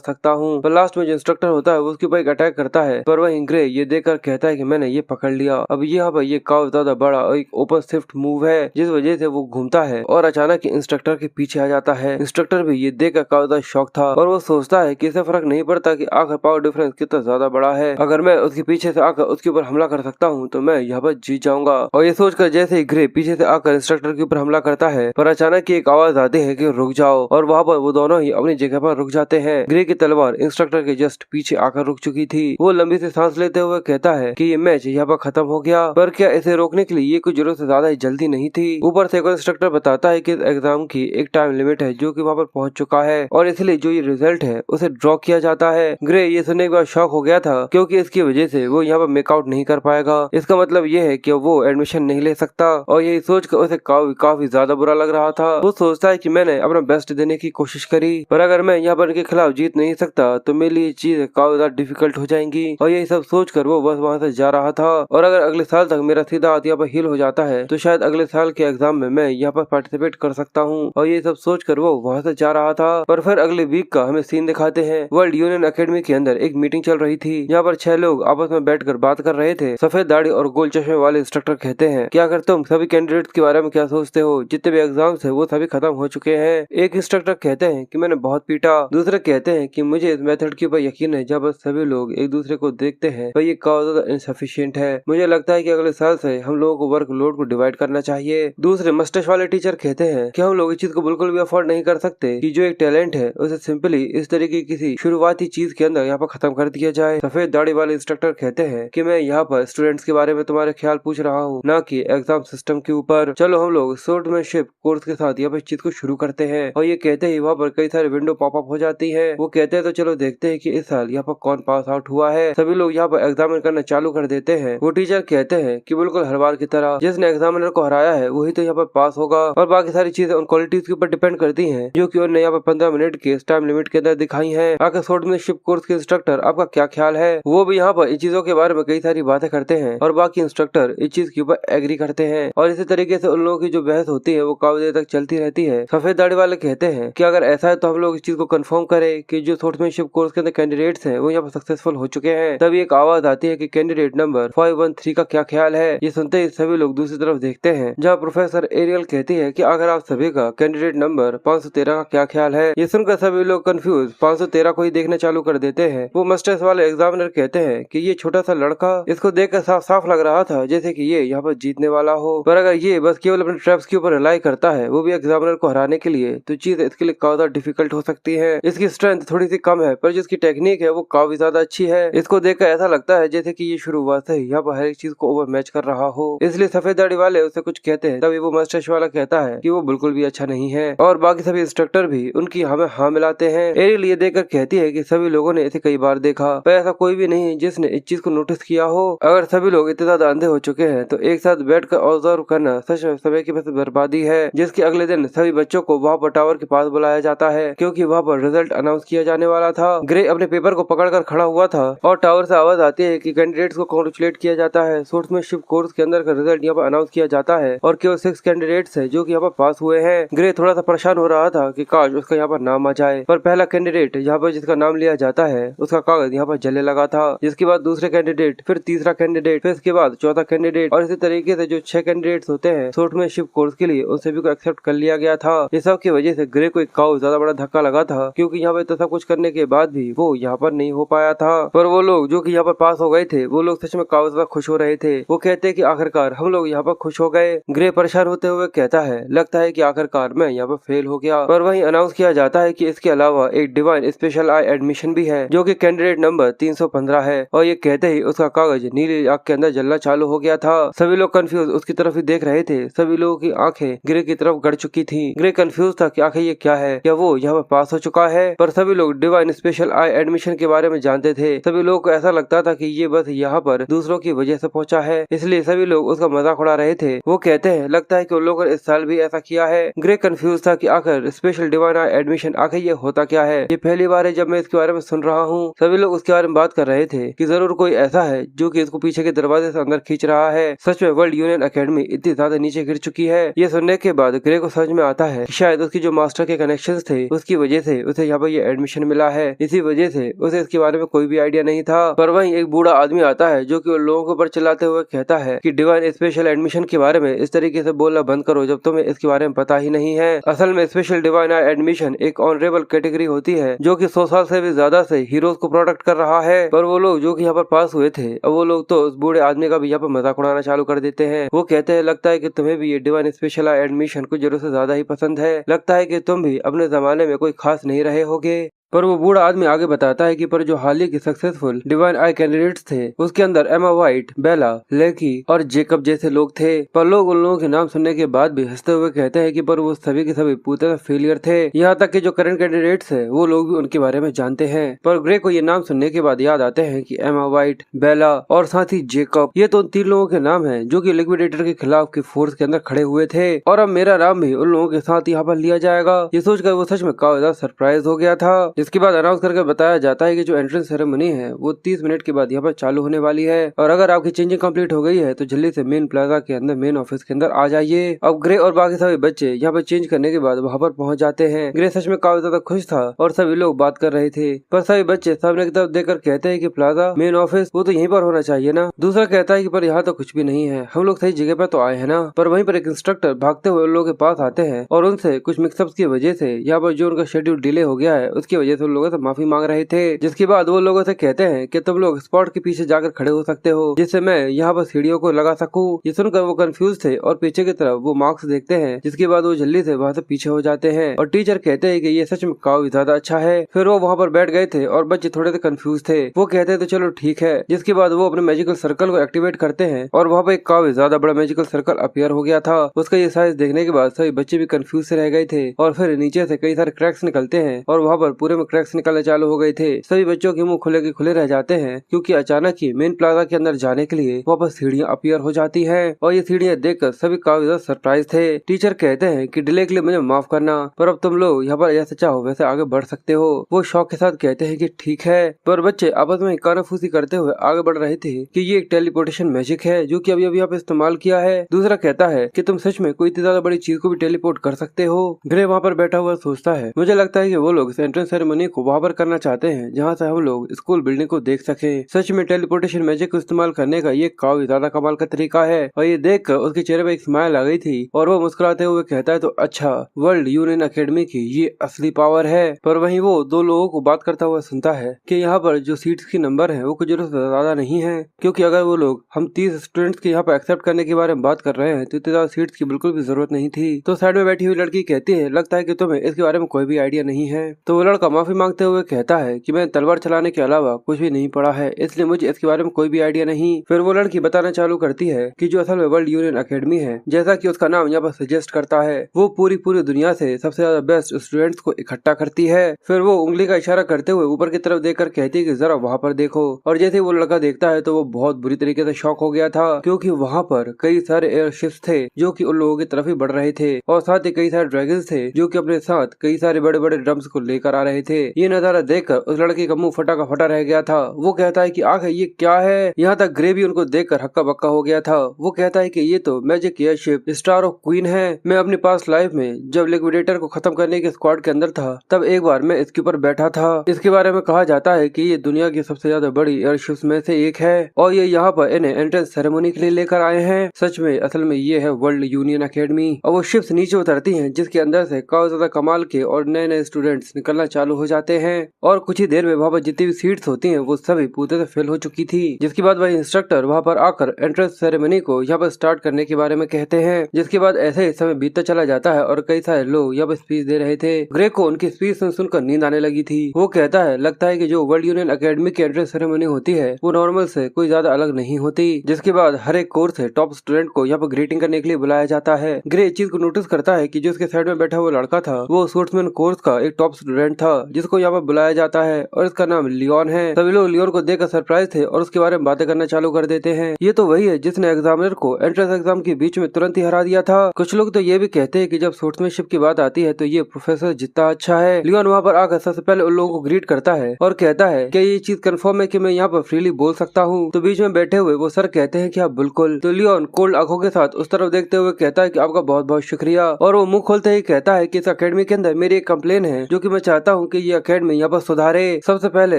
सकता हूँ। पर लास्ट में जो इंस्ट्रक्टर होता है वो उसके ऊपर एक अटैक करता है, पर वह ग्रे ये देखकर कहता है कि मैंने ये पकड़ लिया। अब यहाँ पर ये काफी ज्यादा बड़ा एक ओपन शिफ्ट मूव है जिस वजह से वो घूमता है और अचानक इंस्ट्रक्टर के पीछे आ जाता है। इंस्ट्रक्टर भी ये देखकर काफी ज्यादा शॉक था और वो सोचता है कि इसे फर्क नहीं पड़ता कि आखिर पावर डिफरेंस कितना ज्यादा बड़ा है, अगर मैं उसके पीछे से आकर उसके ऊपर हमला कर सकता हूँ तो मैं यहाँ पर जीत जाऊंगा। और ये सोचकर जैसे ही ग्रे पीछे से आकर इंस्ट्रक्टर के ऊपर हमला करता है पर अचानक एक आवाज आती है कि रुक जाओ, और वहाँ पर वो दोनों ही अपनी जगह पर रुक जाते हैं। ग्रे की तलवार इंस्ट्रक्टर के जस्ट पीछे आकर रुक चुकी थी। वो लंबी से सांस लेते हुए कहता है कि ये मैच यहाँ पर खत्म हो गया, पर क्या इसे रोकने के लिए ये कुछ जरूरत से ज्यादा ही जल्दी नहीं थी। ऊपर से इंस्ट्रक्टर बताता है कि एग्जाम की एक टाइम लिमिट है जो कि वहाँ पर पहुंच चुका है और इसलिए जो ये रिजल्ट है उसे ड्रॉ किया जाता है। ग्रे ये सुनने के बाद शॉक हो गया था क्योंकि इसकी वजह से वो यहाँ पर मेकआउट नहीं कर पाएगा। इसका मतलब ये है कि वो एडमिशन नहीं ले सकता और यही सोचकर उसे काफी ज्यादा बुरा लग रहा था। वो सोचता है कि मैंने अपना बेस्ट देने की कोशिश करी, पर अगर मैं यहाँ पर इनके खिलाफ जीत नहीं सकता तो मेरे लिए चीजें काफी ज्यादा डिफिकल्ट हो जाएंगी। और यही सब सोचकर वो बस वहाँ से जा रहा था और अगर अगले साल तक मेरा सीधा हाथ यहाँ पर हील हो जाता है तो शायद अगले साल के एग्जाम में मैं यहाँ पर पार्टिसिपेट कर सकता हूँ। और ये सब सोचकर वो वहाँ से जा रहा था। पर फिर अगले वीक का हमें सीन दिखाते हैं। वर्ल्ड यूनियन एकेडमी के अंदर एक मीटिंग चल रही थी यहाँ पर 6 लोग आपस में बैठकर बात कर रहे थे। सफेद दाढ़ी और गोल चश्मे वाले इंस्ट्रक्टर कहते हैं कि अगर तुम सभी कैंडिडेट्स के बारे में क्या सोचते हो, जितने भी एग्जाम्स है वो सभी खत्म हो चुके हैं। एक इंस्ट्रक्टर कहते हैं कि मैंने बहुत पीटा, दूसरे कहते हैं कि मुझे इस मेथड के ऊपर यकीन है जब सभी लोग एक दूसरे को देखते हैं पर ये काफी ज्यादा इनसफिशिएंट है, मुझे लगता है कि अगले साल से हम लोगों को वर्क लोड को डिवाइड करना चाहिए। दूसरे मस्टच वाले टीचर कहते हैं कि हम लोग इस चीज को बिल्कुल भी अफोर्ड नहीं कर सकते कि जो एक टैलेंट है उसे सिंपली इस तरीके की किसी शुरुआती चीज के अंदर यहाँ पर खत्म कर दिया जाए। सफेद दाढ़ी वाले इंस्ट्रक्टर कहते हैं कि मैं यहाँ पर स्टूडेंट्स के बारे में तुम्हारे ख्याल पूछ रहा हूँ, न कि एग्जाम सिस्टम के ऊपर। चलो हम लोग स्वॉर्ड्समैनशिप कोर्स के साथ यहाँ पर चीज को शुरू करते हैं। और ये कहते ही वहाँ पर कई सारे विंडो पॉपअप हो जाती है। वो कहते हैं तो चलो देखते हैं कि इस साल यहाँ पर कौन पास आउट हुआ है। सभी लोग यहाँ पर एग्जामिन करना चालू कर देते हैं। वो टीचर कहते हैं कि बिल्कुल हर बार की तरह जिसने एग्जामिनर को हराया है वही तो यहाँ पर पास होगा और बाकी सारी चीजें उन क्वालिटीज के ऊपर डिपेंड करती हैं जो कि उन्होंने यहाँ पर 15 मिनट के टाइम लिमिट के अंदर दिखाई है। आखिर स्वॉर्ड्समैनशिप कोर्स के इंस्ट्रक्टर आपका क्या ख्याल है? वो भी यहाँ पर इन चीजों के बारे में कई सारी बातें करते हैं और बाकी इंस्ट्रक्टर इस चीज के ऊपर एग्री करते हैं और इसी तरीके से उन लोगों की जो बहस होती है वो काफी देर तक चलती रहती है। सफेद दाढ़ी वाले कहते हैं कि अगर ऐसा है तो हम लोग इस चीज को कंफर्म करें कि जो स्वॉर्ड्समैनशिप कोर्स के अंदर कैंडिडेट्स हैं वो यहाँ पर सक्सेसफुल हो चुके हैं। तभी एक आवाज आती है कि कैंडिडेट नंबर 513 का क्या ख्याल है। ये सुनते ही सभी लोग दूसरी तरफ देखते हैं जहाँ प्रोफेसर एरियल कहती है कि अगर आप सभी का कैंडिडेट नंबर 513 का क्या ख्याल है। ये सुनकर सभी लोग कंफ्यूज 513 को ही देखना चालू कर देते हैं। वो मस्टर्स वाले एग्जामिनर कहते हैं कि ये छोटा सा लड़का, इसको देखकर साफ साफ लग रहा था जैसे कि ये यहाँ पर जीतने वाला हो, पर अगर ये बस केवल अपने ट्रैप्स के ऊपर रिलाई करता है वो भी एग्जामिनर को हराने के लिए तो चीज इसके लिए काफी डिफिकल्ट हो सकती है। इसकी स्ट्रेंथ थोड़ी सी कम है पर जिसकी टेक्निक है वो काफी ज्यादा अच्छी है। इसको देखकर ऐसा लगता है जैसे कि ये शुरुआत से यहाँ पर हर एक चीज को ओवर मैच कर रहा हो, इसलिए सफेद दाढ़ी वाले उससे कुछ कहते हैं। तभी वो मस्टच वाला कहता है कि वो बिल्कुल भी अच्छा नहीं है और बाकी सभी इंस्ट्रक्टर भी उनकी हमें हाँ मिलाते हैं। एरियल ये देखकर कहती है कि सभी लोगों ने इसे कई बार देखा पर ऐसा कोई भी नहीं जिसने इस चीज को नोटिस किया हो। अगर सभी लोग इतने ज्यादा अंधे हो चुके हैं तो एक साथ बैठकर ऑब्जर्व करना सच में समय की बर्बादी है। जिसके अगले दिन सभी बच्चों को वहाँ पर टावर के पास बुलाया जाता है क्योंकि वहाँ पर रिजल्ट अनाउंस किया जाने वाला था। ग्रे अपने पेपर को पकड़कर खड़ा हुआ था और टावर से आवाज आती है कि कैंडिडेट्स को कांग्रेचुलेट किया जाता है। स्वॉर्ड्समैनशिप कोर्स के अंदर का रिजल्ट यहाँ पर अनाउंस किया जाता है और केवल 6 कैंडिडेट्स है जो कि यहाँ पर पास हुए हैं। ग्रे थोड़ा सा परेशान हो रहा था कि काश उसका यहाँ पर नाम आ जाए, पर पहला कैंडिडेट यहाँ पर जिसका नाम लिया जाता है उसका कागज यहाँ पर जलने लगा था। जिसके बाद दूसरे कैंडिडेट, फिर तीसरा कैंडिडेट, फिर इसके बाद चौथा कैंडिडेट और इसी तरीके से जो 6 कैंडिडेट्स होते हैं स्वॉर्ड्समैनशिप कोर्स के लिए उन सभी को एक्सेप्ट कर लिया गया था। इस सब की वजह से ग्रे को एक काफी ज्यादा बड़ा धक्का धक्का लगा था, क्योंकि यहाँ पर सब कुछ करने के बाद भी वो यहाँ पर नहीं हो पाया था। पर वो लोग जो कि यहाँ पर पास हो गए थे, वो लोग सच में काफी ज्यादा खुश हो रहे थे। वो कहते हैं कि आखिरकार हम लोग यहाँ पर खुश हो गए। ग्रे परेशान होते हुए कहता है, लगता है कि आखिरकार मैं यहाँ पर फेल हो गया। पर वहीं अनाउंस किया जाता है कि इसके अलावा एक डिवाइन स्पेशल आई एडमिशन भी है, जो कि कैंडिडेट नंबर 315 है। और ये कहते ही उसका कागज नीली आग के अंदर जलना चालू हो गया था। सभी लोग कंफ्यूज उसकी तरफ ही देख रहे थे। सभी लोगों की आंखें ग्रे की तरफ गड़ चुकी थी। ग्रे कंफ्यूज था कि आखिर ये क्या है, क्या वो यहाँ पर पास हो चुका है। पर सभी लोग डिवाइन स्पेशल आई एडमिशन के बारे में जानते थे। सभी लोगों को ऐसा लगता था कि ये बस यहाँ पर दूसरों की वजह से पहुंचा है, इसलिए सभी लोग उसका मजाक उड़ा रहे थे। वो कहते हैं, लगता है कि उन लोगों ने इस साल भी ऐसा किया है। ग्रे कंफ्यूज था कि आखिर स्पेशल डिवाइन आई एडमिशन आखिर ये होता क्या है। ये पहली बार है जब मैं इसके बारे में सुन रहा हूँ। सभी लोग उसके बारे में बात कर रहे थे कि जरूर कोई ऐसा है जो कि इसको पीछे के दरवाजे से अंदर खींच रहा है। सच में वर्ल्ड यूनियन एकेडमी इतनी ज्यादा नीचे गिर चुकी है। ये सुनने के बाद ग्रे को समझ में आता है कि शायद उसकी जो मास्टर के कनेक्शंस थे उसकी वजह से उसे यहाँ पर ये एडमिशन मिला है। इसी वजह से उसे इसके बारे में कोई भी आइडिया नहीं था। पर वहीं एक बूढ़ा आदमी आता है जो कि उन लोगों के ऊपर चिल्लाते हुए कहता है कि डिवाइन स्पेशल एडमिशन के बारे में इस तरीके से बोलना बंद करो जब तुम्हें इसके बारे में पता ही नहीं है। असल में स्पेशल डिवाइन एडमिशन एक ऑनरेबल कैटेगरी होती है जो कि 100 साल से भी ज्यादा से हीरोज को प्रोटेक्ट कर रहा है। पर वो लोग जो कि यहाँ पर पास हुए थे, अब वो लोग तो उस बूढ़े आदमी का भी यहाँ पर मजाक उड़ाना चालू कर देते हैं। वो कहते हैं, लगता है कि तुम्हें भी ये डिवाइन स्पेशल एडमिशन कुछ जरूरत से ज्यादा ही पसंद है। लगता है कि तुम भी अपने जमाने में कोई खास नहीं रहे होगे। पर वो बूढ़ा आदमी आगे बताता है कि पर जो हाल ही के सक्सेसफुल डिवाइन आई कैंडिडेट्स थे उसके अंदर एमा वाइट, बेला, लेकी और जेकब जैसे लोग थे। पर लोग उन लोगों के नाम सुनने के बाद भी हंसते हुए कहते हैं कि पर वो सभी के सभी पूरी तरह फेलियर थे। यहाँ तक कि जो करंट कैंडिडेट्स है वो लोग भी उनके बारे में जानते हैं। पर ग्रे को ये नाम सुनने के बाद याद आते हैं कि एमा वाइट, बेला और साथ ही जेकब, ये तो उन 3 लोगों के नाम है जो की लिक्विडेटर के खिलाफ की फोर्स के अंदर खड़े हुए थे। और अब मेरा नाम भी उन लोगों के साथ यहाँ पर लिया जाएगा। ये सोचकर वो सच में काफी ज्यादा सरप्राइज हो गया था। इसके बाद अनाउंस करके बताया जाता है कि जो एंट्रेंस सेरेमनी है वो 30 मिनट के बाद यहाँ पर चालू होने वाली है। और अगर आपकी चेंजिंग कंप्लीट हो गई है तो जल्दी से मेन प्लाजा के अंदर, मेन ऑफिस के अंदर आ जाइए। अब ग्रे और बाकी सभी बच्चे यहाँ पर चेंज करने के बाद वहाँ पर पहुँच जाते हैं। ग्रे सच में काफी ज्यादा खुश था और सभी लोग बात कर रहे थे। पर सभी बच्चे सामने की तरफ देखकर कहते हैं कि प्लाजा, मेन ऑफिस वो तो यहीं पर होना चाहिए ना। दूसरा कहता है कि पर यहाँ तो कुछ भी नहीं है, हम लोग सही जगह पर तो आए हैं ना। पर वहीं पर एक इंस्ट्रक्टर भागते हुए उन लोगों के पास आते हैं और उनसे कुछ मिक्सअप्स की वजह से यहाँ पर जो उनका शेड्यूल डिले हो गया है उसकी वजह से उन लोगों से माफी मांग रहे थे। जिसके बाद वो लोगों से कहते हैं कि तुम लोग स्पॉट के पीछे जाकर खड़े हो सकते हो जिससे मैं यहाँ पर सीढ़ियों को लगा सकूं। ये सुनकर वो कंफ्यूज थे और पीछे की तरफ वो मार्क्स देखते हैं, जिसके बाद वो जल्दी से वहाँ से पीछे हो जाते हैं। और टीचर कहते हैं कि ये सच में काफी ज्यादा अच्छा है। फिर वो वहाँ पर बैठ गए थे और बच्चे थोड़े से कंफ्यूज थे। वो कहते हैं तो चलो ठीक है। जिसके बाद वो अपने मैजिकल सर्कल को एक्टिवेट करते हैं और वहाँ पर एक काफी ज्यादा बड़ा मैजिकल सर्कल अपीयर हो गया था। उसका ये साइज देखने के बाद सभी बच्चे भी कंफ्यूज से रह गए थे। और फिर नीचे से कई सारे क्रैक्स निकलते हैं और वहाँ पर पूरे में क्रैक्स निकलने चालू हो गए थे। सभी बच्चों के मुंह खुले के खुले रह जाते हैं क्योंकि अचानक ही मेन प्लाजा के अंदर जाने के लिए वहाँ पर सीढ़ियाँ अपीयर हो जाती हैं। और ये सीढ़ियाँ देखकर सभी काफी ज्यादा सरप्राइज थे। टीचर कहते हैं कि डिले के लिए मुझे माफ करना, पर अब तुम लोग यहाँ पर जैसे चाहो वैसे आगे बढ़ सकते हो। वो शौक के साथ कहते हैं कि ठीक है। पर बच्चे आपस में कानाफूसी करते हुए आगे बढ़ रहे थे कि ये एक टेलीपोर्टेशन मैजिक है जो कि अभी अभी यहाँ पे इस्तेमाल किया है। दूसरा कहता है कि तुम सच में कोई इतनी ज्यादा बड़ी चीज को भी टेलीपोर्ट कर सकते हो। ग्रे वहाँ पर बैठा हुआ सोचता है, मुझे लगता है कि वो लोग इस एंट्रेंस सेरेमनी को वहाँ पर करना चाहते हैं जहाँ से हम लोग स्कूल बिल्डिंग को देख सके। सच में टेलीपोर्टेशन मैजिक को इस्तेमाल करने का ये काफी ज्यादा कमाल का तरीका है। और ये देखकर उसके चेहरे पे एक स्माइल आ गई थी और वो मुस्कुराते हुए कहता है, तो अच्छा, वर्ल्ड यूनियन एकेडमी की ये असली पावर है। पर वहीं वो 2 लोगों को बात करता हुआ सुनता है कि यहाँ पर जो सीट्स की नंबर है वो कुछ जरूरत ज्यादा नहीं है, क्योंकि अगर वो लोग हम 30 स्टूडेंट्स के यहाँ पर एक्सेप्ट करने के बारे में बात कर रहे हैं तो इतनी ज्यादा सीट्स की बिल्कुल भी जरूरत नहीं थी। तो साइड में बैठी हुई लड़की कहती है, लगता है कि तुम्हें इसके बारे में कोई भी आइडिया नहीं है। तो वो लड़का माफी मांगते हुए कहता है कि मैं तलवार चलाने के अलावा कुछ भी नहीं पढ़ा है, इसलिए मुझे इसके बारे में कोई भी आइडिया नहीं। फिर वो लड़की बताना चालू करती है कि जो असल में वर्ल्ड यूनियन एकेडमी है, जैसा कि उसका नाम यहाँ पर सजेस्ट करता है, वो पूरी दुनिया से सबसे ज्यादा बेस्ट स्टूडेंट्स को इकट्ठा करती है। फिर वो उंगली का इशारा करते हुए ऊपर की तरफ देखकर कहती है कि जरा वहाँ पर देखो। और जैसे ही वो लड़का देखता है तो वो बहुत बुरी तरीके से शॉक हो गया था, क्योंकि वहाँ पर कई सारे एयरशिप्स थे जो कि उन लोगों की तरफ ही बढ़ रहे थे और साथ ही कई सारे ड्रैगन्स थे जो कि अपने साथ कई सारे बड़े बड़े ड्रम्स को लेकर आ रहे रहे थे। ये नजारा देखकर उस लड़के का मुंह फटा का फटा रह गया था। वो कहता है कि आखिर ये क्या है। यहाँ तक ग्रे भी उनको देखकर हक्का बक्का हो गया था। वो कहता है कि ये तो magic airship star of queen है। मैं अपनी पास्ट लाइफ में जब लिक्विडेटर को खत्म करने के स्क्वाड के अंदर था तब एक बार मैं इसके ऊपर बैठा था। इसके बारे में कहा जाता है कि ये दुनिया की सबसे ज्यादा बड़ी एयरशिप्स में से एक है और ये यहाँ पर इन्हें एंट्रेंस सेरेमनी के लिए लेकर आए हैं। सच में असल में ये है वर्ल्ड यूनियन अकेडमी और वो शिप्स नीचे उतरती हैं जिसके अंदर से काफी ज्यादा कमाल के और नए नए स्टूडेंट्स निकलना चालू हो जाते हैं और कुछ ही देर में वहाँ पर जितनी भी सीट्स होती हैं वो सभी पूरे से फिल हो चुकी थी। जिसके बाद वही इंस्ट्रक्टर वहाँ पर आकर एंट्रेंस सेरेमनी को यहाँ पर स्टार्ट करने के बारे में कहते हैं। जिसके बाद ऐसे ही समय बीतता चला जाता है और कई सारे लोग यहाँ पर स्पीच दे रहे थे। ग्रे को उनकी स्पीच सुनकर नींद आने लगी थी। वो कहता है लगता है कि जो वर्ल्ड यूनियन अकेडमी की एंट्रेंस सेरेमनी होती है वो नॉर्मल से कोई ज्यादा अलग नहीं होती। जिसके बाद हर एक कोर्स से टॉप स्टूडेंट को यहाँ पर ग्रीटिंग करने के लिए बुलाया जाता है। ग्रे इस चीज को नोटिस करता है कि जो उसके साइड में बैठा हुआ लड़का था वो स्पोर्ट्समैन कोर्स का एक टॉप स्टूडेंट था जिसको यहाँ पर बुलाया जाता है और इसका नाम लियोन है। सभी लोग लियोन को देखकर सरप्राइज थे और उसके बारे में बातें करना चालू कर देते हैं। ये तो वही है जिसने एग्जामिनर को एंट्रेंस एग्जाम के बीच में तुरंत ही हरा दिया था। कुछ लोग तो ये भी कहते हैं कि जब स्पोर्ट्समैनशिप की बात आती है तो ये प्रोफेसर जितना अच्छा है। लियोन वहाँ पर आकर सबसे पहले उन लोगों को ग्रीट करता है और कहता है कि ये चीज कंफर्म है कि मैं यहाँ पर फ्रीली बोल सकता हूँ। तो बीच में बैठे हुए वो सर कहते हैं कि आप बिल्कुल। तो लियोन कोल्ड आंखों के साथ उस तरफ देखते हुए कहता है कि आपका बहुत बहुत शुक्रिया और वो मुंह खोलते ही कहता है कि इस अकेडमी के अंदर मेरी एक कंप्लेन है जो कि मैं चाहता हूँ कि ये अकेडमी यहाँ पर सुधारे। सबसे पहले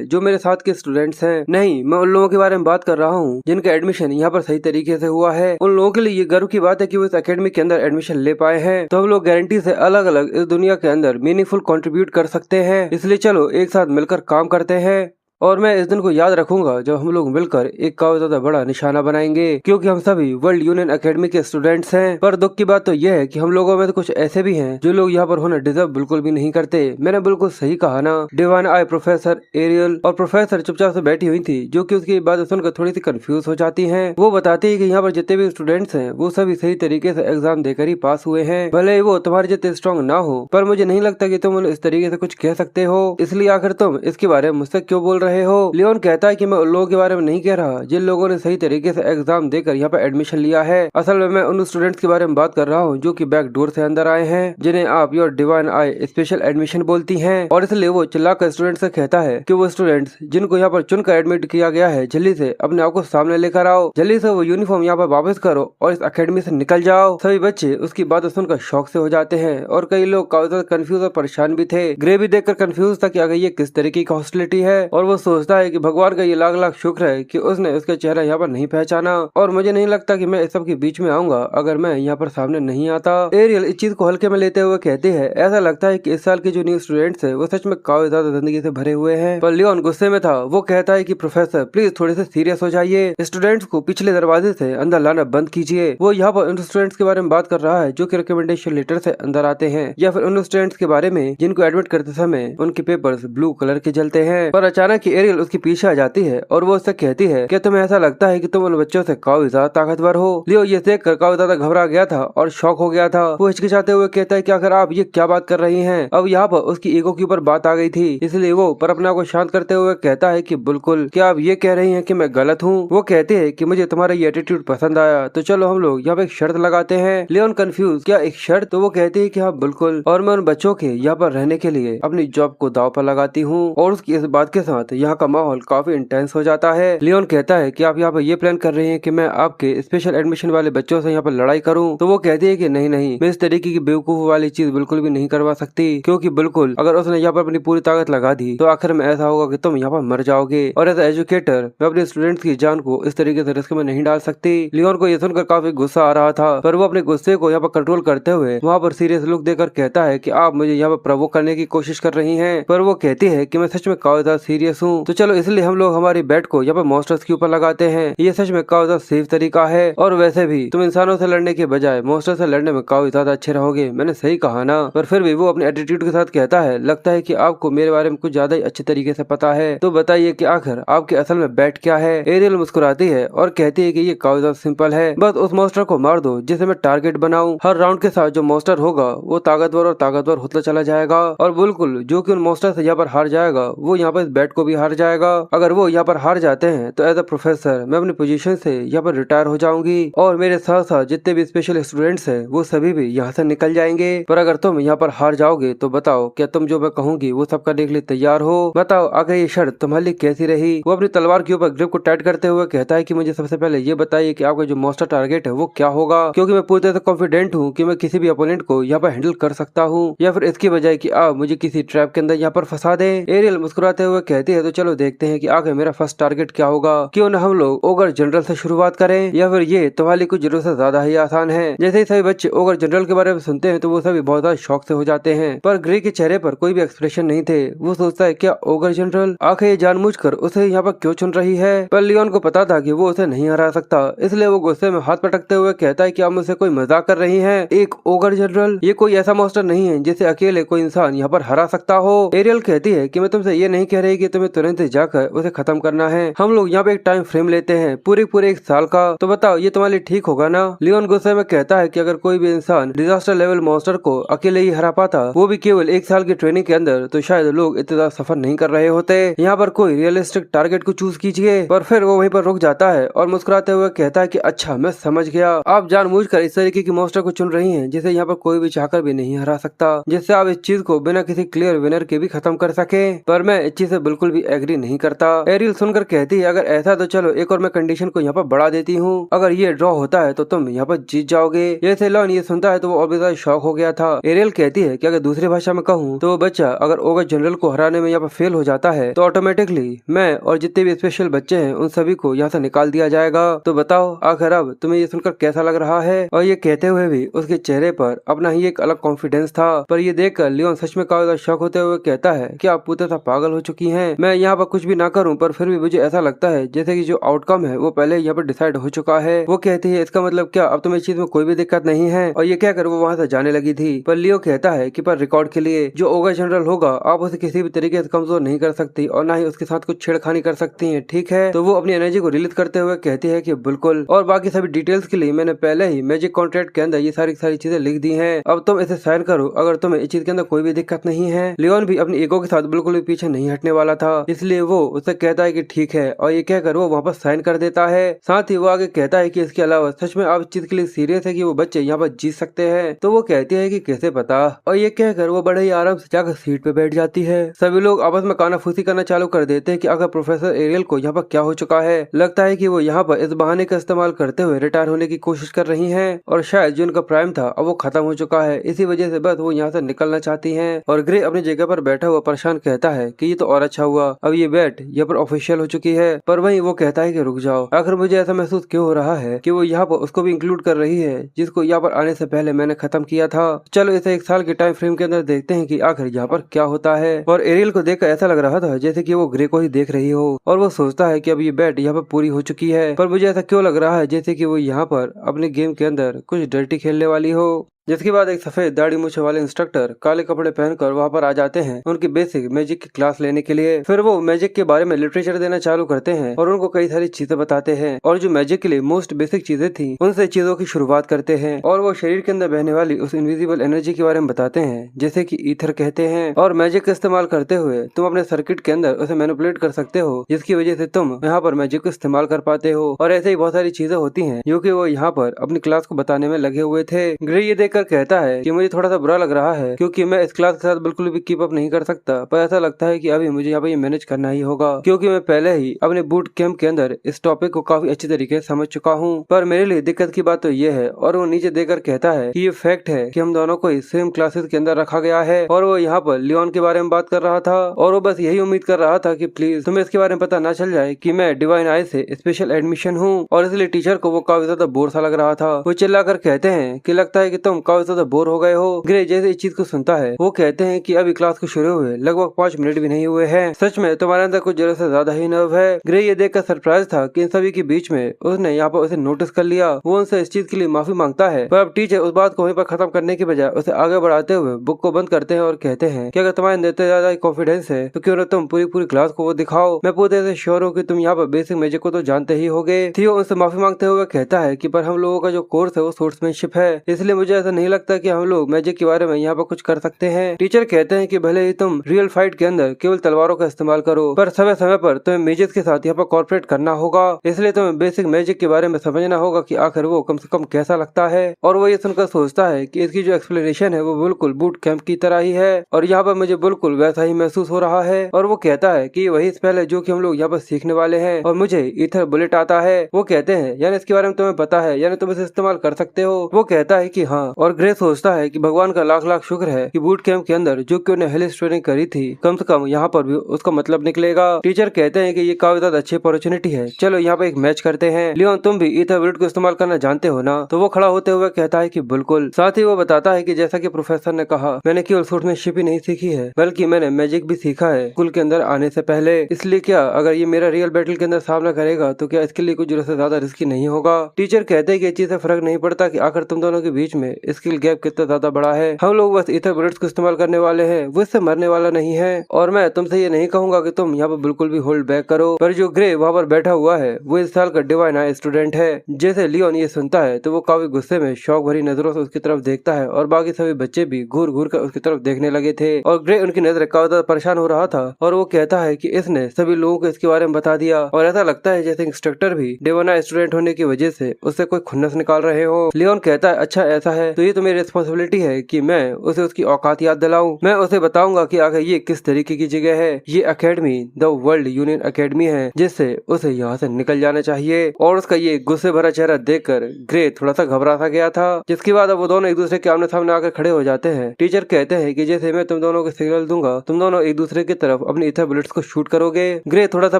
जो मेरे साथ के स्टूडेंट्स हैं, नहीं मैं उन लोगों के बारे में बात कर रहा हूँ जिनका एडमिशन यहाँ पर सही तरीके से हुआ है। उन लोगों के लिए ये गर्व की बात है कि वो इस अकेडमी के अंदर एडमिशन ले पाए हैं। तो हम लोग गारंटी से अलग अलग इस दुनिया के अंदर मीनिंगफुल कंट्रीब्यूट कर सकते हैं। इसलिए चलो एक साथ मिलकर काम करते हैं और मैं इस दिन को याद रखूंगा जब हम लोग मिलकर एक काफी ज्यादा बड़ा निशाना बनाएंगे क्योंकि हम सभी वर्ल्ड यूनियन अकेडमी के स्टूडेंट्स हैं। पर दुख की बात तो यह है कि हम लोगों में तो कुछ ऐसे भी हैं जो लोग यहाँ पर होना डिजर्व बिल्कुल भी नहीं करते। मैंने बिल्कुल सही कहा ना। डिवाइन आई, प्रोफेसर एरियल और प्रोफेसर चुपचाप से बैठी हुई थी जो कि उसकी बात सुनकर थोड़ी सी कंफ्यूज हो जाती है। वो बताती है कि यहाँ पर जितने भी स्टूडेंट्स हैं वो सभी सही तरीके से एग्जाम देकर ही पास हुए हैं। भले वो तुम्हारे जितने स्ट्रॉन्ग ना हो पर मुझे नहीं लगता कि तुम इस तरीके से कुछ कह सकते हो। इसलिए आखिर तुम इसके बारे में मुझसे क्यों बोल रहे हो। लियोन कहता है कि मैं उन लोगों के बारे में नहीं कह रहा जिन लोगों ने सही तरीके से एग्जाम देकर यहाँ पे एडमिशन लिया है। असल में मैं उन स्टूडेंट्स के बारे में बात कर रहा हूँ जो कि बैक डोर से अंदर आए हैं जिन्हें आप your divine I special admission बोलती हैं। और इसलिए वो चिल्लाकर स्टूडेंट से कहता है कि वो स्टूडेंट्स जिनको यहाँ पर चुनकर एडमिट किया गया है जल्दी से अपने आप को सामने लेकर आओ। जल्दी से वो यूनिफॉर्म यहाँ पर वापस करो और इस अकेडमी से निकल जाओ। सभी बच्चे उसकी बात सुनकर शौक से हो जाते हैं और कई लोग काफी ज्यादा कंफ्यूज और परेशान भी थे। ग्रे भी देखकर कंफ्यूज था कि अगर ये किस तरीके की हॉस्टिलिटी है और वो सोचता है कि भगवान का ये लाख लाख शुक्र है कि उसने उसका चेहरा यहाँ पर नहीं पहचाना और मुझे नहीं लगता कि मैं इस सब के बीच में आऊंगा अगर मैं यहाँ पर सामने नहीं आता। एरियल इस चीज को हल्के में लेते हुए कहते हैं ऐसा लगता है कि इस साल के जो न्यू स्टूडेंट्स हैं वो सच में काफी ज्यादा जिंदगी से भरे हुए हैं। पर लियोन गुस्से में था। वो कहता है कि प्रोफेसर प्लीज थोड़े से सीरियस हो जाइए। स्टूडेंट्स को पिछले दरवाजे से अंदर लाना बंद कीजिए। वो यहाँ पर उन स्टूडेंट्स के बारे में बात कर रहा है जो कि रिकमेंडेशन लेटर से अंदर आते हैं या फिर उन स्टूडेंट्स के बारे में जिनको एडमिट करते समय उनके पेपर्स ब्लू कलर के जलते हैं। पर अचानक एरियल उसके पीछे आ जाती है और वो उससे कहती है कि तुम्हें ऐसा लगता है कि तुम उन बच्चों से काफी ज्यादा ताकतवर हो। लियो ये देखकर काफी ज्यादा घबरा गया था और शॉक हो गया था। वो हिचकिचाते हुए कहता है कि आखिर आप ये क्या बात कर रही हैं। अब यहाँ पर उसकी ईगो के ऊपर बात आ गई थी इसलिए वो पर अपने आप को शांत करते हुए कहता है कि बिल्कुल, क्या आप ये कह रही हैं कि मैं गलत हूँ। वो कहते हैं कि मुझे तुम्हारा ये एटीट्यूड पसंद आया तो चलो हम लोग यहाँ पे एक शर्त लगाते हैं। लियोन कंफ्यूज, क्या एक शर्त। तो वो कहती है कि हाँ बिल्कुल, और मैं उन बच्चों के यहाँ पर रहने के लिए अपनी जॉब को दाव पर लगाती हूँ। और उसकी इस बात के साथ यहाँ का माहौल काफी इंटेंस हो जाता है। लियोन कहता है कि आप यहाँ पर ये प्लान कर रहे हैं कि मैं आपके स्पेशल एडमिशन वाले बच्चों से यहाँ पर लड़ाई करूं। तो वो कहती है कि नहीं नहीं, मैं इस तरीके की बेवकूफ वाली चीज बिल्कुल भी नहीं करवा सकती क्योंकि बिल्कुल अगर उसने यहाँ पर अपनी पूरी ताकत लगा दी तो आखिर में ऐसा होगा कि तुम यहाँ पर मर जाओगे और एज एजुकेटर मैं अपने स्टूडेंट्स की जान को इस तरीके से रिस्क में नहीं डाल सकती। लियोन को ये सुनकर काफी गुस्सा आ रहा था पर वो अपने गुस्से को यहाँ पर कंट्रोल करते हुए वहाँ पर सीरियस लुक देकर कहता है कि आप मुझे यहाँ पर प्रवोक करने की कोशिश कर रही है। पर वो कहती है कि मैं सच में काफी ज्यादा सीरियस हूँ। तो चलो इसलिए हम लोग हमारी बैट को यहाँ पर मॉन्स्टर्स के ऊपर लगाते हैं। ये सच में काफी ज्यादा सेफ तरीका है और वैसे भी तुम इंसानों से लड़ने के बजाय मॉन्स्टर से लड़ने में काफी ज्यादा अच्छे रहोगे। मैंने सही कहा ना। पर फिर भी वो अपने एटीट्यूड के साथ कहता है लगता है कि आपको मेरे बारे में कुछ ज्यादा ही अच्छे तरीके से पता है। तो बताइए कि आखिर आपके असल में बैट क्या है। एरियल मुस्कुराती है और कहती है कि ये काफी ज्यादा सिंपल है, बस उस मॉन्स्टर को मार दो जिसे मैं टारगेट बनाऊं। हर राउंड के साथ जो मॉन्स्टर होगा वो ताकतवर और ताकतवर होता चला जाएगा और बिल्कुल जो कि उन मॉन्स्टर से यहाँ पर हार जाएगा वो यहाँ पर इस बैट को भी भी हार जाएगा। अगर वो यहाँ पर हार जाते हैं तो एज अ प्रोफेसर मैं अपनी पोजीशन से यहाँ पर रिटायर हो जाऊंगी और मेरे साथ साथ जितने भी स्पेशल स्टूडेंट्स हैं वो सभी भी यहाँ से निकल जाएंगे। पर अगर तुम यहाँ पर हार जाओगे तो बताओ क्या तुम जो मैं कहूंगी वो सब करने के लिए तैयार हो? बताओ आगे ये शर्त तुम्हारे लिए कैसी रही? वो अपनी तलवार के ऊपर ग्रिप को टाइट करते हुए कहता है कि मुझे सबसे पहले ये बताइए कि आपका जो मास्टर टारगेट है वो क्या होगा, क्योंकि मैं पूरी तरह से कॉन्फिडेंट हूँ कि मैं किसी भी अपोनेंट को यहाँ पर हैंडल कर सकता हूँ, या फिर इसकी बजाय कि आप मुझे किसी ट्रैप के अंदर यहाँ पर फंसा दें। एरियल मुस्कुराते हुए कहती है तो चलो देखते हैं कि आगे मेरा फर्स्ट टारगेट क्या होगा। क्यों न हम लोग ओगर जनरल से शुरुआत करें, या फिर ये तुम्हारे लिए कुछ जरूरत से ज्यादा ही आसान है। जैसे ही सभी बच्चे ओगर जनरल के बारे में सुनते हैं तो वो सभी बहुत ज्यादा शौक से हो जाते हैं, पर ग्रे के चेहरे पर कोई भी एक्सप्रेशन नहीं थे। वो सोचता है क्या ओगर जनरल आखिर ये जानबूझकर उसे यहाँ पर क्यों चुन रही है? पर लियोन को पता था कि वो उसे नहीं हरा सकता, इसलिए वो गुस्से में हाथ पटकते हुए कहता है कि आप मुझसे कोई मजाक कर रही हैं? एक ओगर जनरल, ये कोई ऐसा मॉन्स्टर नहीं है जिसे अकेले कोई इंसान यहाँ पर हरा सकता हो। एरियल कहती है कि मैं तुमसे ये नहीं कह रही कि तुम्हें तुरंत जाकर उसे खत्म करना है, हम लोग यहाँ पे एक टाइम फ्रेम लेते हैं पूरे 1 साल का, तो बताओ ये तुम्हारे लिए ठीक होगा ना? लियोन गुस्से में कहता है कि अगर कोई भी इंसान डिजास्टर लेवल मॉन्स्टर को अकेले ही हरा पाता, वो भी केवल 1 साल की ट्रेनिंग के अंदर, तो शायद लोग इतना ज्यादा सफर नहीं कर रहे होते। यहाँ पर कोई रियलिस्टिक टारगेट को चूज कीजिए। पर फिर वो वहीं पर रुक जाता है और मुस्कुराते हुए कहता है कि अच्छा मैं समझ गया, आप जानबूझकर इस तरीके की मॉन्स्टर को चुन रही हैं जिसे यहाँ पर कोई भी चाहकर भी नहीं हरा सकता, जिससे आप इस चीज को बिना किसी क्लियर विनर के भी खत्म कर सके। पर मैं इस चीज से बिल्कुल भी एग्री नहीं करता। एरियल सुनकर कहती है अगर ऐसा तो चलो एक और मैं कंडीशन को यहाँ पर बढ़ा देती हूँ, अगर ये ड्रॉ होता है तो तुम यहाँ पर जीत जाओगे। जैसे लियोन ये सुनता है तो वो और भी ज्यादा शॉक हो गया था। एरियल कहती है कि अगर दूसरी भाषा में कहूँ तो वो बच्चा अगर ओगर जनरल को हराने में यहाँ पर फेल हो जाता है तो ऑटोमेटिकली मैं और जितने भी स्पेशल बच्चे हैं उन सभी को यहाँ से निकाल दिया जाएगा। तो बताओ आखिर अब तुम्हें ये सुनकर कैसा लग रहा है? और ये कहते हुए भी उसके चेहरे पर अपना ही एक अलग कॉन्फिडेंस था। पर ये देखकर लियोन सच में काफी शॉक होते हुए कहता है कि आप पूरी तरह पागल हो चुकी हैं। मैं यहाँ पर कुछ भी ना करूँ पर फिर भी मुझे ऐसा लगता है जैसे कि जो आउटकम है वो पहले यहाँ पर डिसाइड हो चुका है। वो कहती है इसका मतलब क्या अब तुम्हें इस चीज में कोई भी दिक्कत नहीं है? और ये कहकर वो वहाँ से जाने लगी थी। पर लियो कहता है कि पर रिकॉर्ड के लिए जो ओगर जनरल होगा आप उसे किसी भी तरीके से कमजोर नहीं कर सकती और ना ही उसके साथ कुछ छेड़खानी कर सकती है, ठीक है? तो वो अपनी एनर्जी को रिलीज करते हुए कहती है कि बिल्कुल, और बाकी सभी डिटेल्स के लिए मैंने पहले ही मैजिक कॉन्ट्रैक्ट के अंदर ये सारी चीजें लिख दी हैं, अब तुम इसे साइन करो अगर तुम्हें इस चीज के अंदर कोई भी दिक्कत नहीं है। लियोन भी अपनी ईगो के साथ बिल्कुल भी पीछे नहीं हटने वाला था, इसलिए वो उससे कहता है कि ठीक है, और ये कहकर वो वहाँ पर साइन कर देता है। साथ ही वो आगे कहता है कि इसके अलावा सच में आप इस चीज के लिए सीरियस है कि वो बच्चे यहाँ पर जीत सकते हैं? तो वो कहती है कि कैसे पता, और ये कहकर वो बड़े ही आराम से जाकर सीट पे बैठ जाती है। सभी लोग आपस में कानाफूसी करना चालू कर देते हैं कि अगर प्रोफेसर एरियल को यहाँ पर क्या हो चुका है। लगता है कि वो यहाँ पर इस बहाने का इस्तेमाल करते हुए रिटायर होने की कोशिश कर रही हैं और शायद जो उनका प्राइम था अब वो खत्म हो चुका है, इसी वजह से बस वो यहाँ से निकलना चाहती हैं। और ग्रे अपनी जगह पर बैठा हुआ परेशान कहता है कि ये तो और अच्छा हुआ, अब ये बैट यहाँ पर ऑफिशियल हो चुकी है। पर वहीं वो कहता है कि रुक जाओ, आखिर मुझे ऐसा महसूस क्यों हो रहा है कि वो यहाँ पर उसको भी इंक्लूड कर रही है जिसको यहाँ पर आने से पहले मैंने खत्म किया था। चलो इसे 1 साल के टाइम फ्रेम के अंदर देखते हैं कि आखिर यहाँ पर क्या होता है। और एरियल को देखकर ऐसा लग रहा था जैसे कि वो ग्रे को ही देख रही हो, और वो सोचता है कि अब ये बैट यहाँ पर पूरी हो चुकी है। पर मुझे ऐसा क्यों लग रहा है जैसे कि वो यहाँ पर अपने गेम के अंदर कुछ डर्टी खेलने वाली हो। जिसके बाद एक सफेद दाढ़ी मूछे वाले इंस्ट्रक्टर काले कपड़े पहनकर वहाँ पर आ जाते हैं उनकी बेसिक मैजिक की क्लास लेने के लिए। फिर वो मैजिक के बारे में लिटरेचर देना चालू करते हैं और उनको कई सारी चीजें बताते हैं, और जो मैजिक के लिए मोस्ट बेसिक चीजें थी उनसे चीजों की शुरुआत करते हैं। और वो शरीर के अंदर बहने वाली उस इनविजिबल एनर्जी के बारे में बताते हैं जिसे की ईथर कहते हैं, और मैजिक का इस्तेमाल करते हुए तुम अपने सर्किट के अंदर उसे मैनिपुलेट कर सकते हो, जिसकी वजह से तुम यहाँ पर मैजिक को इस्तेमाल कर पाते हो। और ऐसे ही बहुत सारी चीजें होती है जो की वो यहाँ पर अपनी क्लास को बताने में लगे हुए थे। ग्रे ये देखकर कहता है कि मुझे थोड़ा सा बुरा लग रहा है क्योंकि मैं इस क्लास के साथ बिल्कुल भी कीप अप नहीं कर सकता, पर ऐसा लगता है कि अभी मुझे यहाँ पे ये मैनेज करना ही होगा क्योंकि मैं पहले ही अपने बूट कैंप के अंदर इस टॉपिक को काफी अच्छी तरीके से समझ चुका हूँ। पर मेरे लिए दिक्कत की बात तो ये है, और वो नीचे देकर कहता है कि ये फैक्ट है कि हम दोनों को सेम क्लासेस के अंदर रखा गया है। और वो यहाँ पर लियोन के बारे में बात कर रहा था, और वो बस यही उम्मीद कर रहा था कि प्लीज तुम्हें इसके बारे में पता ना चल जाए कि मैं डिवाइन आई से स्पेशल एडमिशन हूँ, और इसलिए टीचर को वो काफी ज्यादा बोर सा लग रहा था। वो चिल्लाकर कहते हैं कि लगता है कि तुम काफी ज्यादा बोर हो गए हो। ग्रे जैसे इस चीज को सुनता है वो कहते हैं कि अभी क्लास को शुरू हुए लगभग 5 मिनट भी नहीं हुए हैं, सच में तुम्हारे अंदर कुछ जरूरत से ज्यादा ही नर्व है। ग्रे ये देखकर सरप्राइज था कि इन सभी के बीच में उसने यहाँ पर उसे नोटिस कर लिया। वो उनसे इस चीज के लिए माफी मांगता है, पर अब टीचर उस बात को वहीं पर खत्म करने की बजाय उसे आगे बढ़ाते हुए बुक को बंद करते हैं और कहते हैं कि अगर तुम्हारे अंदर इतना ज्यादा कॉन्फिडेंस है तो क्यों न तुम पूरी क्लास को वो दिखाओ। मैं पूरी तरह से श्योर हूँ कि तुम यहाँ पर बेसिक मैजिक को तो जानते ही होगे। थियो उनसे माफी मांगते हुए कहता है कि पर हम लोगों का जो कोर्स है वो सोर्समैनशिप है, इसलिए मुझे ऐसा नहीं लगता कि हम लोग मैजिक के बारे में यहाँ पर कुछ कर सकते हैं। टीचर कहते हैं कि भले ही तुम रियल फाइट के अंदर केवल तलवारों का इस्तेमाल करो, पर समय समय पर तुम्हें मैजिक के साथ यहाँ पर कॉर्पोरेट करना होगा। इसलिए तुम्हें बेसिक मैजिक के बारे में समझना होगा कि आखिर वो कम से कम कैसा लगता है। और वो ये सुनकर सोचता है कि इसकी जो एक्सप्लेनेशन है वो बिल्कुल बूट कैंप की तरह ही है और यहाँ पर मुझे बिल्कुल वैसा ही महसूस हो रहा है। और वो कहता है कि वही स्पेल है जो कि हम लोग यहाँ पर सीखने वाले हैं और मुझे ईथर बुलेट आता है। वो कहते हैं यानी इसके बारे में तुम्हें पता है, यानी तुम इसे इस्तेमाल कर सकते हो। वो कहता है कि हाँ, और ग्रे सोचता है कि भगवान का लाख लाख शुक्र है कि बूट कैंप के अंदर जो कि उन्हें हेलिस ट्रेनिंग करी थी, कम से कम यहाँ पर भी उसका मतलब निकलेगा। टीचर कहते हैं कि ये काफी ज्यादा अच्छी अपॉर्चुनिटी है, चलो यहाँ पे एक मैच करते हैं। लियोन, तुम भी ईथर बुलेट को इस्तेमाल करना जानते हो ना? तो वो खड़ा होते हुए कहता है कि बिल्कुल। साथ ही वो बताता है कि जैसा कि प्रोफेसर ने कहा, मैंने केवल सूटमैनशिप ही नहीं सीखी है बल्कि मैंने मैजिक भी सीखा है स्कूल के अंदर आने से पहले। इसलिए क्या अगर ये मेरा रियल बैटल के अंदर सामना करेगा तो क्या इसके लिए कुछ जरूरत से ज्यादा रिस्की नहीं होगा? टीचर कहते हैं कि इस चीज से फर्क नहीं पड़ता कि आखिर तुम दोनों के बीच में स्किल गैप कितना ज्यादा बड़ा है। हम लोग बस ईथर बुलेट्स को इस्तेमाल करने वाले हैं, वो इससे मरने वाला नहीं है। और मैं तुमसे ये नहीं कहूंगा कि तुम यहाँ पर बिल्कुल भी होल्ड बैक करो। पर जो ग्रे वहाँ पर बैठा हुआ है वो इस साल का डिवाइन आई स्टूडेंट है। जैसे लियोन ये सुनता है तो वो काफी गुस्से में शौक भरी नजरों से उसकी तरफ देखता है और बाकी सभी बच्चे भी घूर घूर कर उसकी तरफ देखने लगे थे और ग्रे उनकी नजर काफी ज्यादा परेशान हो रहा था। और वो कहता है कि इसने सभी लोगों को इसके बारे में बता दिया और ऐसा लगता है जैसे इंस्ट्रक्टर भी डिवाइन आई स्टूडेंट होने की वजह से उससे कोई खुन्नस निकाल रहे हो। लियोन कहता है अच्छा ऐसा है तो ये तो मेरी रिस्पॉन्सिबिलिटी है कि मैं उसे उसकी औकात याद दिलाऊं। मैं उसे बताऊंगा कि आखिर ये किस तरीके की जगह है। ये academy the world union academy है जिससे उसे यहाँ से निकल जाना चाहिए। और उसका ये गुस्से भरा चेहरा देखकर ग्रे थोड़ा सा घबरा सा गया था। जिसके बाद अब वो दोनों एक दूसरे के आमने सामने आकर खड़े हो जाते हैं। टीचर कहते हैं कि जैसे मैं तुम दोनों को सिग्नल दूंगा तुम दोनों एक दूसरे की तरफ अपनी ईथर बुलेट्स को शूट करोगे। ग्रे थोड़ा सा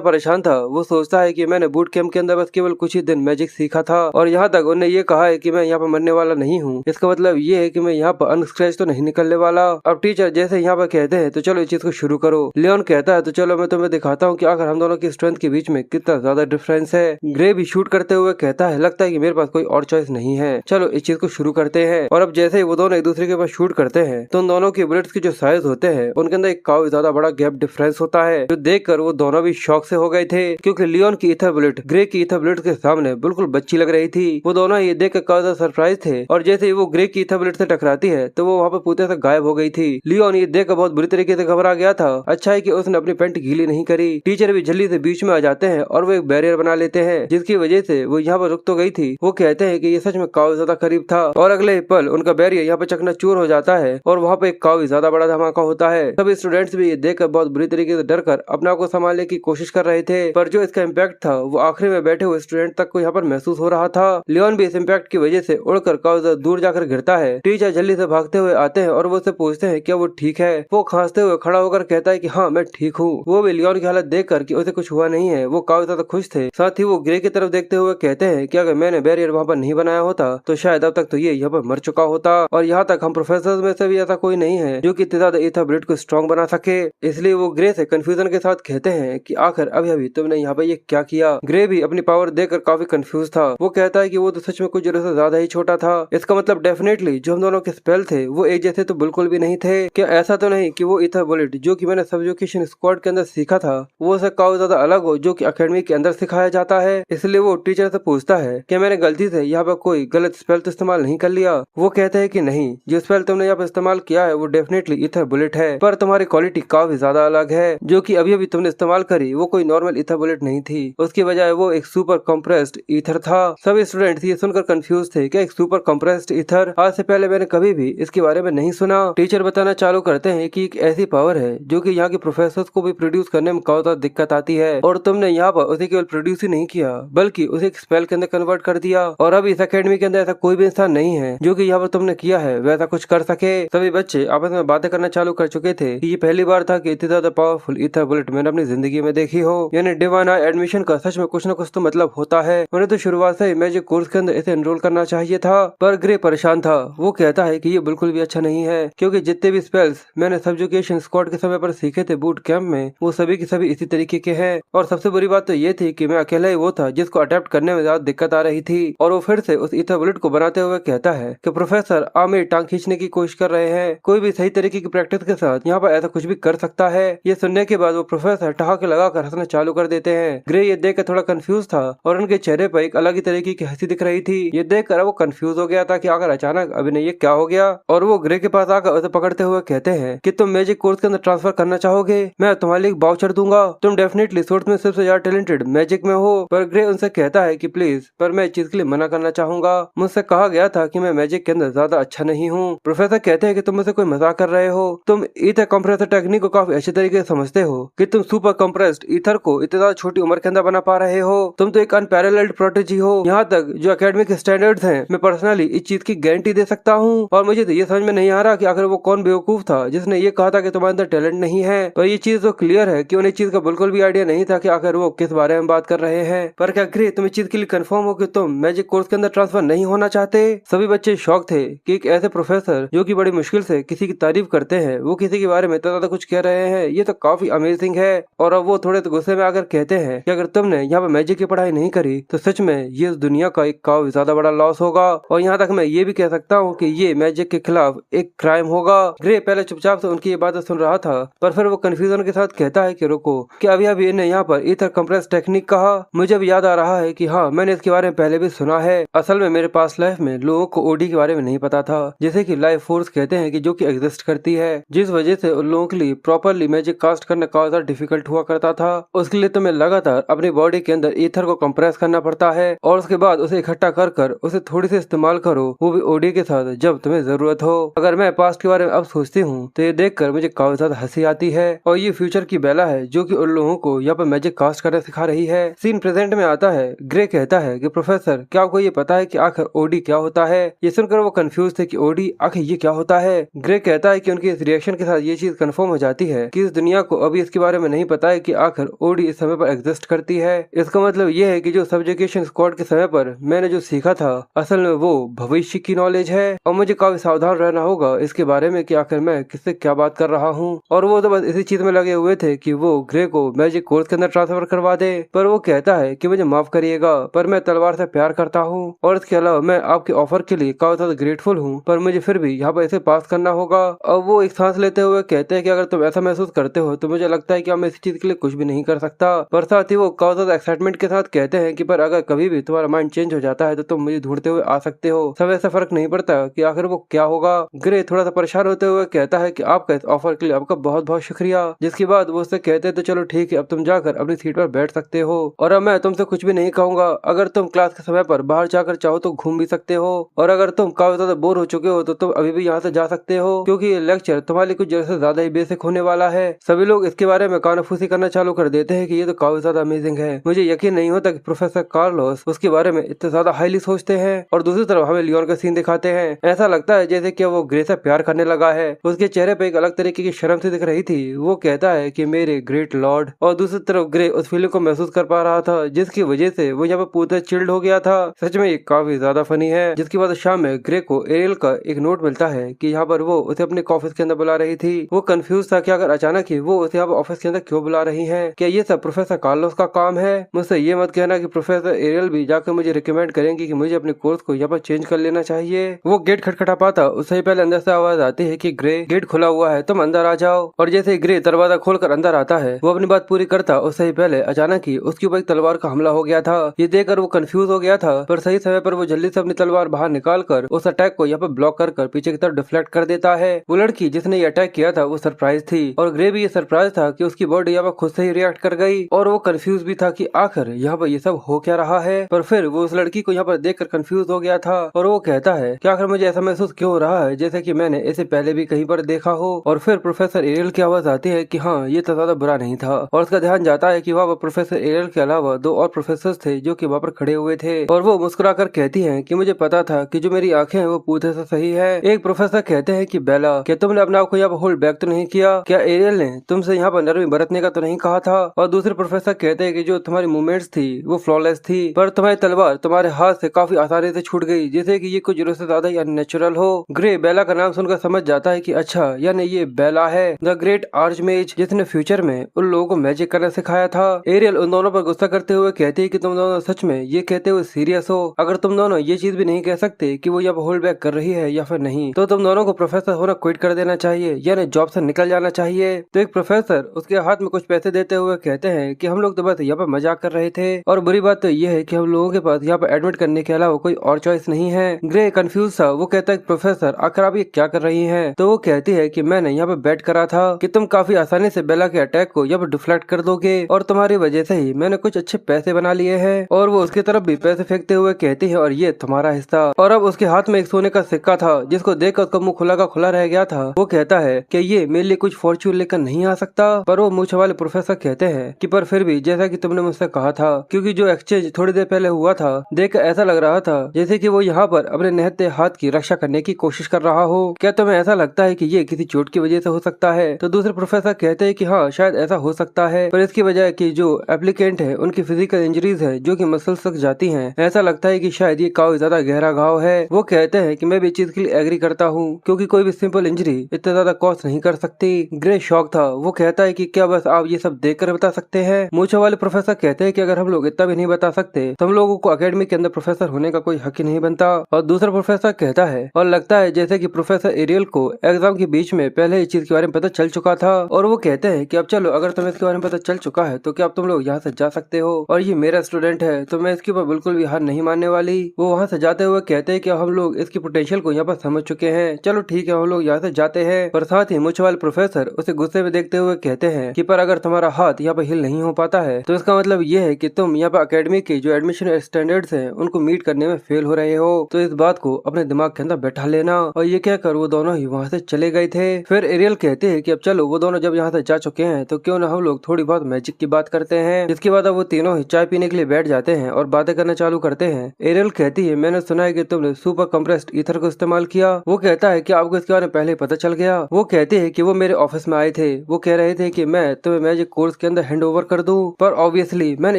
परेशान था। वो सोचता है कि मैंने बूट कैंप के अंदर बस केवल कुछ ही दिन मैजिक सीखा था और यहाँ तक उन्हें ये कहा है कि मैं यहाँ पर मरने वाला नहीं हूँ। इसका मतलब ये है कि मैं यहाँ पर अनस्क्रैच तो नहीं निकलने वाला। अब टीचर जैसे यहाँ पर कहते हैं तो चलो इस चीज को शुरू करो। लियोन कहता है तो चलो मैं तुम्हें दिखाता हूँ कि आखिर हम दोनों की स्ट्रेंथ के बीच में कितना ज्यादा डिफरेंस है। ग्रे भी शूट करते हुए कहता है लगता है कि मेरे पास कोई और चॉइस नहीं है, चलो इस चीज को शुरू करते हैं। और अब जैसे ही वो दोनों एक दूसरे के पास शूट करते हैं तो उन दोनों की बुलेट्स की जो साइज होते हैं उनके अंदर एक काफी ज्यादा बड़ा गैप डिफरेंस होता है, जो देखकर वो दोनों भी शॉक से हो गए थे क्योंकि लियोन की ईथर बुलेट ग्रे की ईथर बुलेट के सामने बिल्कुल बच्ची लग रही थी। वो दोनों ये देख कर काफी ज्यादा सरप्राइज थे और जैसे ही वो ग्रे की ईथर बुलेट से टकराती है तो वो वहाँ पर पूते से गायब हो गई थी। लियोन ये देख कर बहुत बुरी तरीके से घबरा गया था। अच्छा है कि उसने अपनी पैंट गीली नहीं करी। टीचर भी जल्दी से बीच में आ जाते हैं और वो एक बैरियर बना लेते हैं जिसकी वजह से वो यहाँ पर रुक तो गई थी। वो कहते हैं कि ये सच में काफी ज्यादा करीब था और अगले पल उनका बैरियर यहाँ पे चकनाचूर हो जाता है और वहाँ पे एक काफी ज्यादा बड़ा धमाका होता है। सभी स्टूडेंट्स भी ये देखकर बहुत बुरी तरीके से डर कर अपने आप को संभालने की कोशिश कर रहे थे, पर जो इसका इम्पैक्ट था वो आखिरी में बैठे हुए स्टूडेंट तक को यहाँ पर महसूस हो रहा था। लियोन भी इस इम्पैक्ट की वजह से उड़कर काफी ज्यादा दूर जाकर गिरता है। टीचर जल्दी से भागते हुए आते हैं और वो उससे पूछते हैं क्या वो ठीक है। वो खांसते हुए खड़ा होकर कहता है कि हाँ मैं ठीक हूँ। वो भी लियोन की हालत देख कर कि उसे कुछ हुआ नहीं है वो काफी ज्यादा खुश थे। साथ ही वो ग्रे की तरफ देखते हुए कहते हैं कि अगर मैंने बैरियर वहाँ पर नहीं बनाया होता तो शायद अब तक तो ये यहाँ पर मर चुका होता और यहाँ तक हम प्रोफेसर में से भी ऐसा कोई नहीं है जो कि इतने ज्यादा ईथर बुलेट को स्ट्रॉन्ग बना सके। इसलिए वो ग्रे से कंफ्यूजन के साथ कहते हैं कि आखिर अभी अभी तुमने यहाँ पे ये क्या किया। ग्रे भी अपनी पावर देखकर काफी कंफ्यूज था। वो कहता है कि वो तो सच में कुछ जरूरत से ज्यादा ही छोटा था। इसका मतलब डेफिनेटली जो हम दोनों के स्पेल थे वो एक जैसे तो बिल्कुल भी नहीं थे। क्या ऐसा तो नहीं कि वो ईथर बुलेट जो कि मैंने सबजुकेशन स्क्वाड के अंदर सीखा था वो से काफी ज्यादा अलग हो जो कि अकेडमी के अंदर सिखाया जाता है। इसलिए वो टीचर से पूछता है कि मैंने गलती से यहाँ पर कोई गलत स्पेल तो इस्तेमाल नहीं कर लिया। वो कहते हैं कि नहीं, जो स्पेल तुमने यहाँ पर इस्तेमाल किया है वो डेफिनेटली ईथर बुलेट है, पर तुम्हारी क्वालिटी काफी ज्यादा अलग है। जो कि अभी अभी तुमने इस्तेमाल करी वो कोई नॉर्मल ईथर बुलेट नहीं थी, उसकी बजाय वो एक सुपर कंप्रेस्ड ईथर था। सभी स्टूडेंट्स ये सुनकर कंफ्यूज थे कि एक सुपर कंप्रेस्ड ईथर, आज से पहले मैंने कभी भी इसके बारे में नहीं सुना। टीचर बताना चालू करते हैं कि एक ऐसी पावर है जो कि यहाँ के प्रोफेसर्स को भी प्रोड्यूस करने में काफी ज्यादा दिक्कत आती है और तुमने यहाँ पर उसे केवल प्रोड्यूस ही नहीं किया बल्कि उसे एक स्पेल के अंदर कन्वर्ट कर दिया। और अब इस अकेडमी के अंदर ऐसा कोई भी इंसान नहीं है जो कि यहाँ पर तुमने किया है वैसा कुछ कर सके। सभी बच्चे आपस में बातें करना चालू कर चुके थे कि ये पहली बार था कि इतनी ज्यादा पावरफुल ईथर बुलेट मैंने अपनी जिंदगी में देखी हो। यानी डिवाइन आई एडमिशन का सच में कुछ न कुछ तो मतलब होता है। उन्हें तो शुरुआत से ही मैजिक कोर्स के अंदर इसे एनरोल करना चाहिए था, पर ग्रे परेशान था। वो कहता है कि ये बिल्कुल भी अच्छा नहीं है क्योंकि जितने भी स्पेल्स मैंने सबजुकेशन स्क्वाड के समय पर सीखे थे बूट कैंप में वो सभी के सभी इसी तरीके के हैं। और सबसे बुरी बात तो ये थी कि मैं अकेला ही वो था जिसको अडेप्ट करने में ज्यादा दिक्कत आ रही थी। और वो फिर से उस ईथर बुलेट को बनाते हुए कहता है कि प्रोफेसर आप मेरी टांग खींचने की कोशिश कर रहे हैं, कोई भी सही तरीके की प्रैक्टिस के साथ यहाँ पर ऐसा कुछ भी कर सकता है। ये सुनने के बाद वो प्रोफेसर ठहाके लगाकर हंसना चालू कर देते हैं। ग्रे ये देख कर थोड़ा कंफ्यूज था और उनके चेहरे पर एक अलग ही तरीके की हंसी दिख रही थी। ये देख कर वो कंफ्यूज हो गया था कि अगर अचानक अभी नहीं ये क्या हो गया। और वो ग्रे के पास आकर उसे पकड़ते हुए कहते हैं कि तुम मैजिक कोर्स के अंदर ट्रांसफर करना चाहोगे, मैं तुम्हारे लिए एक वाउचर दूंगा, तुम डेफिनेटली सोर्स में सबसे ज्यादा टैलेंटेड मैजिक में हो। पर ग्रे उनसे कहता है कि प्लीज, पर मैं इस चीज के लिए मना करना चाहूंगा, मुझसे कहा गया था कि मैं मैजिक के अंदर ज्यादा अच्छा नहीं हूँ। प्रोफेसर कहते हैं कि तुम मुझसे कोई मजाक कर रहे हो, तुम ईथर कंप्रेसर टेक्निक को काफी अच्छे तरीके से समझते हो कि तुम सुपर कंप्रेस्ड ईथर को इतनी ज्यादा छोटी उम्र के अंदर बना पा रहे हो, तुम तो एक अनपैरेलल्ड प्रोटेजी हो। यहाँ तक जो एकेडमिक स्टैंडर्ड्स हैं, मैं पर्सनली इस चीज की गारंटी दे सकता हूँ। और मुझे तो ये समझ में नहीं आ रहा कि आखिर वो कौन बेवकूफ था जिसने ये कहा था कि तुम्हारे अंदर टैलेंट नहीं है। पर ये चीज तो क्लियर है कि उन्हें इस चीज का बिल्कुल भी आइडिया नहीं था कि आखिर वो किस बारे में बात कर रहे हैं। पर क्या ग्रे तुम इस चीज के लिए कंफर्म हो कि तुम मैजिक कोर्स के अंदर ट्रांसफर नहीं होना चाहते? सभी बच्चे शॉक थे कि एक ऐसे प्रोफेसर जो कि बड़ी मुश्किल से किसी की तारीफ करते हैं, वो किसी के बारे में इतना ज्यादा कुछ कह रहे हैं, ये तो काफी अमेजिंग है। और अब वो थोड़े तो गुस्से में आकर कहते हैं कि अगर तुमने यहाँ पे मैजिक की पढ़ाई नहीं करी तो सच में ये इस दुनिया का एक काफी ज्यादा बड़ा लॉस होगा। और यहाँ तक मैं ये भी कह सकता हूँ कि ये मैजिक के खिलाफ एक क्राइम होगा। ग्रे पहले चुपचाप से उनकी ये बातें सुन रहा था, पर फिर वो कंफ्यूजन के साथ कहता है कि रुको, कि अभी अभी इन्हें यहाँ पर ईथर कंप्रेस टेक्निक कहा, मुझे भी याद आ रहा है कि हाँ, मैंने इसके बारे में पहले भी सुना है। असल में मेरे पास लाइफ में लोगों को ओडी के बारे में नहीं पता था, जैसे कि लाइफ फोर्स कहते हैं कि जो कि एग्जिस्ट करती है, जिस वजह से उन लोगों के लिए प्रॉपरली मैजिक कास्ट करना काफी ज्यादा डिफिकल्ट हुआ करता था। उसके लिए तुम्हें लगातार अपनी बॉडी के अंदर ईथर को कंप्रेस करना पड़ता है और उसके बाद उसे इकट्ठा कर कर उसे थोड़ी सी इस्तेमाल करो, वो भी ओडी के साथ जब तुम्हें जरूरत हो। अगर मैं पास्ट के बारे में अब सोचती हूँ तो ये देखकर मुझे काफी ज्यादा हंसी आती है। और ये फ्यूचर की बेला है जो कि उन लोगों को यहाँ पर मैजिक कास्ट करना सिखा रही है। सीन प्रेजेंट में आता है। ग्रे कहता है कि प्रोफेसर, क्या आपको ये पता है कि आखिर ओडी क्या होता है? ये सुनकर वो कंफ्यूज थे कि ओडी आखिर ये क्या होता है। ग्रे कहता है कि उनकी इस रिएक्शन के साथ ये चीज कंफर्म हो जाती है कि इस दुनिया को अभी इसके बारे में नहीं पता है कि आखिर ओडी इस समय पर एग्जिस्ट करती है। इसका मतलब ये है कि जो सबजुगेशन स्क्वाड के समय पर मैंने जो सीखा था, असल में वो भविष्य की नॉलेज है और मुझे काफी सावधान रहना होगा इसके बारे में कि आखिर मैं किससे क्या बात कर रहा हूँ। और वो तो बस इसी चीज में लगे हुए थे कि वो ग्रे को मैजिक कोर्स के अंदर ट्रांसफर करवा दे। पर वो कहता है कि मुझे माफ करिएगा, पर मैं तलवार से प्यार करता हूँ और इसके अलावा मैं आपके ऑफर के लिए काफी ज्यादा ग्रेटफुल हूँ, पर मुझे फिर भी यहाँ पर इसे पास करना होगा। और वो एक सांस लेते हुए कहते हैं कि अगर तुम ऐसा महसूस करते हो तो मुझे लगता है कि मैं इस चीज के लिए कुछ भी नहीं कर सकता। पर साथ ही वो काफी ज्यादा एक्साइटमेंट के साथ कहते हैं कि पर अगर कभी भी तुम्हारा माइंड चेंज हो जाता है तो तुम मुझे ढूंढते हुए आ सकते हो, सब ऐसा फर्क नहीं पड़ता कि आखिर वो क्या होगा। ग्रे थोड़ा सा परेशान होते हुए कहता है कि आपका इस ऑफर के लिए आपका बहुत बहुत शुक्रिया। जिसके बाद वो उससे कहते हैं तो चलो ठीक है, अब तुम जाकर अपनी सीट पर बैठ सकते हो और अब मैं तुमसे कुछ भी नहीं कहूंगा। अगर तुम क्लास के समय पर बाहर जाकर चाहो तो घूम भी सकते हो और अगर तुम काफी ज्यादा बोर हो चुके हो तो तुम अभी भी यहाँ से जा सकते हो, क्योंकि ये लेक्चर तुम्हारे लिए कुछ जगह से ज्यादा ही बेसिक होने वाला है। सभी लोग इसके बारे में कानाफूसी करना चालू कर देते हैं कि ये तो काफी ज्यादा अमेजिंग है। मुझे यकीन नहीं होता कि प्रोफेसर कार्लोस उसके बारे में इतने ज्यादा हाईली सोचते हैं। और दूसरी तरफ हमें लियोन का सीन दिखाते हैं। ऐसा लगता है जैसे कि वो ग्रे से प्यार करने लगा है। उसके चेहरे पे एक अलग तरीके की शर्म सी दिख रही थी। वो कहता है कि मेरे ग्रेट लॉर्ड, और दूसरी तरफ ग्रे उस फीलिंग को महसूस कर पा रहा था जिसकी वजह से वो यहाँ पे पूरा चिल्ड हो गया था। सच में ये काफी ज्यादा फनी है। जिसके बाद शाम में ग्रे को एरियल का एक नोट मिलता है कि यहाँ पर वो उसे अपने ऑफिस के अंदर बुला रही थी। वो कंफ्यूज था कि अगर अचानक ही वो उसे यहाँ पर ऑफिस के अंदर क्यों बुला रही है, क्या ये सब प्रोफेसर कार्लोस का काम है? मुझसे ये मत कहना कि प्रोफेसर एरियल भी जाकर मुझे रिकमेंड करेंगे कि मुझे अपने कोर्स को यहाँ पर चेंज कर लेना चाहिए। वो गेट खटखटा पाता उससे पहले अंदर से आवाज आती है कि ग्रे, गेट खुला हुआ है, तुम अंदर आ जाओ। और जैसे ग्रे दरवाजा खोलकर अंदर आता है, वो अपनी बात पूरी करता उससे पहले अचानक ही उसके ऊपर एक तलवार का हमला हो गया था। ये देखकर वो कंफ्यूज हो गया था, पर सही समय पर वो जल्दी से अपनी तलवार बाहर निकाल कर उस अटैक को यहाँ पर ब्लॉक कर पीछे की तरफ डिफ्लेक्ट कर देता है। वो लड़की जिसने ये अटैक किया था वो सरप्राइज थी और ग्रे भी ये सरप्राइज था कि उसकी बॉडी यहाँ पर खुद से ही रिएक्ट कर गई। और वो कंफ्यूज भी था कि आखिर यहाँ पर ये सब हो क्या रहा है। पर फिर वो उस लड़की को यहाँ पर देखकर कंफ्यूज हो गया था और वो कहता है कि आखिर मुझे ऐसा महसूस क्यों हो रहा है जैसे कि मैंने इसे पहले भी कहीं पर देखा हो। और फिर प्रोफेसर एरियल की आवाज आती है कि हाँ, ये तो ज्यादा बुरा नहीं था। और उसका ध्यान जाता है कि वहाँ पर प्रोफेसर एरियल के अलावा दो और प्रोफेसर थे जो कि वहाँ पर खड़े हुए थे। और वो मुस्कुराकर कहती है कि मुझे पता था कि जो मेरी आंखें हैं वो पूरे से सही है। एक प्रोफेसर कहते हैं कि बेला, क्या तुमने अपने आप को यहाँ पर होल्ड बैक तो नहीं किया? क्या एरियल ने तुमसे यहाँ पर नरमी बरतने का तो नहीं कहा था? और दूसरे प्रोफेसर कहते हैं कि जो तुम्हारी मूवमेंट्स थी वो फ्लॉलेस थी, पर तुम्हारी तलवार तुम्हारे हाथ से काफी आसानी से छूट गई, जैसे कि ये कुछ जरूरत से ज्यादा ही अननेचुरल हो। ग्रे बेला का नाम सुनकर समझ जाता है कि अच्छा, यानी ये बेला है, द ग्रेट आर्चमेज, जिसने फ्यूचर में उन लोगों को मैजिक करना सिखाया था। एरियल उन दोनों पर गुस्सा करते हुए कहती है कि तुम दोनों सच में ये कहते हुए सीरियस हो? अगर तुम दोनों ये चीज भी नहीं कह सकते कि वो यहाँ होल्ड बैक कर रही है या फिर नहीं, तो तुम दोनों को प्रोफेसर होना क्विट कर देना चाहिए, यानी जॉब से निकल जाना चाहिए। तो एक प्रोफेसर उसके हाथ में कुछ पैसे देते हुए कहते हैं कि हम लोग तो बस यहाँ पर मजाक कर रहे थे और बुरी बात तो ये है कि हम लोगों के पास यहाँ पर एडमिट करने के अलावा कोई और चॉइस नहीं है। ग्रे ग्रे कंफ्यूज था। वो कहता है प्रोफेसर आखिर आप ये क्या कर रही हैं? तो वो कहती है कि मैंने यहाँ पे बैठ करा था कि तुम काफी आसानी से बेला के अटैक को यहाँ पे डिफ्लेक्ट कर दोगे और तुम्हारी वजह से ही मैंने कुछ अच्छे पैसे बना लिए हैं। और वो उसकी तरफ भी पैसे फेंकते हुए कहती है और ये तुम्हारा हिस्सा। और अब उसके हाथ में एक सोने का सिक्का था जिसको देखकर उसका मुंह खुला का खुला रह गया था। वो कहता है कि ये मेरे लिए कुछ फॉर्च्यून लेकर नहीं आ सकता। पर वो मूंछ वाले प्रोफेसर कहते हैं कि पर फिर भी जैसा कि तुमने मुझसे कहा था, क्योंकि जो एक्सचेंज थोड़ी देर पहले हुआ था देख ऐसा लग रहा था जैसे कि वो यहाँ पर अपने निहत्थे हाथ की रक्षा करने की कोशिश कर रहा हो। क्या तुम्हें ऐसा लगता है कि ये किसी चोट की वजह से हो सकता है? तो दूसरे प्रोफेसर कहते हैं कि हाँ शायद ऐसा हो सकता है, पर इसकी वजह की जो एप्लीकेंट है उनकी फिजिकल इंजरीज है जो कि मसल्स तक जाती हैं। ऐसा लगता है कि शायद ये काफी ज्यादा गहरा घाव है। वो कहते हैं कि मैं भी इस चीज के लिए एग्री करता हूँ क्योंकि कोई भी सिंपल इंजरी इतना ज्यादा कॉस्ट नहीं कर सकती। ग्रे शॉक था। वो कहता है कि क्या बस आप ये सब देख कर बता सकते हैं? मूंछों वाले प्रोफेसर कहते हैं कि अगर हम लोग इतना भी नहीं बता सकते तो हम लोगों को अकेडमी के अंदर प्रोफेसर होने का कोई हक ही नहीं बनता। और दूसरा प्रोफेसर कहता है और लगता है जैसे कि प्रोफेसर एरियल को एग्जाम के बीच में पहले इस चीज के बारे में पता चल चुका था। और वो कहते हैं कि अब चलो अगर तुम्हें इसके बारे में पता चल चुका है तो क्या अब तुम लोग यहाँ से जा सकते हो और ये मेरा स्टूडेंट है तो मैं इसके ऊपर बिल्कुल भी हार नहीं मानने वाली। वो वहाँ से जाते हुए कहते हैं कि हम लोग इसकी पोटेंशियल को यहाँ पर समझ चुके हैं, चलो ठीक है हम लोग यहाँ से जाते हैं। पर साथ ही मूंछ वाले प्रोफेसर उसे गुस्से में देखते हुए कहते हैं कि पर अगर तुम्हारा हाथ यहाँ पर हिल नहीं हो पाता है तो इसका मतलब ये है कि तुम यहाँ पर अकेडमी के जो एडमिशन स्टैंडर्ड्स हैं उनको मीट करने में फेल हो रहे हो। तो इस बात को अपने दिमाग के अंदर बैठा लेना। और ये कहकर वो दोनों ही वहाँ से चले गए थे। फिर एरियल कहते हैं कि अब चलो वो दोनों जब यहाँ से जा चुके हैं तो क्यों ना हम लोग थोड़ी बहुत मैजिक की बात करते हैं। जिसके बाद अब वो तीनों ही चाय पीने के लिए बैठ जाते हैं और बातें करना चालू करते हैं। एरियल कहती है मैंने सुना है कि तुमने सुपर कंप्रेस्ड ईथर को इस्तेमाल किया। वो कहता है कि आपको इसके बारे में पहले पता चल गया। वो कहते हैं कि वो मेरे ऑफिस में आए थे, वो कह रहे थे कि मैं तुम्हें मैजिक कोर्स के अंदर हैंड ओवर कर दूं, पर ऑब्वियसली मैंने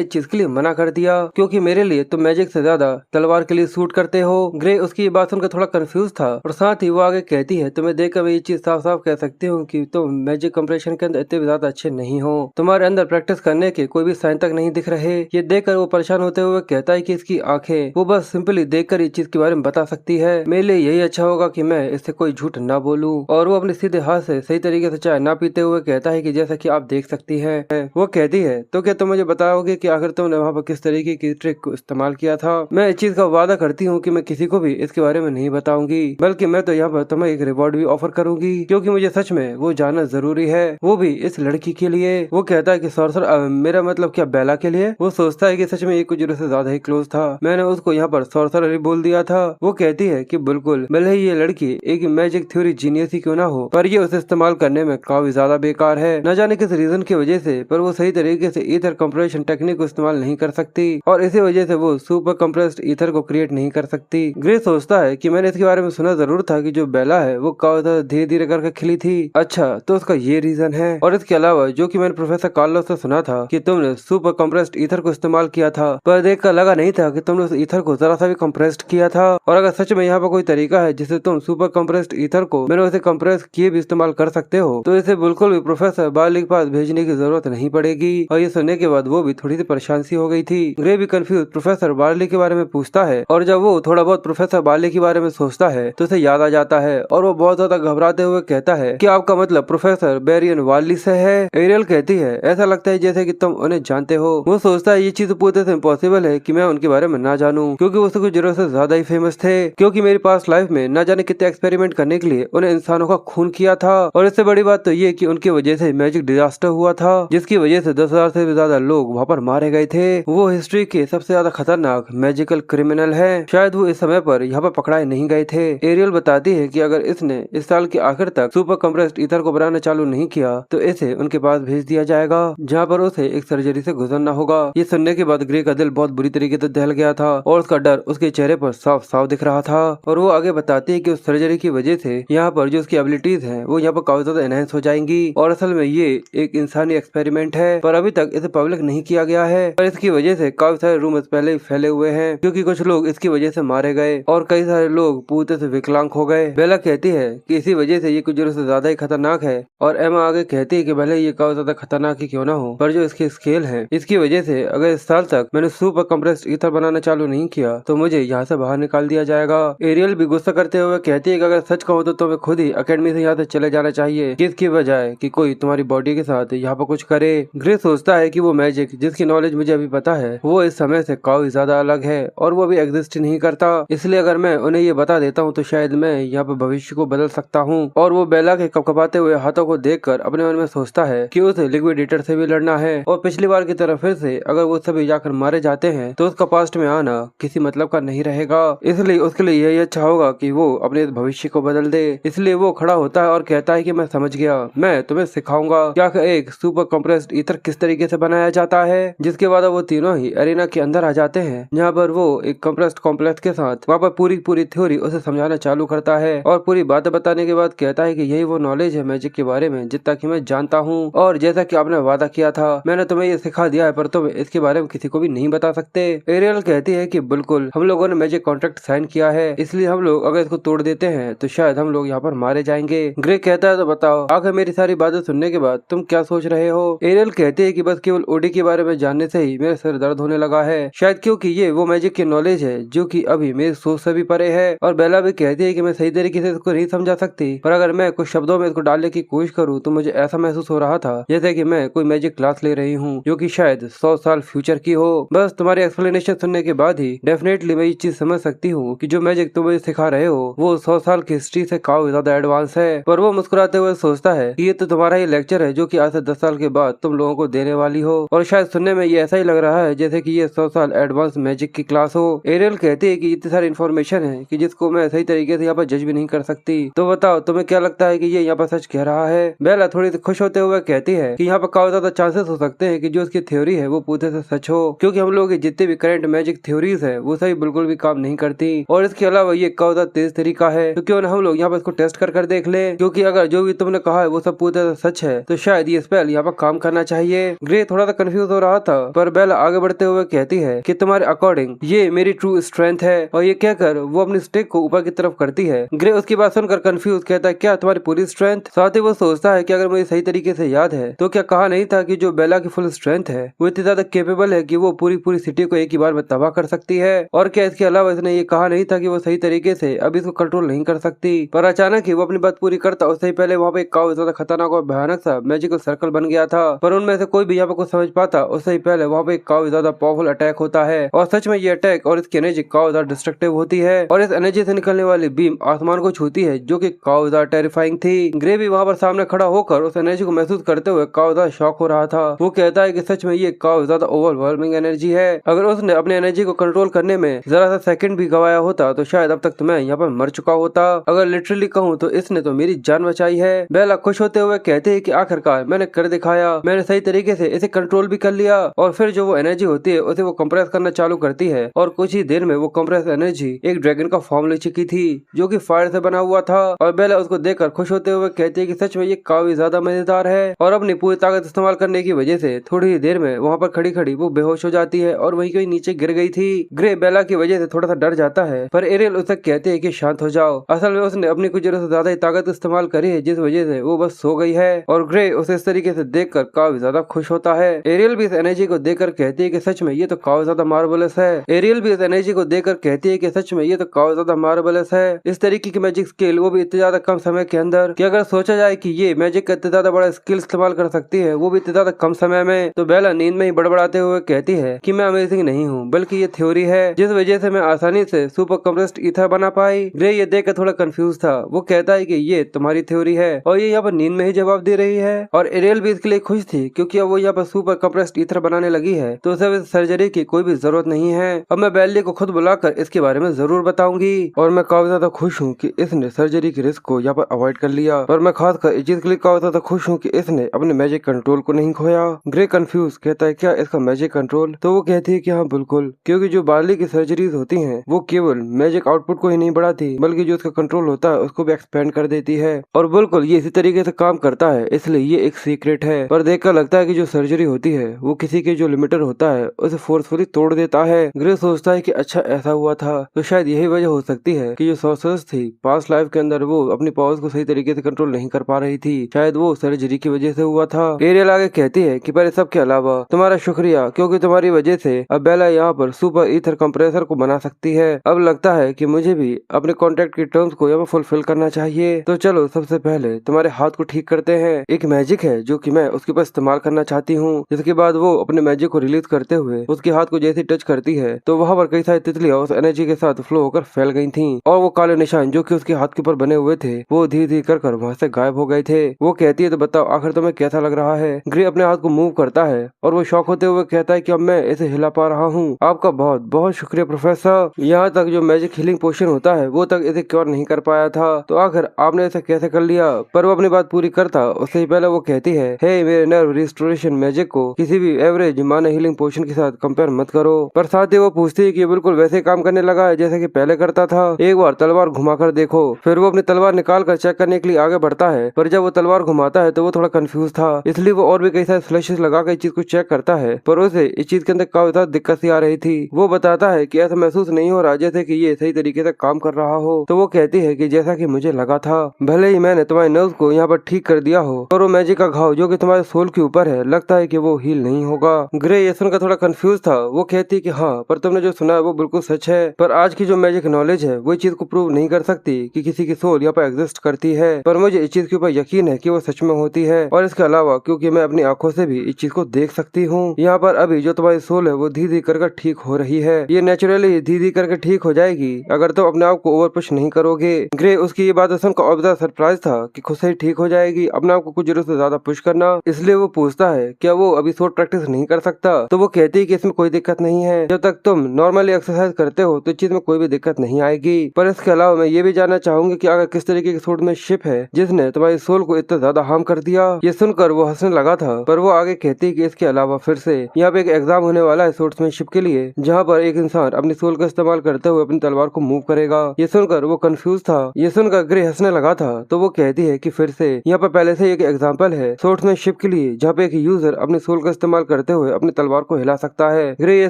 इस चीज के लिए मना कर दिया क्योंकि मेरे लिए तुम मैजिक से ज्यादा तलवार के लिए सूट करते हो। ग्रे उसकी बात सुनकर थोड़ा कंफ्यूज था और साथ ही वो आगे कहती है तुम्हें देखकर मैं ये चीज साफ साफ कह सकती हूँ कि तुम मैजिक कंप्रेशन के अंदर इतने ज्यादा अच्छे नहीं हो, तुम्हारे अंदर प्रैक्टिस करने के कोई भी साइन तक नहीं दिख रहे। ये देखकर वो परेशान होते हुए कहता है कि इसकी आंखें वो बस सिंपली देखकर इस चीज के बारे में बता सकती है, मेरे लिए यही अच्छा होगा कि मैं इससे कोई झूठ ना बोलूं। और वो अपने सीधे हाथ से सही तरीके से चाय ना पीते हुए कहता है कि जैसा कि आप देख सकती हैं। वो कहती है तो क्या तुम मुझे बताओगे कि आखिर तुमने वहाँ पर किस तरीके की ट्रिक को इस्तेमाल किया था? मैं इस चीज का वादा करती हूँ कि मैं किसी को भी इसके बारे में नहीं बताऊंगी, बल्कि मैं तो यहाँ पर तुम्हें एक रिवॉर्ड भी ऑफर करूंगी क्योंकि मुझे सच में वो जानना जरूरी है, वो भी इस लड़की के लिए। वो कहता है कि सॉर्सर मेरा मतलब क्या बेला के लिए? वो सोचता है कि सच में ये कुछ से ज्यादा ही क्लोज था, मैंने उसको यहाँ पर सॉर्सर बोल दिया था। वो कहती है कि बिल्कुल भले ही ये लड़की एक मैजिक थ्योरी जीनियस ही क्यों ना हो, पर ये उसे इस्तेमाल करने में काफी ज्यादा बेकार है, न जाने किस रीजन की वजह से, पर वो सही तरीके से ईथर कंप्रेशन टेक्निक को इस्तेमाल नहीं कर सकती और इसी वजह से वो सुपर कंप्रेस्ड ईथर को क्रिएट नहीं कर सकती। ग्रे सोचता है कि मैंने इसके बारे में सुना जरूर था कि जो बेला है वो धीरे धीरे करके खिली थी, अच्छा तो उसका ये रीजन है। और इसके अलावा जो कि मैंने प्रोफेसर कार्लोस से सुना था कि तुमने सुपर कंप्रेस्ड ईथर को इस्तेमाल किया था, पर देखकर लगा नहीं था कि तुमने उस ईथर को जरा सा भी कंप्रेस्ड किया था। और अगर सच में यहाँ पर कोई तरीका है जिससे तुम सुपर कंप्रेस्ड ईथर को मैंने उसे कंप्रेस किए भी इस्तेमाल कर सकते हो तो इसे बिल्कुल भी प्रोफेसर बार्ली के पास भेजने की जरूरत नहीं पड़ेगी। और ये सुनने के बाद वो भी थोड़ी सी परेशान सी हो गई थी। ग्रे भी कंफ्यूज प्रोफेसर बार्ली के बारे में पूछता है और जब वो थोड़ा बहुत प्रोफेसर बार्ली के बारे में सोचता है तो उसे याद आ जाता है और वो बहुत ज्यादा घबराते हुए कहता है कि आपका मतलब प्रोफेसर बेरियन वार्ली से है? एरियल कहती है ऐसा लगता है जैसे कि तुम उन्हें जानते हो। वो सोचता है ये चीज पूरी से इम्पॉसिबल है कि मैं उनके बारे में ना जानूं क्योंकि वो कुछ जरूरत से ज्यादा ही फेमस थे, क्योंकि मेरी पास्ट लाइफ में न जाने कितने एक्सपेरिमेंट करने के लिए उन्हें इंसानों का खून किया था। और इससे बड़ी बात तो ये कि उनकी वजह से मैजिक डिजास्टर हुआ था जिसकी वजह से 10,000 से भी ज्यादा लोग वहाँ पर मारे गए थे। वो हिस्ट्री के सबसे ज्यादा खतरनाक मैजिकल क्रिमिनल है, शायद वो इस समय पर यहाँ पर पकड़ाए नहीं गए थे। एरियल बताती है कि अगर इसने इस साल के आखिर तक सुपर कंप्रेस्ड ईथर को बनाना चालू नहीं किया तो इसे उनके पास भेज दिया जाएगा जहाँ पर उसे एक सर्जरी से गुजरना होगा। ये सुनने के बाद ग्रे का दिल बहुत बुरी तरीके से दहल गया था और उसका डर उसके चेहरे पर साफ साफ दिख रहा था। और वो आगे बताती है कि उस सर्जरी की वजह से यहाँ पर जो उसकी एबिलिटीज हैं वो यहाँ पर काफी ज्यादा एनहेंस हो जाएंगी और असल में ये एक इंसानी एक्सपेरिमेंट है पर अभी तक इसे पब्लिक नहीं किया गया है। पर इसकी वजह से काफी सारे रूमर्स पहले ही फैले हुए हैं क्योंकि कुछ लोग इसकी वजह से मारे गए और कई सारे लोग पूरे से विकलांग हो गए। बेला कहती है कि इसी वजह से ये कुछ जरूर से ज्यादा ही खतरनाक है और एमा आगे कहती है कि भले ये काफी ज्यादा खतरनाक ही क्यों ना हो पर जो इसकी स्केल है इसकी वजह से अगर इस साल तक मैंने सुपर कंप्रेस्ड ईथर बनाना चालू नहीं किया तो मुझे यहाँ से बाहर निकाल दिया जाएगा। एरियल भी गुस्सा करते हुए कहती है कि अगर सच कहो तो तुम्हें खुद ही अकेडमी से यहाँ से चले जाना चाहिए किसकी बजाय कि कोई तुम्हारी बॉडी के साथ यहाँ पर कुछ करे। ग्रे सोचता है कि वो मैजिक जिसकी नॉलेज मुझे अभी पता है वो इस समय से काफी ज्यादा अलग है और वो अभी एग्जिस्ट नहीं करता, इसलिए इसलिए अगर मैं उन्हें ये बता देता हूँ तो शायद मैं यहाँ पर भविष्य को बदल सकता हूँ। और वो बेला के कपकपाते हुए हाथों को देखकर अपने मन में सोचता है कि उसे लिक्विडेटर से भी लड़ना है और पिछली बार की तरह फिर से अगर वो सभी जाकर मारे जाते हैं तो उसका पास्ट में आना किसी मतलब का नहीं रहेगा। इसलिए उसके लिए यही अच्छा होगा कि वो अपने भविष्य को बदल दे। इसलिए वो खड़ा होता है और कहता है कि मैं समझ गया, मैं तुम्हें सिखाऊंगा क्या एक सुपर कंप्रेस्ड ईथर किस तरीके से बनाया जाता है। जिसके बाद वो तीनों ही एरिना के अंदर आ जाते हैं, जहाँ पर वो एक कंप्रेस्ड कॉम्प्लेक्स के साथ वहाँ पर पूरी थ्योरी उसे समझाना चालू करता है और पूरी बातें बताने के बाद कहता है कि यही वो नॉलेज है मैजिक के बारे में जितना कि मैं जानता हूँ, और जैसा कि आपने वादा किया था मैंने तुम्हें ये सिखा दिया है, पर तुम इसके बारे में किसी को भी नहीं बता सकते। एरियल कहती है कि बिल्कुल, हम लोगों ने मैजिक कॉन्ट्रैक्ट साइन किया है, इसलिए हम लोग अगर इसको तोड़ देते हैं तो शायद हम लोग यहाँ पर मारे जाएंगे। ग्रे कहता है तो बताओ आखिर मेरी सारी बातें सुनने के बाद तुम क्या सोच रहे हो। एरियल कहती है कि बस केवल ओडी के बारे में जानने से ही मेरे सिर दर्द होने लगा है, शायद क्योंकि ये वो मैजिक की नॉलेज है जो कि अभी मेरी सोच से भी परे है। और बेला भी कहती है कि मैं सही तरीके से इसको नहीं समझा सकती, पर अगर मैं कुछ शब्दों में इसको डालने की कोशिश करूँ तो मुझे ऐसा महसूस हो रहा था जैसे कि मैं कोई मैजिक क्लास ले रही हूँ जो कि शायद 100 साल फ्यूचर की हो। बस तुम्हारी एक्सप्लेनेशन सुनने के बाद ही डेफिनेटली मैं ये चीज समझ सकती हूँ कि जो मैजिक तुम मुझे सिखा रहे हो वो 100 साल की हिस्ट्री से काफी ज्यादा एडवांस है। पर वो मुस्कुराते हुए सोचता है कि ये तो तुम्हारा ही लेक्चर है जो कि आज से 10 साल के बाद तुम लोगों को देने वाली हो, और शायद सुनने में ये ऐसा ही लग रहा है जैसे कि ये 100 साल एडवांस मैजिक की क्लास हो। एरियल कहती है कि इतनी सारी इन्फॉर्मेशन है कि जिसको मैं सही तरीके से यहाँ पर जज भी नहीं कर सकती, तो बताओ तुम्हें क्या लगता है कि ये यहाँ पर सच कह रहा है। बेला थोड़ी सी खुश होते हुए कहती है कि यहाँ पर काफी ज्यादा चांसेस हो सकते हैं कि जो उसकी थ्योरी है वो पूरे से सच हो, क्योंकि हम लोगों की जितने भी करंट मैजिक थ्योरीज है वो सही बिल्कुल भी काम नहीं करती, और इसके अलावा ये काफी ज्यादा तेज तरीका है तो क्यों ना हम लोग यहाँ पर इसको टेस्ट कर देख ले, क्योंकि अगर जो भी तुमने कहा है वो सब पूरे से सच है तो शायद ये स्पेल यहाँ पर काम करना चाहिए। ग्रे थोड़ा सा कंफ्यूज हो रहा था, पर बेला आगे बढ़ते हुए कहती है कि तुम्हारे अकॉर्डिंग ये मेरी ट्रू स्ट्रेंथ है, और ये कहकर वो अपनी स्टिक को ऊपर की तरफ करती है। ग्रे उसकी बात सुनकर कंफ्यूज कहता है क्या तुम्हारी पूरी स्ट्रेंथ। साथ ही वो सोचता है कि अगर मुझे सही तरीके से याद है तो क्या कहा नहीं था कि जो बेला की फुल स्ट्रेंथ है वो इतनी ज्यादा केपेबल है कि वो पूरी सिटी को एक ही बार में तबाह कर सकती है, और क्या इसके अलावा इसने ये कहा नहीं था कि वो सही तरीके से अब इसको कंट्रोल नहीं कर सकती। पर अचानक ही वो अपनी बात पूरी करता उससे पहले वहाँ पे एक काफी ज्यादा खतरनाक और भयानक सा मैजिकल सर्कल बन गया था, पर उनमें से कोई भी यहाँ पे कुछ समझ पाता उससे ही पहले वहाँ पे एक काफी ज्यादा पावरफुल अटैक होता है, और सच में ये अटैक और इसकी एनर्जी काफी ज्यादा डिस्ट्रक्टिव होती है, और इस एनर्जी से निकलने वाली बीम आसमान को छूती है जो कि काफी ज्यादा टेरिफाइंग थी। ग्रे भी वहाँ पर सामने खड़ा होकर उस एनर्जी को महसूस करते हुए काफी ज्यादा शॉक हो रहा था। वो कहता है कि सच में ये काफी ज्यादा ओवरवेलमिंग एनर्जी है, अगर उसने अपने एनर्जी को कंट्रोल करने में जरा सा सेकंड भी गवाया होता तो शायद अब तक तो मैं यहाँ पर मर चुका होता। अगर लिटरली कहूँ तो इसने तो मेरी जान बचाई है। बेला खुश होते हुए कहते हैं कि आखिरकार मैंने कर दिखाया, मैंने सही तरीके से इसे कंट्रोल भी कर लिया, और फिर जो वो एनर्जी होती है उसे वो कंप्रेस करना चालू करती है, और कुछ ही देर में वो कंप्रेस एनर्जी एक ड्रैगन का फॉर्म ले चुकी थी जो कि फायर से बना हुआ था। और बेला उसको देखकर खुश होते हुए कहती है कि सच में ये काफी ज्यादा मजेदार है, और अपनी पूरी ताकत इस्तेमाल करने की वजह से थोड़ी ही देर में वहाँ पर खड़ी खड़ी वो बेहोश हो जाती है और वहीं कहीं नीचे गिर गई थी। ग्रे बेला की वजह से थोड़ा सा डर जाता है, पर एरियल उसे कहते हैं कि शांत हो जाओ, असल में उसने अपनी कुछ जरूरत से ज्यादा ही ताकत इस्तेमाल करी है जिस वजह से वो बस सो गई है। और ग्रे उसे इस तरीके से देखकर काफी ज्यादा खुश होता है। एरियल भी इस एनर्जी को देखकर कहती है कि सच में ये तो काफी ज्यादा मार्वलस है। एरियल भी इस एनर्जी को देखकर कहती है कि सच में ये तो काफी ज्यादा मार्वलस है। इस तरीके की मैजिक स्किल वो भी इतने ज्यादा कम समय के अंदर, कि अगर सोचा जाए कि ये मैजिक का इतना ज्यादा बड़ा स्किल इस्तेमाल कर सकती है वो भी इतने ज्यादा कम समय में, तो बेला नींद में ही बड़बड़ाते हुए कहती है कि मैं अमेजिंग नहीं हूँ बल्कि ये थ्योरी है जिस वजह से मैं आसानी से सुपर कंप्रेस्ड ईथर बना पाई। ग्रे ये देखकर थोड़ा कंफ्यूज था। वो कहता है कि ये तुम्हारी थ्योरी है, और ये यहाँ पर नींद में ही जवाब दे रही है। और एरियल भी इसके लिए खुश थी क्योंकि अब वो यहाँ पर सुपर कंप्रेस्ड ईथर बनाने लगी है तो उसे सर्जरी की कोई भी जरूरत नहीं है। अब मैं बेली को खुद बुलाकर इसके बारे में जरूर बताऊंगी, और मैं काफी ज्यादा खुश हूँ कि इसने सर्जरी के रिस्क को यहाँ पर अवॉइड कर लिया, पर मैं खासकर इस चीज के लिए काफी ज्यादा खुश हूँ कि इसने अपने मैजिक कंट्रोल को नहीं खोया। ग्रे कंफ्यूज कहता है क्या इसका मैजिक कंट्रोल, तो वो कहती है कि हाँ बिल्कुल, क्योंकि जो बार्ली की सर्जरीज होती हैं वो केवल मैजिक आउटपुट को ही नहीं बढ़ाती बल्कि जो उसका कंट्रोल होता है उसको भी एक्सपेंड कर देती है, और बिल्कुल ये इसी तरीके से काम करता है, इसलिए ये एक सीक्रेट है। पर देखकर लगता है कि जो सर्जरी होती है वो किसी के जो लिमिटर होता है उसे फोर्सफुली तोड़ देता है। ग्रे सोचता है कि अच्छा ऐसा हुआ था, तो शायद यही वजह हो सकती है कि जो सॉर्सरर्स थी पास्ट लाइफ के अंदर वो अपनी पावर्स को सही तरीके से कंट्रोल नहीं कर पा रही थी, शायद वो सर्जरी की वजह से हुआ था। एरियल आगे कहती है कि पर सब के अलावा तुम्हारा शुक्रिया, क्योंकि तुम्हारी वजह से अब बेला यहाँ पर सुपर ईथर कंप्रेसर को बना सकती है। अब लगता है कि मुझे भी अपने कॉन्ट्रैक्ट की टर्म्स को यहाँ पर फुलफिल करना चाहिए, तो चलो सबसे पहले तुम्हारे हाथ को ठीक करते हैं। एक मैजिक है जो कि मैं उसके पास इस्तेमाल करना चाहती हूँ। जिसके बाद वो अपने मैजिक को रिलीज करते हुए उसके हाथ को जैसे टच करती है तो वहाँ पर कई सारी तितलियां उस एनर्जी के साथ फ्लो होकर फैल गई थी और वो काले निशान जो कि उसके हाथ के ऊपर बने हुए थे वो धीरे धीरे कर वहाँ से गायब हो गए थे। वो कहती है तो बताओ आखिर तुम्हें कैसा लग रहा है। ग्रे अपने हाथ को मूव करता है और वो शॉक होते हुए कहता है कि अब मैं इसे हिला पा रहा हूँ। आपका बहुत बहुत शुक्रिया प्रोफेसर। यहाँ तक जो मैजिक हीलिंग पोशन होता है वो तक इसे क्योर नहीं कर पाया था, तो आखिर आपने इसे कैसे कर लिया। पर वो अपनी बात पूरी करता उससे ही पहले वो कहती है, हे मेरे नर्व रिस्टोरेशन मैजिक को किसी भी एवरेज माना हीलिंग पोशन के साथ कंपेयर मत करो। पर साथ ही वो पूछती है कि ये बिल्कुल वैसे काम करने लगा है जैसे कि पहले करता था। एक बार तलवार घुमाकर देखो। फिर वो अपनी तलवार निकाल कर चेक करने के लिए आगे बढ़ता है, पर जब वो तलवार घुमाता है तो वो थोड़ा कंफ्यूज था, इसलिए वो और भी कई सारे फ्लैशेस लगाकर इस चीज को चेक करता है, पर उसे इस चीज के अंदर काफी ज्यादा दिक्कत सी आ रही थी। वो बताता है कि ऐसा महसूस नहीं हो रहा जैसे कि ये सही तरीके से काम कर रहा हो। तो वो कहती है कि जैसा कि मुझे लगा था, भले ही मैंने तुम्हारे नर्व्स को यहाँ पर ठीक कर दिया हो, पर वो मैजिक का घाव जो कि तुम्हारे सोल के ऊपर है लगता है कि वो हील नहीं होगा। ग्रे ये सुनकर थोड़ा कंफ्यूज था। वो कहती कि हाँ, पर तुमने जो सुना है वो बिल्कुल सच है, पर आज की जो मैजिक नॉलेज है वो चीज को प्रूव नहीं कर सकती कि किसी की सोल यहाँ पर एग्जिस्ट करती है, पर मुझे इस चीज के ऊपर यकीन है कि वो सच में होती है। और इसके अलावा क्योंकि मैं अपनी आंखों से भी इस चीज को देख सकती हूँ, यहाँ पर अभी जो तुम्हारी सोल है वो धीरे धीरे कर ठीक हो रही है। ये नेचुरली धीरे धीरे करके ठीक हो जाएगी अगर तुम अपने आप को ओवर पुश नहीं करोगे। ग्रे उसकी ये बात सुनकर और ज्यादा सरप्राइज था कि खुद से ही ठीक हो जाएगी, अपने आप को कुछ जरूरत से ज्यादा पुश करना। इसलिए वो पूछता है क्या वो अभी सोल प्रैक्टिस नहीं कर सकता, तो वो कहती है कि इसमें कोई दिक्कत नहीं है, जब तक तुम नॉर्मली एक्सरसाइज करते हो तो इस चीज में कोई भी दिक्कत नहीं आएगी। पर इसके अलावा मैं ये भी जानना चाहूंगी कि अगर किस तरीके की सोल्डमैनशिप है जिसने तुम्हारी सोल को इतना ज्यादा हार्म कर दिया। ये सुनकर वो हंसने लगा था, पर वो आगे कहती है कि इसके अलावा फिर से यहाँ पे एक एग्जाम होने वाला है सोल्डमैनशिप के लिए, जहाँ पर एक इंसान अपनी सोल का इस्तेमाल करते हुए अपनी तलवार को मूव करेगा। ये सुनकर वो कंफ्यूज था। ये सुनकर ग्रे हंसने लगा था, तो वो कहती है कि फिर से यहाँ पर पहले से एक एग्जाम्पल है सोल्डमैनशिप के लिए जहाँ पे एक यूजर अपनी सोल का इस्तेमाल करते हुए अपनी तलवार को हिला सकता है। ग्रे ये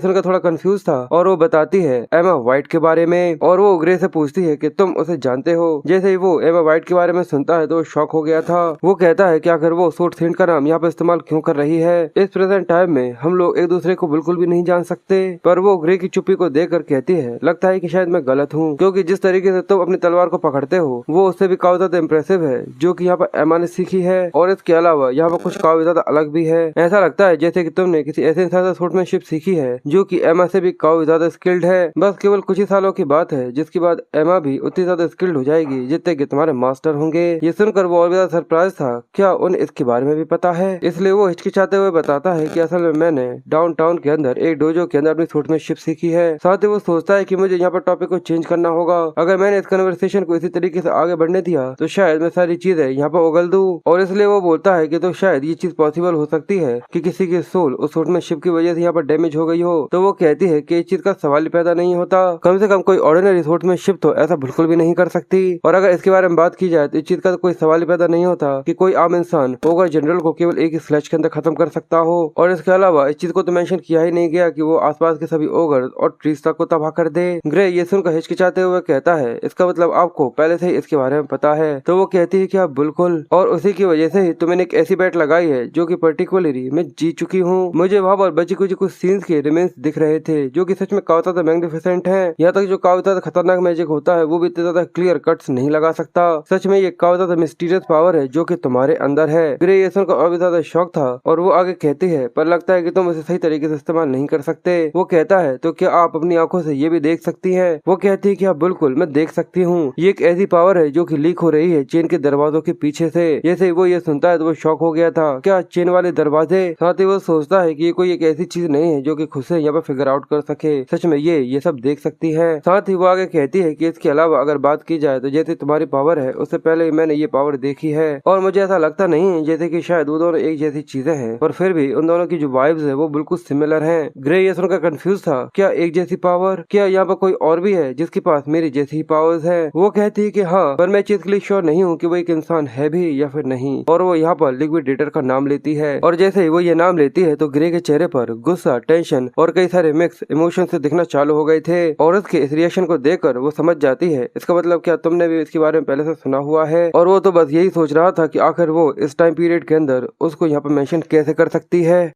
सुनकर थोड़ा कंफ्यूज था और वो बताती है एमा वाइट के बारे में, और वो ग्रे से पूछती है कि तुम उसे जानते हो। जैसे ही वो एमा वाइट के बारे में सुनता है तो शॉक हो गया था। वो कहता है कि आखिर वो सोर्ट थिंड का नाम यहाँ पे इस्तेमाल क्यों कर रही है। इस प्रेजेंट टाइम में हम लोग एक दूसरे को बिल्कुल भी नहीं जान सकते। पर वो ग्रे की चुप्पी को देख कर कहती है, लगता है कि शायद मैं गलत हूँ, क्योंकि जिस तरीके से तुम अपनी तलवार को पकड़ते हो वो उससे भी काफी ज्यादा इम्प्रेसिव है जो कि यहाँ पर एमा ने सीखी है। और इसके अलावा यहाँ पर कुछ काफी ज्यादा अलग भी है। ऐसा लगता है जैसे कि तुमने किसी ऐसे इंसान से सोर्टमैनशिप सीखी है जो कि एमा से भी काफी ज्यादा स्किल्ड है। बस केवल कुछ ही सालों की बात है जिसके बाद एमा भी उतनी ज्यादा स्किल्ड हो जाएगी जितने कि तुम्हारे मास्टर होंगे। ये सुनकर वो और भी ज्यादा सरप्राइज था। क्या उन्हें इसके बारे में भी पता है? इसलिए वो हिचकिचाते हुए बताता है कि असल में मैंने डाउनटाउन के अंदर एक डोजो के अंदर अपनी सोर्टमैनशिप सीखी है। साथ ही वो सोचता है कि मुझे यहाँ पर टॉपिक को चेंज करना होगा। अगर मैंने इस कन्वर्सेशन को इसी तरीके से आगे बढ़ने दिया तो शायद मैं सारी चीजें यहाँ पर उगल दूं। और इसलिए वो बोलता है कि तो शायद ये चीज पॉसिबल हो सकती है कि किसी की सोल उस सोर्टमैनशिप की वजह से यहाँ पर डैमेज हो गई हो। तो वो कहती है कि इस चीज का सवाल ही पैदा नहीं होता। कम से कम कोई ऑर्डिनरी सोर्टमैनशिप तो ऐसा बिल्कुल भी नहीं कर सकती। और अगर इसके बारे में बात की जाए तो इस चीज का तो कोई सवाल ही पैदा नहीं होता कि कोई आम इंसान ओगर जनरल को केवल एक ही स्लैश के अंदर खत्म कर सकता हो। और इसके अलावा इस चीज को तो मेंशन किया ही नहीं गया कि वो आसपास के सभी ओगर और ट्रीज तक को तबाह कर दे। ग्रे ये सुनकर हिचकिचाते हुए कहता है, इसका मतलब आपको पहले से ही इसके बारे में पता है? तो वो कहती है कि आप बिल्कुल, और उसी की वजह से ही तो मैंने एक ऐसी बैट लगाई है जो कि पर्टिकुलरली मैं जीत चुकी हूँ। मुझे वहाँ पर बची कुछ सीन्स के रिमेन्स दिख रहे थे जो कि सच में काफी ज्यादा मैग्निफिसेंट है। यहाँ तक जो काफी ज्यादा खतरनाक मैजिक होता है वो भी इतने ज्यादा क्लियर कट्स नहीं लगा सकता। सच में ये काफी ज्यादा मिस्टीरियस पावर है जो कि तुम्हारे अंदर है। ग्रे ये सुनकर और भी ज्यादा शौक था और वो आगे कहती है, पर लगता है कि तुम उसे सही तरीके से इस्तेमाल नहीं कर सकते। वो कहता है, तो क्या आप अपनी आंखों से ये भी देख सकती है? वो कहती है कि हाँ बिल्कुल, मैं देख सकती हूँ। ये एक ऐसी पावर है जो कि लीक हो रही है चेन के दरवाजों के पीछे से। जैसे वो ये सुनता है तो वो शॉक हो गया था। क्या चेन वाले दरवाजे? साथ ही वो सोचता है कि ये कोई एक ऐसी चीज नहीं है जो कि खुद से यहाँ पर फिगर आउट कर सके। सच में ये सब देख सकती है। साथ ही वो आगे कहती है कि इसके अलावा अगर बात की जाए तो जैसे तुम्हारी पावर है उससे पहले मैंने ये पावर देखी है और मुझे ऐसा लगता नहीं है जैसे कि शायद वो दोनों एक जैसी चीजें हैं, पर फिर भी उन दोनों की जो वाइब्स है वो बिल्कुल सिमिलर हैं। ग्रे ये सुनकर कंफ्यूज था। क्या एक जैसी पावर? क्या यहाँ पर कोई और भी है जिसके पास मेरी जैसी पावर्स है? वो कहती है कि हाँ, पर मैं चीज के लिए श्योर नहीं हूँ कि वो एक इंसान है भी या फिर नहीं। और वो यहाँ पर लिक्विडेटर का नाम लेती है और जैसे ही वो ये नाम लेती है तो ग्रे के चेहरे पर गुस्सा, टेंशन और कई सारे मिक्स इमोशन से दिखना चालू हो गए थे। और उसके इस रिएक्शन को देखकर वो समझ जाती है, इसका मतलब क्या तुमने भी इसके बारे में पहले से सुना हुआ है? और वो तो बस यही सोच रहा था कि आखिर वो इस टाइम पीरियड के अंदर उसको यहाँ पर मेंशन कैसे कर सकती है।